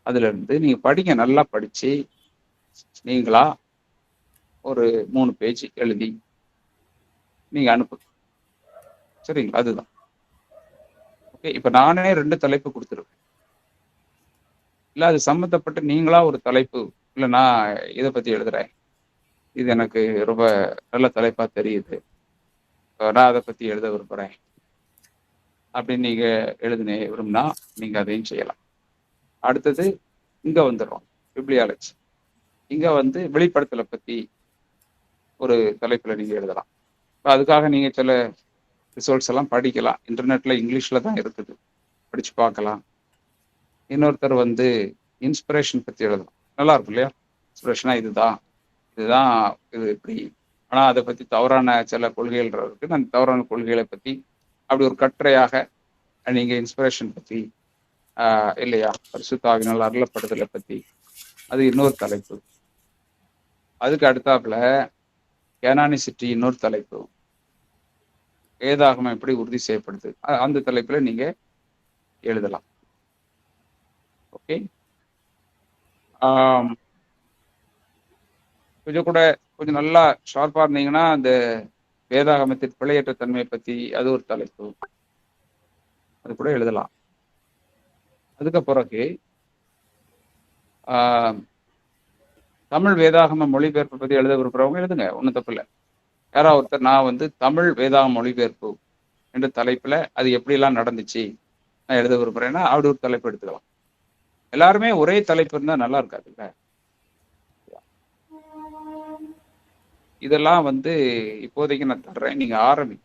அதுல இருந்து நீங்க படிங்க. நல்லா படிச்சு நீங்களா ஒரு 3 பேஜ் எழுதி நீங்க அனுப்புங்க. சரிங்களா? அதுதான். ஓகே, இப்ப நானே 2 தலைப்பு கொடுத்துருக்கேன். இல்ல அது சம்மந்தப்பட்ட நீங்களா ஒரு தலைப்பு, இல்ல நான் இதை பத்தி எழுதுறேன், இது எனக்கு ரொம்ப நல்ல தலைப்பா தெரியுது, நான் அதை பத்தி எழுத விரும்புறேன் அப்படின்னு நீங்க எழுதுனே விரும்பினா நீங்க அதையும் செய்யலாம். அடுத்தது இங்க வந்துடும் பிப்ளியாலஜி. இங்க வந்து வெளிப்படுத்தலை பத்தி ஒரு தலைப்புல நீங்க எழுதலாம். அதுக்காக நீங்க சில ரிசோர்ட்ஸ் எல்லாம் படிக்கலாம். இன்டர்நெட்ல இங்கிலீஷ்ல தான் இருக்குது, படிச்சு பார்க்கலாம். இன்னொருத்தர் வந்து இன்ஸ்பிரேஷன் பத்தி எழுதலாம். நல்லா இருக்கும் இல்லையா? இன்ஸ்பிரேஷனா இதுதான் இது இப்படி. ஆனா அதை பத்தி தவறான சில கொள்கைகள் இருக்கு. அந்த தவறான கொள்கைகளை பத்தி அப்படி ஒரு கட்டுரையாக நீங்க இன்ஸ்பிரேஷன் பத்தி இல்லையா, பரிசுத்த ஆவியினால் அருளப்படுதலை பத்தி, அது இன்னொரு தலைப்பு. அதுக்கு அடுத்தாப்புல கேனானிசிட்டி இன்னொரு தலைப்பு. வேதாகமம் எப்படி உறுதி செய்யப்படுது, அந்த தலைப்புல நீங்க எழுதலாம். ஓகே, கொஞ்சம் நல்லா ஷார்ப்பா இருந்தீங்கன்னா அந்த வேதாகமத்தின் பிழையற்ற தன்மையை பத்தி அது ஒரு தலைப்பு, அது கூட எழுதலாம். அதுக்கு பிறகு தமிழ் வேதாகம மொழிபெயர்ப்பு பத்தி எழுத விரும்புறவங்க எழுதுங்க, ஒன்றும் தப்பு இல்லை. யாராவது ஒருத்தர் நான் வந்து தமிழ் வேதாகம மொழிபெயர்ப்பு என்ற தலைப்புல அது எப்படிலாம் நடந்துச்சு நான் எழுத விரும்புறேன்னா அப்படி ஒரு தலைப்பு எடுத்துக்கலாம். எல்லாருமே ஒரே தலைப்பு இருந்தா நல்லா இருக்காது இல்ல. இதெல்லாம் வந்து இப்போதைக்கு நான் தர்றேன், நீங்க ஆரம்பி.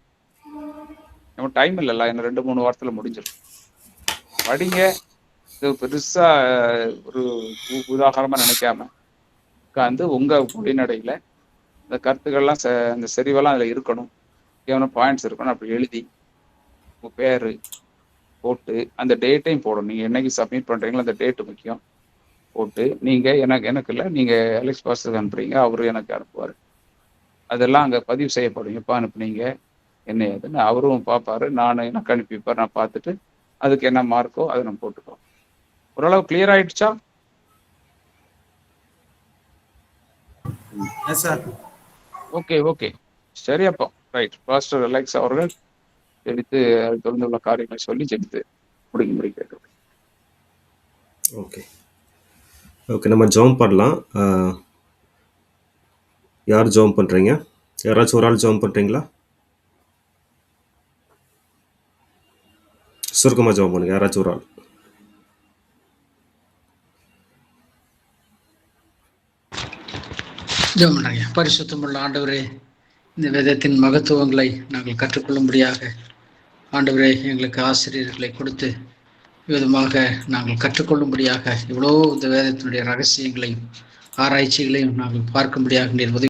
நம்ம டைம் இல்லைல்ல, இன்னும் 2-3 வாரத்துல முடிஞ்சிடும். படிங்க. இது பெருசா ஒரு உதாரணமா நினைக்காம உட்காந்து உங்க மொழிநடையில இந்த கருத்துக்கள்லாம் இந்த செறிவெல்லாம் அதுல இருக்கணும், ஏன்னா பாயிண்ட்ஸ் இருக்கணும். அப்படி எழுதி உங்க பேரு போட்டு அந்த டேட்டையும் போடணும். நீங்க என்னைக்கு சப்மிட் பண்றீங்களோ அந்த டேட்டு முக்கியம். போட்டு நீங்க எனக்கு இல்லை, நீங்க அலெக்ஸ் பாஸ்டருக்கு அனுப்புறீங்க, அவரு எனக்கு அனுப்புவார். அதெல்லாம் அங்கே பதிவு செய்யப்படும். எப்போ அனுப்புனீங்க என்ன ஏதுன்னு அவரும் பார்ப்பாரு, எனக்கு அனுப்பி வைப்பார். நான் பார்த்துட்டு அதுக்கு என்ன மார்க்கோ அதை நம்ம போட்டுக்கோம். ஓரளவு கிளியர் ஆயிடுச்சா? ஓகே ஓகே, சரி. அப்போ ரைட், பாஸ்டர் அலெக்ஸ் அவர்கள் ஜெபித்து அது தொடர்ந்துள்ள காரியங்களை சொல்லி ஜெபித்து முடிக்கும்படி கேட்கிறோம். ஓகே ஓகே, நம்ம ஜெபம் பண்ணலாம். யார் ஜெபம் பண்ணுறீங்க? யாராச்சும் ஒரு ஆள் ஜெபம் பண்ணுறீங்களா? சுருக்கமாக ஜெபம் பண்ணுங்க, யாராச்சும் ஒரு ஆள். ஜெபம் பண்றீங்க. பரிசுத்தமுள்ள ஆண்டவரே, இந்த வேதத்தின் மகத்துவங்களை நாங்கள் கற்றுக்கொள்ளும்படியாக ஆண்டவரே எங்களுக்கு ஆசிரியர்களை கொடுத்து விதமாக நாங்கள் கற்றுக்கொள்ளும்படியாக இவ்வளோ இந்த வேதத்தினுடைய ரகசியங்களையும் ஆராய்ச்சிகளையும் நாங்கள் பார்க்கும்படியாக நீர் உதவி